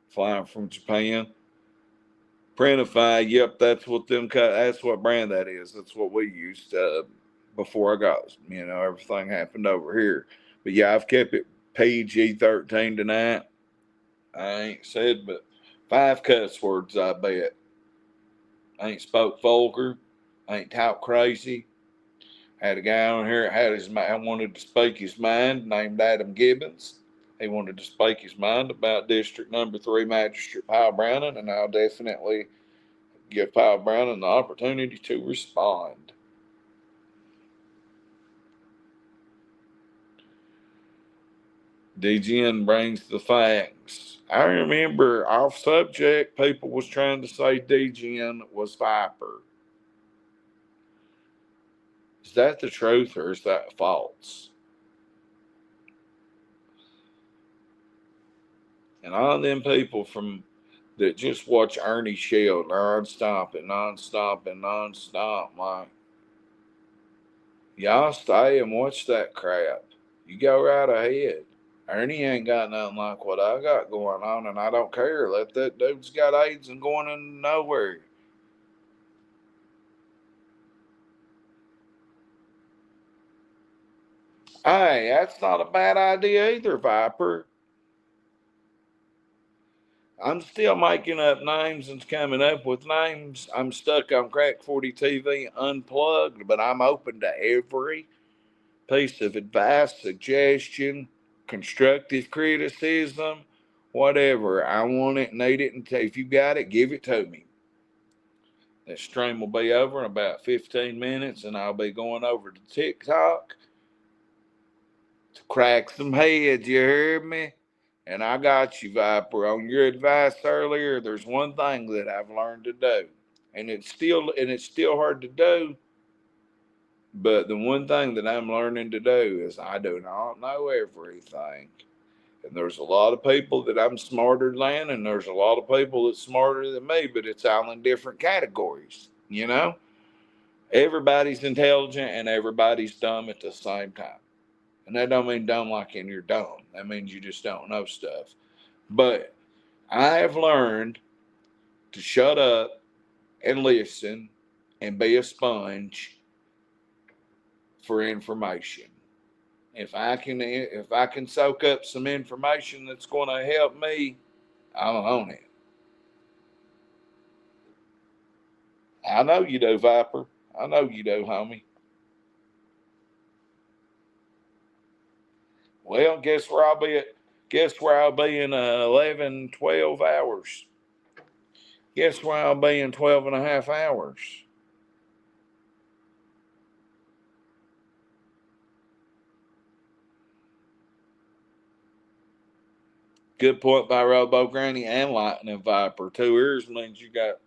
flying from Japan. Printify, yep, that's what that's what brand that is. That's what we used before I got, everything happened over here. But yeah, I've kept it PG-13 tonight. I ain't said but 5 cuss words, I bet. I ain't spoke vulgar. I ain't talk crazy. Had a guy on here that wanted to speak his mind, named Adam Gibbons. He wanted to speak his mind about District Number 3 Magistrate Powell Browning, and I'll definitely give Powell Browning the opportunity to respond. DGN brings the facts. I remember off subject, people was trying to say DGN was Viper. Is that the truth or is that false? And all them people that just watch Ernie Shell nonstop, like, y'all stay and watch that crap. You go right ahead. Ernie ain't got nothing like what I got going on, and I don't care. Let that dude's got AIDS and going into nowhere. Hey, that's not a bad idea either, Viper. I'm still making up names and coming up with names. I'm stuck on Crack40tv Unplugged, but I'm open to every piece of advice, suggestion, constructive criticism, whatever. I want it, need it, and if you got it, give it to me. This stream will be over in about 15 minutes, and I'll be going over to TikTok to crack some heads, you heard me? And I got you, Viper. On your advice earlier, there's one thing that I've learned to do. And it's still hard to do, but the one thing that I'm learning to do is I do not know everything. And there's a lot of people that I'm smarter than, and there's a lot of people that's smarter than me, but it's all in different categories, Everybody's intelligent and everybody's dumb at the same time. And that don't mean dumb like in you're dumb. That means you just don't know stuff. But I have learned to shut up and listen and be a sponge for information. If I can soak up some information that's going to help me, I'm on it. I know you do, Viper. I know you do, homie. Well, guess where I'll be in 11, 12 hours. Guess where I'll be in 12 and a half hours. Good point by Robo Granny and Lightning Viper. 2 ears means you got.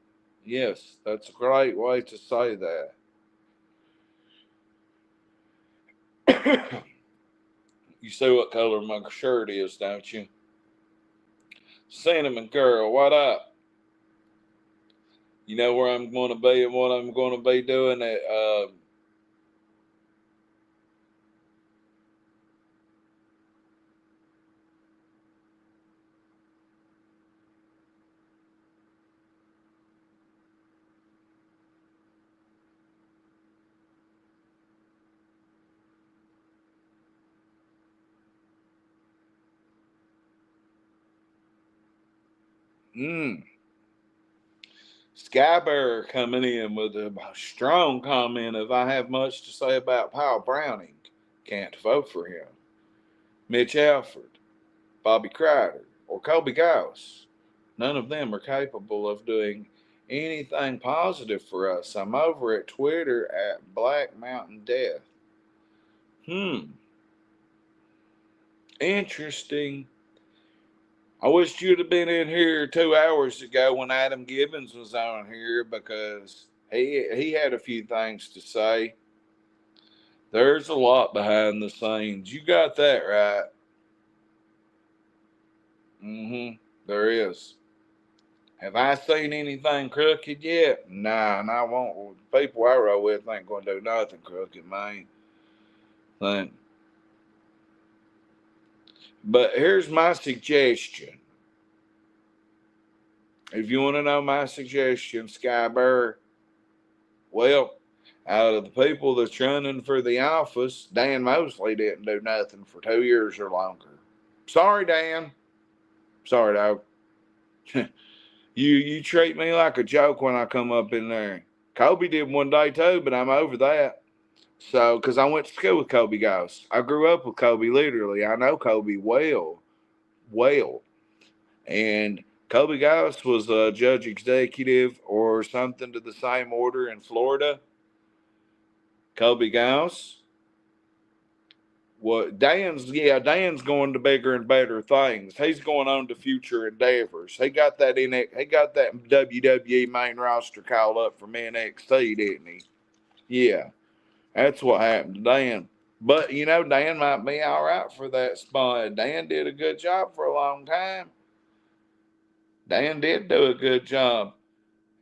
Yes, that's a great way to say that. You see what color my shirt is, don't you? Cinnamon Girl, what up? You know where I'm going to be and what I'm going to be doing at Skybear coming in with a strong comment of I have much to say about Powell Browning. Can't vote for him. Mitch Alford, Bobby Crider, or Kobe Gauss. None of them are capable of doing anything positive for us. I'm over at Twitter at Black Mountain Death. Interesting. I wish you'd have been in here 2 hours ago when Adam Gibbons was on here because he had a few things to say. There's a lot behind the scenes. You got that right. There is. Have I seen anything crooked yet? Nah, and I won't. The people I roll with ain't going to do nothing crooked, man. But here's my suggestion. If you want to know my suggestion, Skybear, well, out of the people that's running for the office, Dan Mosley didn't do nothing for 2 years or longer. Sorry, Dan. Sorry, dog. You treat me like a joke when I come up in there. Kobe did one day too, but I'm over that. So, because I went to school with Kobe Gauss. I grew up with Kobe, literally. I know Kobe well. And Kobe Gauss was a judge executive or something to the same order in Florida. Kobe Gauss. Well, Dan's going to bigger and better things. He's going on to future endeavors. He got that WWE main roster call up from NXT, didn't he? Yeah, that's what happened to Dan. But Dan might be all right for that spot. Dan did a good job for a long time. Dan did do a good job,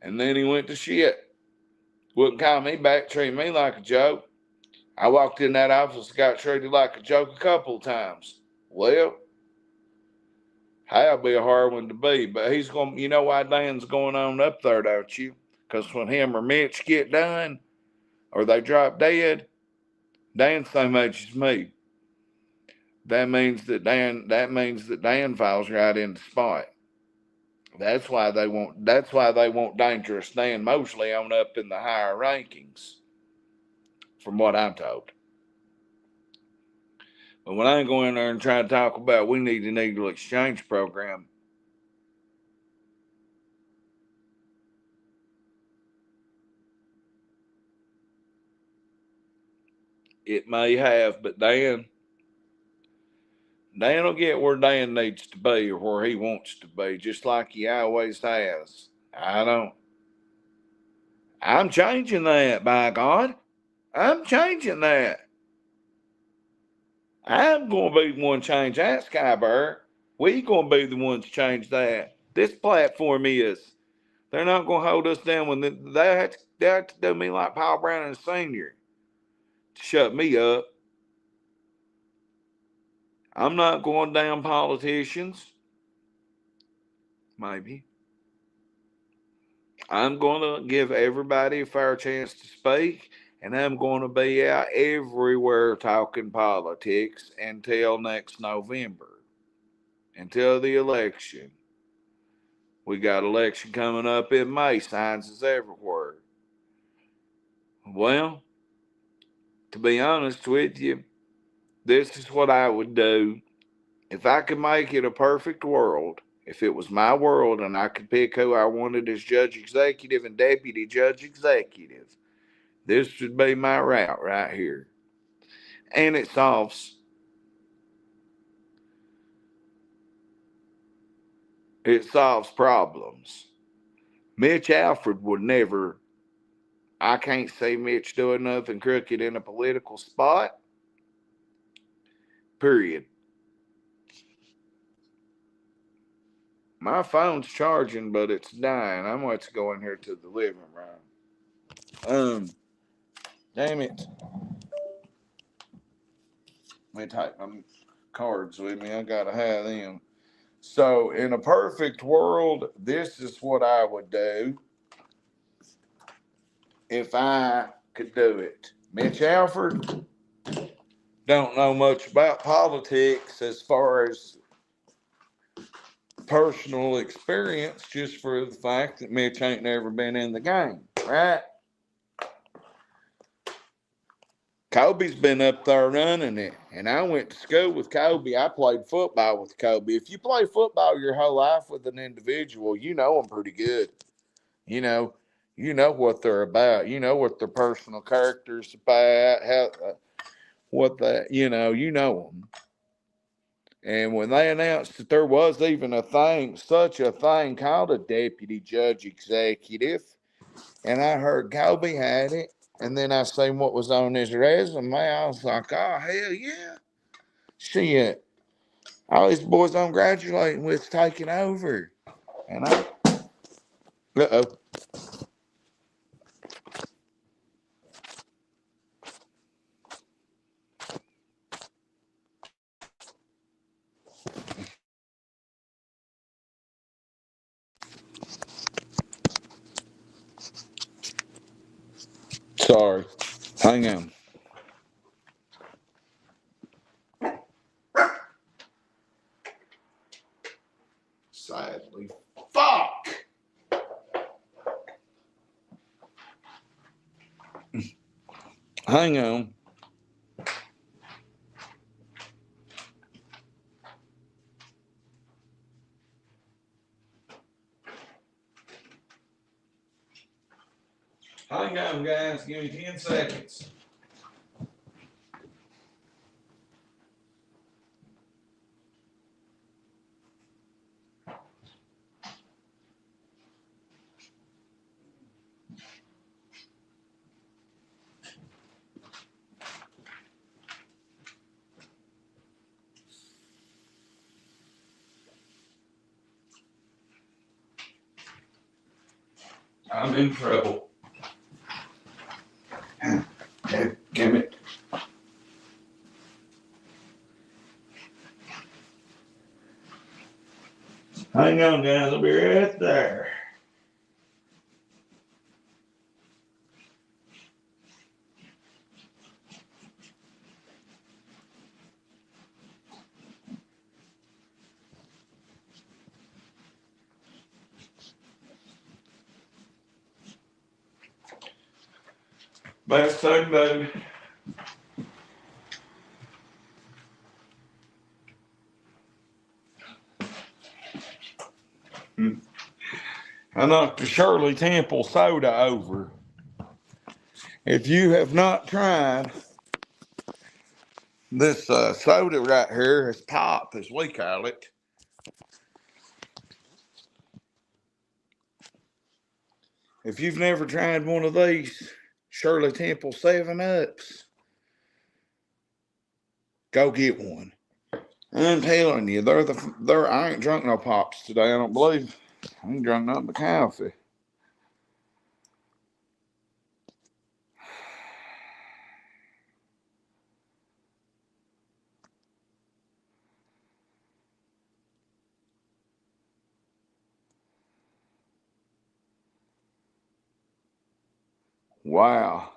and then he went to shit. Wouldn't call me back, treat me like a joke. I walked in that office and got treated like a joke a couple of times. Well, that'll be a hard one to be. But he's going, you know why Dan's going on up there, don't you? Because when him or Mitch get done, or they drop dead, Dan's same age as me. That means that Dan falls right in the spot. That's why they want dangerous Dan Mosley on up in the higher rankings, from what I'm told. But when I go in there and try to talk about we need an eagle exchange program, it may have, but Dan will get where Dan needs to be or where he wants to be, just like he always has. I'm changing that, by God. I'm changing that. I'm going to be the one to change that, Skybear. We going to be the ones to change that. This platform is. They're not going to hold us down when they have to do me like Paul Brown and Sr. to shut me up. I'm not going down politicians. Maybe. I'm going to give everybody a fair chance to speak, and I'm going to be out everywhere talking politics until next November, until the election. We got election coming up in May. Signs is everywhere. Well, to be honest with you, this is what I would do. If I could make it a perfect world, if it was my world and I could pick who I wanted as judge executive and deputy judge executive, this would be my route right here. And it solves problems. Mitch Alford would never, I can't see Mitch doing nothing crooked in a political spot. Period. My phone's charging, but it's dying. I'm going to go in here to the living room. Damn it. Let me take my cards with me. I gotta have them. So, in a perfect world, this is what I would do if I could do it. Mitch Alford don't know much about politics as far as personal experience just for the fact that Mitch ain't never been in the game, right? Kobe's been up there running it, and I went to school with Kobe. I played football with Kobe. If you play football your whole life with an individual, you know them pretty good. You know what they're about. You know what their personal character's about. How, what that, you know them. And when they announced that there was even such a thing called a deputy judge executive, and I heard Kobe had it, and then I seen what was on his resume, I was like, oh, hell yeah. Shit. All these boys I'm graduating with taking over. And uh-oh. Sorry. Hang on. Sadly. Fuck! Hang on. Hang on, guys. Give me 10 seconds. I'm in trouble. Damn it. Hang on, guys. I'll be right there. Best thing, baby. I knocked the Shirley Temple soda over. If you have not tried this soda right here, it's pop, as we call it. If you've never tried one of these Shirley Temple 7-Ups, go get one. I'm telling you, I ain't drunk no pops today, I don't believe. I ain't drunk nothing but coffee. Wow.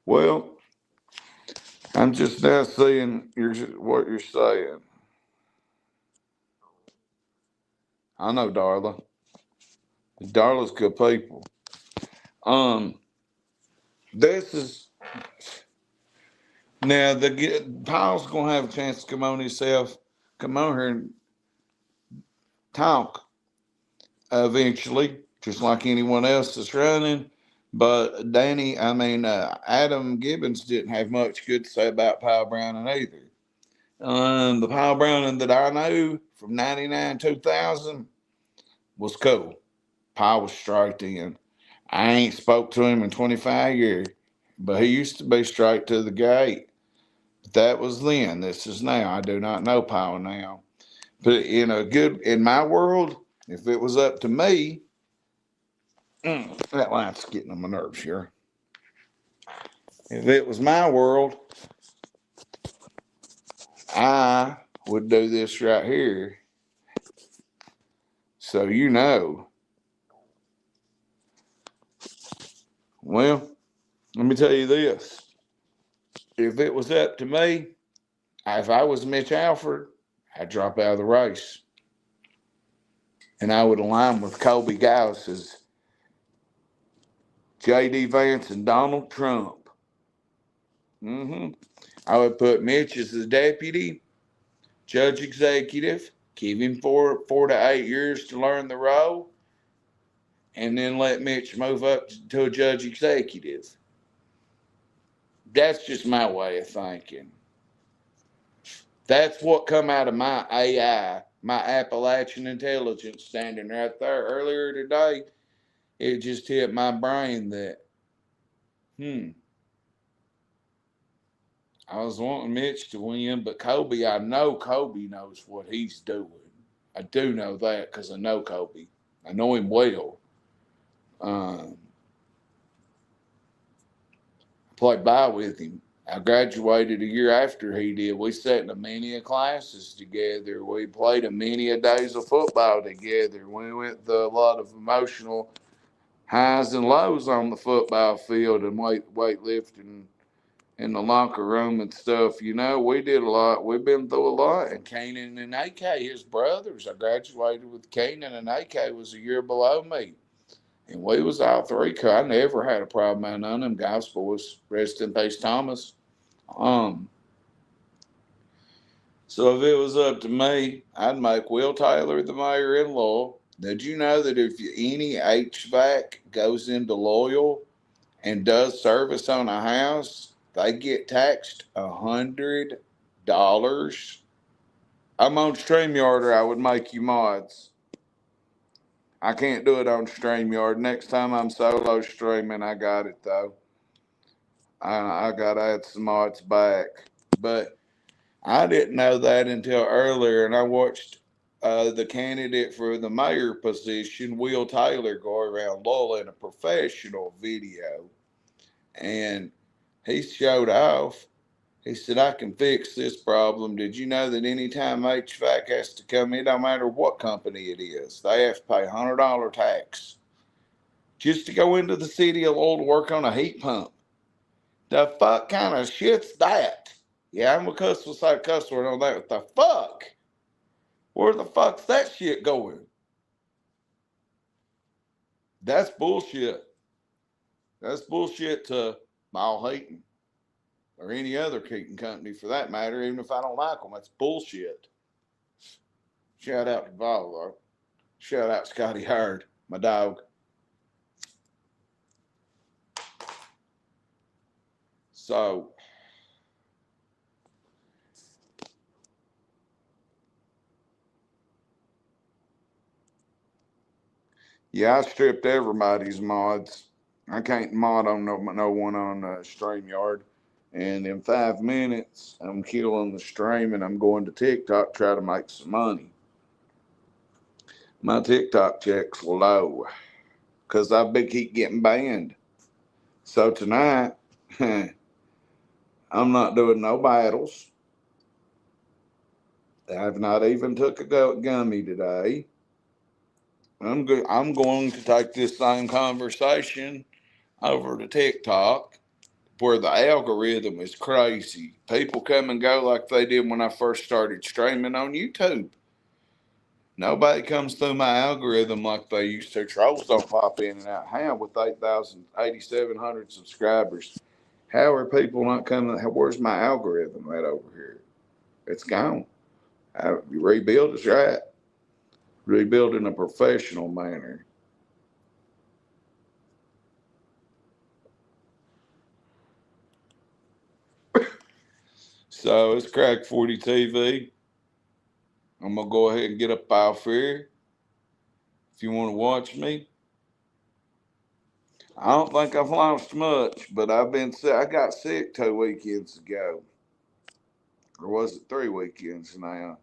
Well, I'm just now seeing what you're saying. I know Darla. Darla's good people. This is now Paul's gonna have a chance to come on himself, come on here and talk eventually, just like anyone else that's running. But Adam Gibbons didn't have much good to say about Paul Browning either. The Paul Browning that I knew from 99 2000 was cool. Paul was straight in. I ain't spoke to him in 25 years, but he used to be straight to the gate. But that was then. This is now. I do not know Paul now. But in my world, if it was up to me, that light's getting on my nerves here. If it was my world, I would do this right here. So you know. Well, let me tell you this. If it was up to me, if I was Mitch Alford, I'd drop out of the race. And I would align with Colby Gauss's J.D. Vance and Donald Trump. I would put Mitch as the deputy, judge executive, give him 4 to 8 years to learn the role, and then let Mitch move up to a judge executive. That's just my way of thinking. That's what come out of my AI, my Appalachian Intelligence standing right there earlier today. It just hit my brain that, I was wanting Mitch to win, but Colby, I know Colby knows what he's doing. I do know that because I know Colby. I know him well. I played ball with him. I graduated a year after he did. We sat in a many of classes together. We played a many of days of football together. We went through a lot of emotional highs and lows on the football field and weightlifting in the locker room and stuff. You know, we did a lot. We've been through a lot. And Kanan and AK, his brothers, I graduated with Kanan, and AK was a year below me. And we was all three. I never had a problem with none of them guys, boys. Rest in peace, Thomas. So if it was up to me, I'd make Will Taylor the mayor-in-law. Did you know that if any HVAC goes into Loyal and does service on a house, they get taxed $100? I'm on StreamYard, or I would make you mods. I can't do it on StreamYard. Next time I'm solo streaming, I got it though. I got to add some mods back. But I didn't know that until earlier, and I watched the candidate for the mayor position, Will Taylor, go around Lola in a professional video. And he showed off. He said, I can fix this problem. Did you know that anytime HVAC has to come in, no matter what company it is, they have to pay $100 tax just to go into the city of Lowell to work on a heat pump? The fuck kind of shit's that? Yeah, I'm a cuss will say cuss word on that. What the fuck? Where the fuck's that shit going? That's bullshit. That's bullshit to Mile Heaton or any other heating company for that matter, even if I don't like them. That's bullshit. Shout out to Vol, though. Shout out Scotty Hard, my dog. So, yeah, I stripped everybody's mods. I can't mod on no one on StreamYard. And in 5 minutes, I'm killing the stream and I'm going to TikTok to try to make some money. My TikTok check's low because I've been keep getting banned. So tonight, I'm not doing no battles. I've not even took a gummy today. I'm going to take this same conversation over to TikTok, where the algorithm is crazy. People come and go like they did when I first started streaming on YouTube. Nobody comes through my algorithm like they used to. Trolls don't pop in and out. How with 8,700 subscribers? How are people not coming? Where's my algorithm at over here? It's gone. You rebuild is right. Rebuild in a professional manner. So it's Crack40tv. I'm going to go ahead and get up off here. If you want to watch me. I don't think I've lost much, but I've been sick. I got sick 2 weekends ago. Or was it 3 weekends now?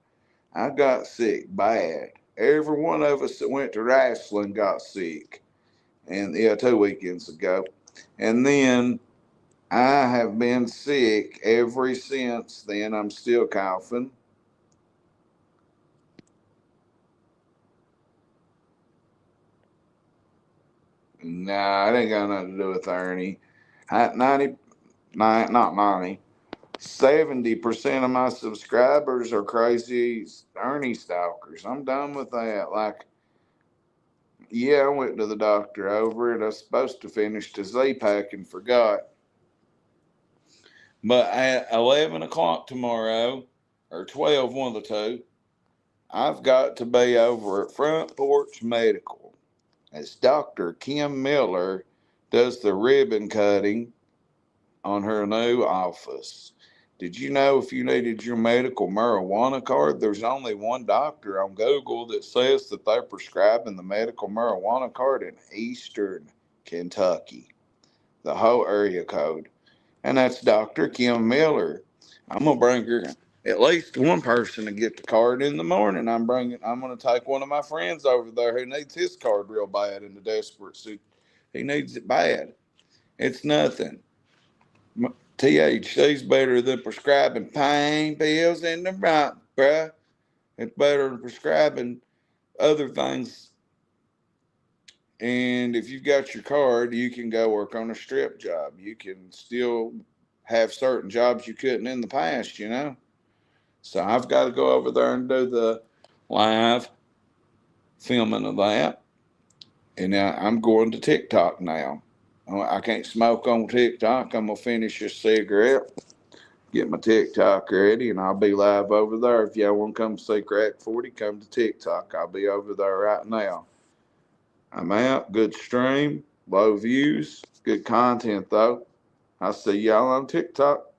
I got sick bad. Every one of us that went to wrestling got sick. And 2 weekends ago. And then I have been sick ever since then. I'm still coughing. Nah, it ain't got nothing to do with Ernie. 70% of my subscribers are crazy Ernie stalkers. I'm done with that. Like, yeah, I went to the doctor over it. I was supposed to finish the Z-Pack and forgot. But at 11 o'clock tomorrow, or 12, one of the two, I've got to be over at Front Porch Medical. As Dr. Kim Miller does the ribbon cutting on her new office. Did you know if you needed your medical marijuana card, there's only one doctor on Google that says that they're prescribing the medical marijuana card in Eastern Kentucky, the whole area code. And that's Dr. Kim Miller. I'm gonna bring her at least one person to get the card in the morning. I'm gonna take one of my friends over there who needs his card real bad in the desperate suit. He needs it bad. It's nothing. THC's better than prescribing pain pills in the right, bruh. It's better than prescribing other things. And if you've got your card, you can go work on a strip job. You can still have certain jobs you couldn't in the past, you know? So I've got to go over there and do the live filming of that. And I'm going to TikTok now. I can't smoke on TikTok. I'm going to finish this cigarette, get my TikTok ready, and I'll be live over there. If y'all want to come see Crack40, come to TikTok. I'll be over there right now. I'm out. Good stream. Low views. Good content, though. I'll see y'all on TikTok.